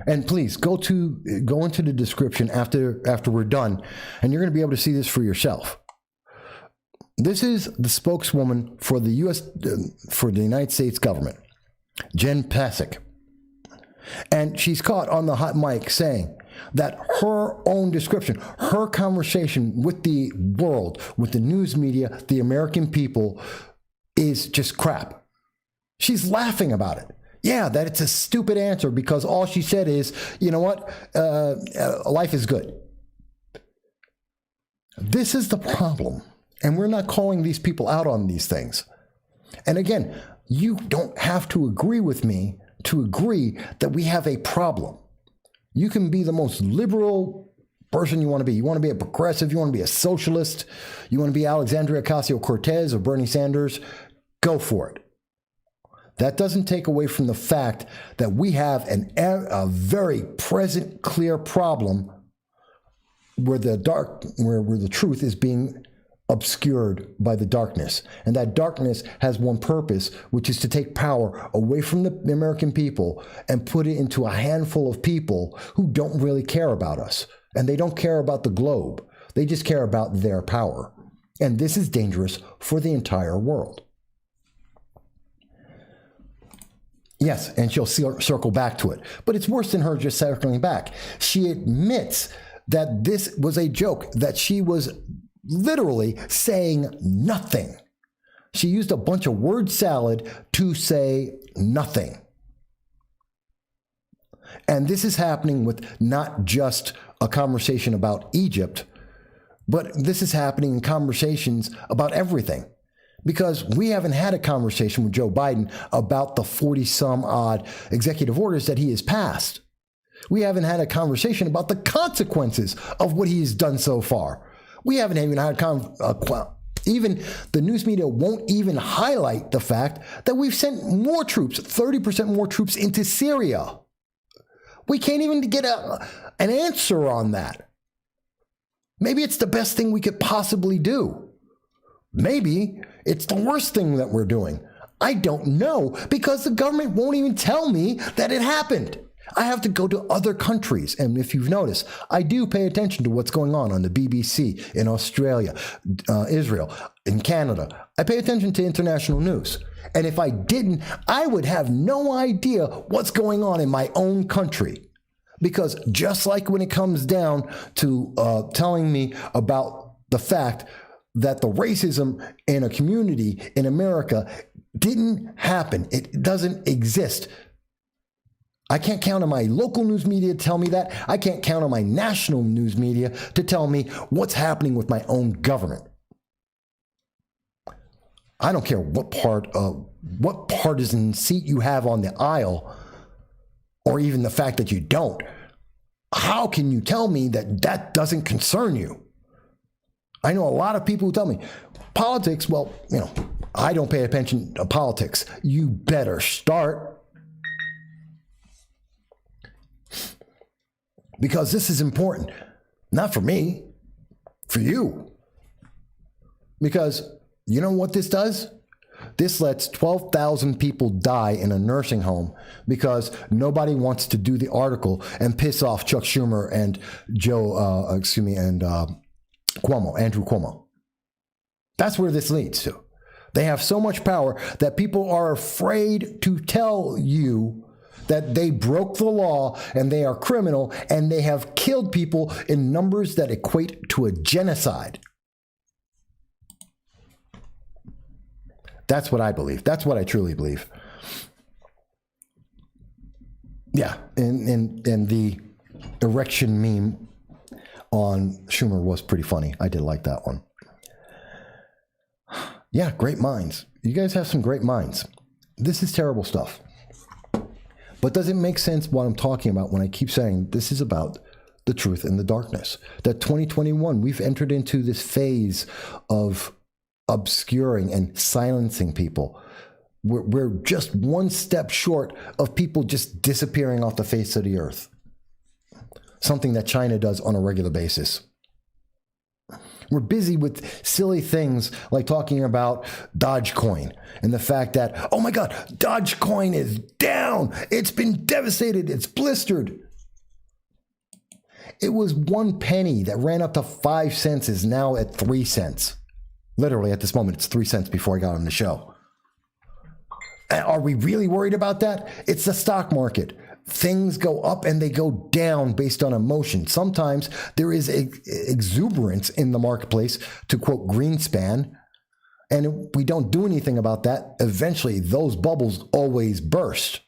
And please go into the description after we're done, and you're going to be able to see this for yourself. This is the spokeswoman for the for the United States government, Jen Psaki, and she's caught on the hot mic saying that her own description, her conversation with the world, with the news media, the American people, is just crap. She's laughing about it. Yeah, that it's a stupid answer because all she said is, you know what, life is good. This is the problem. And we're not calling these people out on these things. And again, you don't have to agree with me to agree that we have a problem. You can be the most liberal person you want to be. You want to be a progressive, you want to be a socialist, you want to be Alexandria Ocasio-Cortez or Bernie Sanders, go for it. That doesn't take away from the fact that we have a very present, clear problem where the truth is being obscured by the darkness. And that darkness has one purpose, which is to take power away from the American people and put it into a handful of people who don't really care about us. And they don't care about the globe. They just care about their power. And this is dangerous for the entire world. Yes, and she'll circle back to it. But it's worse than her just circling back. She admits that this was a joke, that she was literally saying nothing. She used a bunch of word salad to say nothing. And this is happening with not just a conversation about Egypt, but this is happening in conversations about everything. Because we haven't had a conversation with Joe Biden about the 40-some odd executive orders that he has passed. We haven't had a conversation about the consequences of what he has done so far. We haven't even had even the news media won't even highlight the fact that we've sent more troops, 30% more troops into Syria. We can't even get an answer on that. Maybe it's the best thing we could possibly do. Maybe it's the worst thing that we're doing. I don't know, because the government won't even tell me that it happened. I have to go to other countries. And if you've noticed, I do pay attention to what's going on the BBC, in Australia, Israel, in Canada. I pay attention to international news. And if I didn't, I would have no idea what's going on in my own country. Because just like when it comes down to telling me about the fact that the racism in a community in America didn't happen, it doesn't exist. I can't count on my local news media to tell me that. I can't count on my national news media to tell me what's happening with my own government. I don't care what partisan seat you have on the aisle, or even the fact that you don't. How can you tell me that that doesn't concern you? I know a lot of people who tell me, politics, well, I don't pay attention to politics. You better start. Because this is important, not for me, for you. Because you know what this does? This lets 12,000 people die in a nursing home because nobody wants to do the article and piss off Chuck Schumer and Andrew Cuomo. That's where this leads to. They have so much power that people are afraid to tell you that they broke the law and they are criminal and they have killed people in numbers that equate to a genocide. That's what I believe. That's what I truly believe. Yeah, and the erection meme on Schumer was pretty funny. I did like that one. Yeah, great minds. You guys have some great minds. This is terrible stuff. But does it make sense what I'm talking about when I keep saying this is about the truth and the darkness. That 2021, we've entered into this phase of obscuring and silencing people. We're just one step short of people just disappearing off the face of the earth. Something that China does on a regular basis. We're busy with silly things like talking about Dogecoin and the fact that, oh my God, Dogecoin is down. It's been devastated. It's blistered. It was 1 penny that ran up to 5 cents, is now at 3 cents. Literally at this moment, it's 3 cents before I got on the show. Are we really worried about that? It's the stock market. Things go up and they go down based on emotion. Sometimes there is exuberance in the marketplace, to quote Greenspan, and if we don't do anything about that, eventually those bubbles always burst.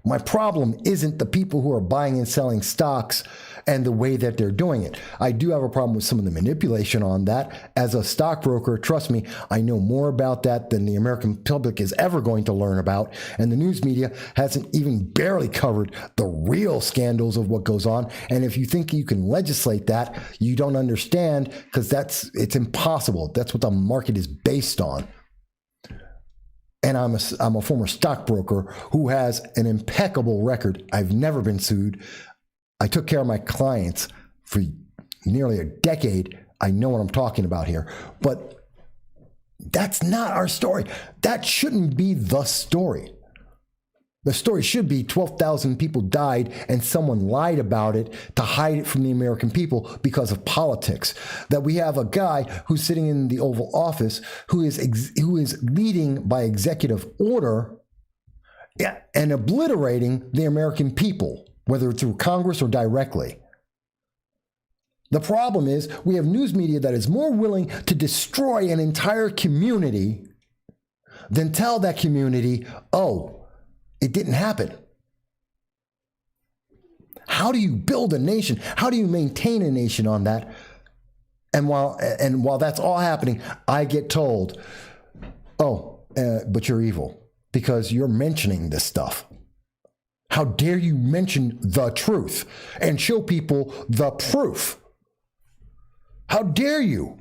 My problem isn't the people who are buying and selling stocks and the way that they're doing it. I do have a problem with some of the manipulation on that. As a stockbroker, trust me, I know more about that than the American public is ever going to learn about. And the news media hasn't even barely covered the real scandals of what goes on. And if you think you can legislate that, you don't understand, because it's impossible. That's what the market is based on. And I'm a former stockbroker who has an impeccable record. I've never been sued. I took care of my clients for nearly a decade. I know what I'm talking about here. But that's not our story. That shouldn't be the story. The story should be 12,000 people died and someone lied about it to hide it from the American people because of politics. That we have a guy who's sitting in the Oval Office who is leading by executive order and obliterating the American people, whether through Congress or directly. The problem is we have news media that is more willing to destroy an entire community than tell that community, oh, it didn't happen. How do you build a nation? How do you maintain a nation on that? And while that's all happening, I get told, but you're evil because you're mentioning this stuff. How dare you mention the truth and show people the proof? How dare you?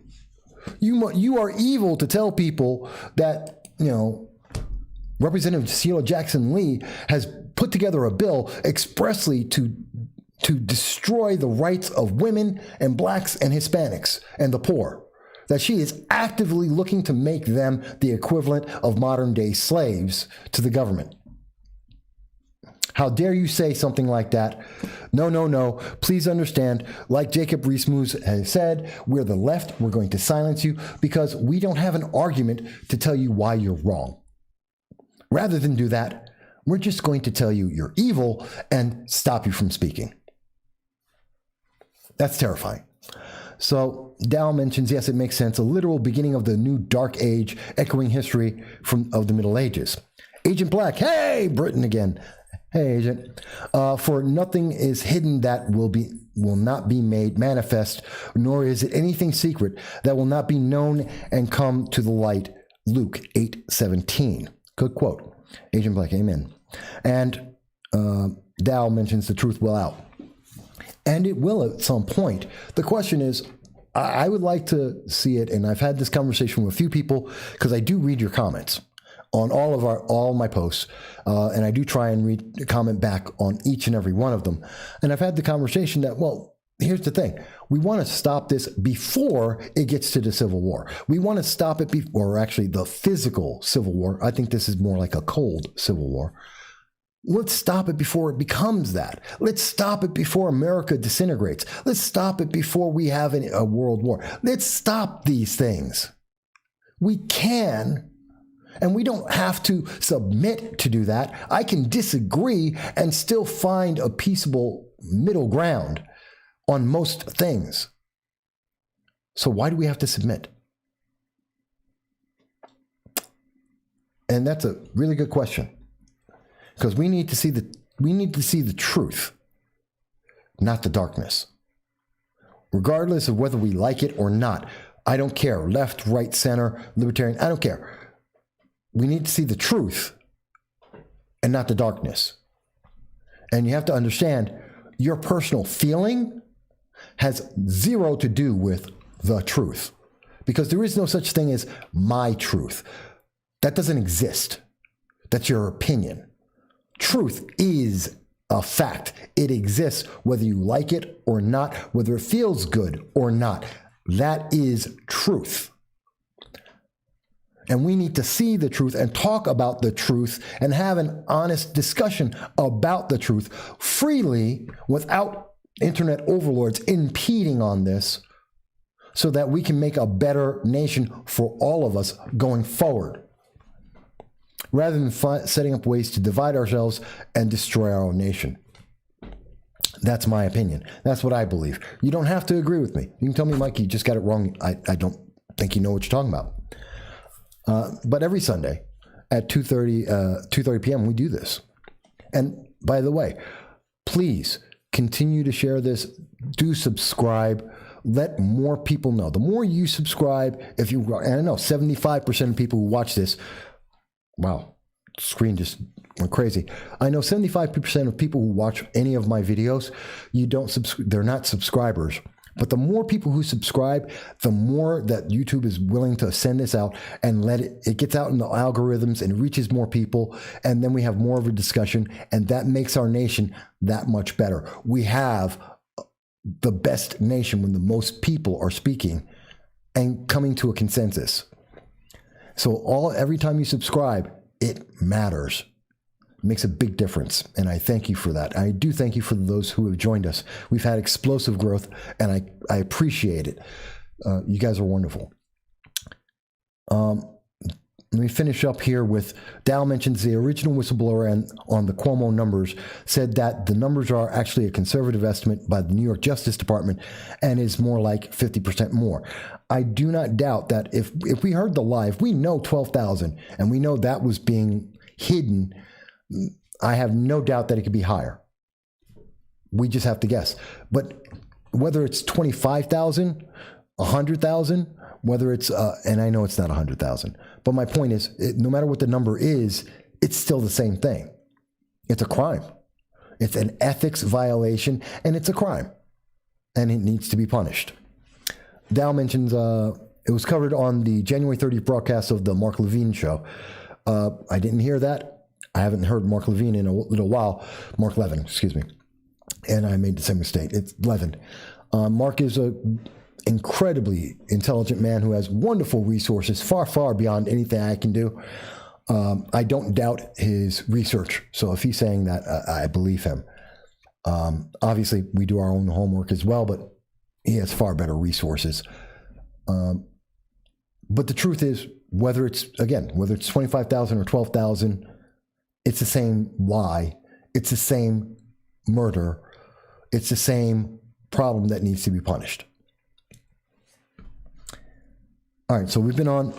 You are evil to tell people that, Representative Sheila Jackson Lee has put together a bill expressly to destroy the rights of women and blacks and Hispanics and the poor. That she is actively looking to make them the equivalent of modern day slaves to the government. How dare you say something like that? No. Please understand, like Jacob Rees-Mogg has said, we're the left. We're going to silence you because we don't have an argument to tell you why you're wrong. Rather than do that, we're just going to tell you you're evil and stop you from speaking. That's terrifying. So Dow mentions, yes, it makes sense, a literal beginning of the new dark age, echoing history of the Middle Ages. Agent Black, hey, Britain again. Hey, Agent. For nothing is hidden that will not be made manifest, nor is it anything secret that will not be known and come to the light. Luke 8:17. Good quote. Agent Black, amen. And Dow mentions the truth will out. And it will at some point. The question is, I would like to see it, and I've had this conversation with a few people, because I do read your comments on all my posts, and I do try and comment back on each and every one of them. And I've had the conversation that, well, here's the thing. We want to stop this before it gets to the Civil War. We want to stop it before, actually, the physical Civil War. I think this is more like a cold Civil War. Let's stop it before it becomes that. Let's stop it before America disintegrates. Let's stop it before we have a world war. Let's stop these things. We can, and we don't have to submit to do that. I can disagree and still find a peaceable middle ground on most things. So why do we have to submit? And that's a really good question, because we need to see the truth, not the darkness. Regardless of whether we like it or not, I don't care. Left, right, center, libertarian, I don't care. We need to see the truth and not the darkness. And you have to understand, your personal feeling has zero to do with the truth, because there is no such thing as my truth. That doesn't exist. That's your opinion. Truth is a fact. It exists whether you like it or not, whether it feels good or not. That is truth. And we need to see the truth and talk about the truth and have an honest discussion about the truth freely without internet overlords impeding on this, so that we can make a better nation for all of us going forward, rather than setting up ways to divide ourselves and destroy our own nation. That's my opinion. That's what I believe. You don't have to agree with me. You can tell me, Mike, you just got it wrong. I don't think you know what you're talking about. But every Sunday at 2:30 p.m., we do this. And by the way, please continue to share this. Do subscribe. Let more people know. The more you subscribe, and I know 75% of people who watch this, wow, screen just went crazy. I know 75% of people who watch any of my videos, they're not subscribers. But the more people who subscribe, the more that YouTube is willing to send this out and let it gets out in the algorithms and reaches more people. And then we have more of a discussion, and that makes our nation that much better. We have the best nation when the most people are speaking and coming to a consensus. So every time you subscribe, it matters. It makes a big difference, and I thank you for that. I do thank you for those who have joined us. We've had explosive growth, and I appreciate it. You guys are wonderful. Let me finish up here with Dow mentions the original whistleblower and on the Cuomo numbers said that the numbers are actually a conservative estimate by the New York Justice Department and is more like 50% more. I do not doubt that if we heard the lie, if we know 12,000 and we know that was being hidden, I have no doubt that it could be higher. We just have to guess. But whether it's 25,000, 100,000, whether it's, and I know it's not 100,000, but my point is, no matter what the number is, it's still the same thing. It's a crime. It's an ethics violation, and it's a crime, and it needs to be punished. Dow mentions it was covered on the January 30th broadcast of the Mark Levine show. I didn't hear that. I haven't heard Mark Levine in a little while. Mark Levin, excuse me. And I made the same mistake. It's Levin. Mark is a incredibly intelligent man who has wonderful resources, far, far beyond anything I can do. I don't doubt his research. So if he's saying that, I believe him. Obviously, we do our own homework as well, but he has far better resources. But the truth is, whether it's 25,000 or 12,000, it's the same lie. It's the same murder. It's the same problem that needs to be punished. All right, so we've been on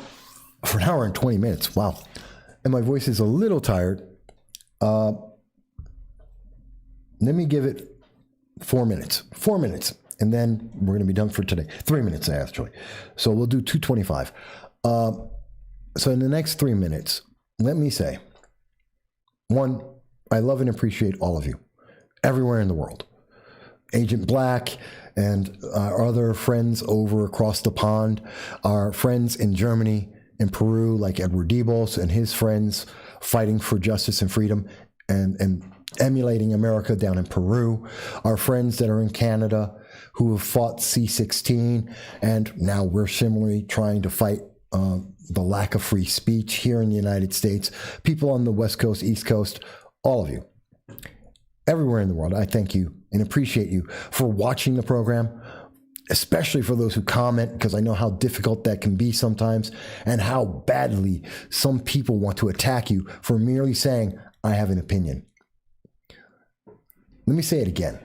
for an hour and 20 minutes. Wow. And my voice is a little tired. Let me give it 4 minutes. 4 minutes. And then we're going to be done for today. 3 minutes, actually. So we'll do 225. So in the next 3 minutes, let me say, one, I love and appreciate all of you, everywhere in the world. Agent Black and our other friends over across the pond, our friends in Germany and Peru, like Edward Debos and his friends fighting for justice and freedom and emulating America down in Peru, our friends that are in Canada who have fought C-16, and now we're similarly trying to fight the lack of free speech here in the United States, people on the West Coast, East Coast, all of you, everywhere in the world, I thank you and appreciate you for watching the program, especially for those who comment, because I know how difficult that can be sometimes and how badly some people want to attack you for merely saying, I have an opinion. Let me say it again.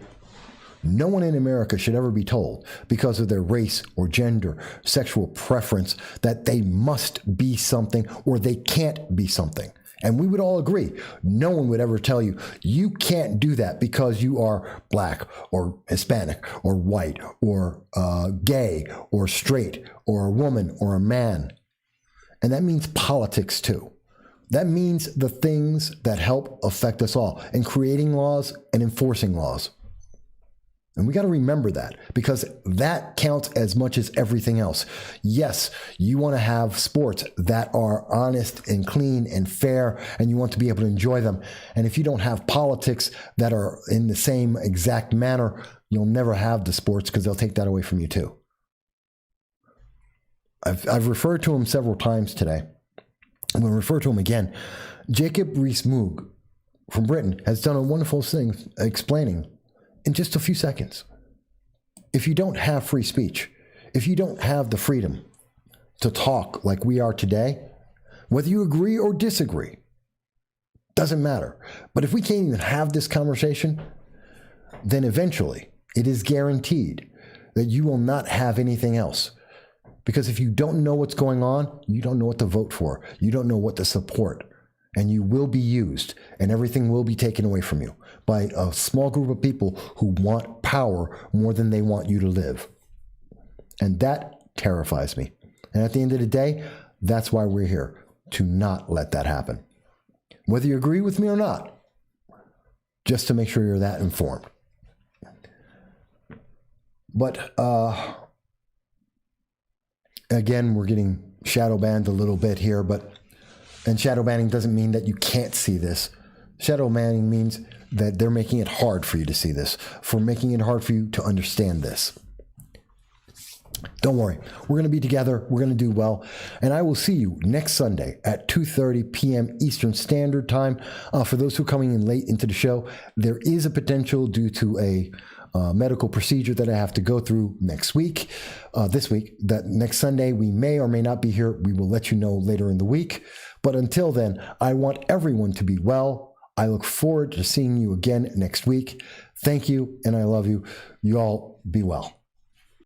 No one in America should ever be told, because of their race or gender, sexual preference, that they must be something or they can't be something. And we would all agree. No one would ever tell you, you can't do that because you are black or Hispanic or white or gay or straight or a woman or a man. And that means politics too. That means the things that help affect us all in creating laws and enforcing laws. And we got to remember that, because that counts as much as everything else. Yes, you want to have sports that are honest and clean and fair, and you want to be able to enjoy them. And if you don't have politics that are in the same exact manner, you'll never have the sports, because they'll take that away from you too. I've referred to him several times today. I'm going to refer to him again. Jacob Rees-Mogg from Britain has done a wonderful thing explaining in just a few seconds. If you don't have free speech, if you don't have the freedom to talk like we are today, whether you agree or disagree, doesn't matter. But if we can't even have this conversation, then eventually it is guaranteed that you will not have anything else. Because if you don't know what's going on, you don't know what to vote for. You don't know what to support. And you will be used, and everything will be taken away from you by a small group of people who want power more than they want you to live. And that terrifies me. And at the end of the day, that's why we're here, to not let that happen. Whether you agree with me or not, just to make sure you're that informed. But again, we're getting shadow banned a little bit here, and shadow banning doesn't mean that you can't see this. Shadow banning means that they're making it hard for you to see this, for making it hard for you to understand this. Don't worry. We're going to be together. We're going to do well. And I will see you next Sunday at 2:30 p.m. Eastern Standard Time. For those who are coming in late into the show, there is a potential due to a medical procedure that I have to go through this week, that next Sunday we may or may not be here. We will let you know later in the week. But until then, I want everyone to be well. I look forward to seeing you again next week. Thank you, and I love you. You all be well.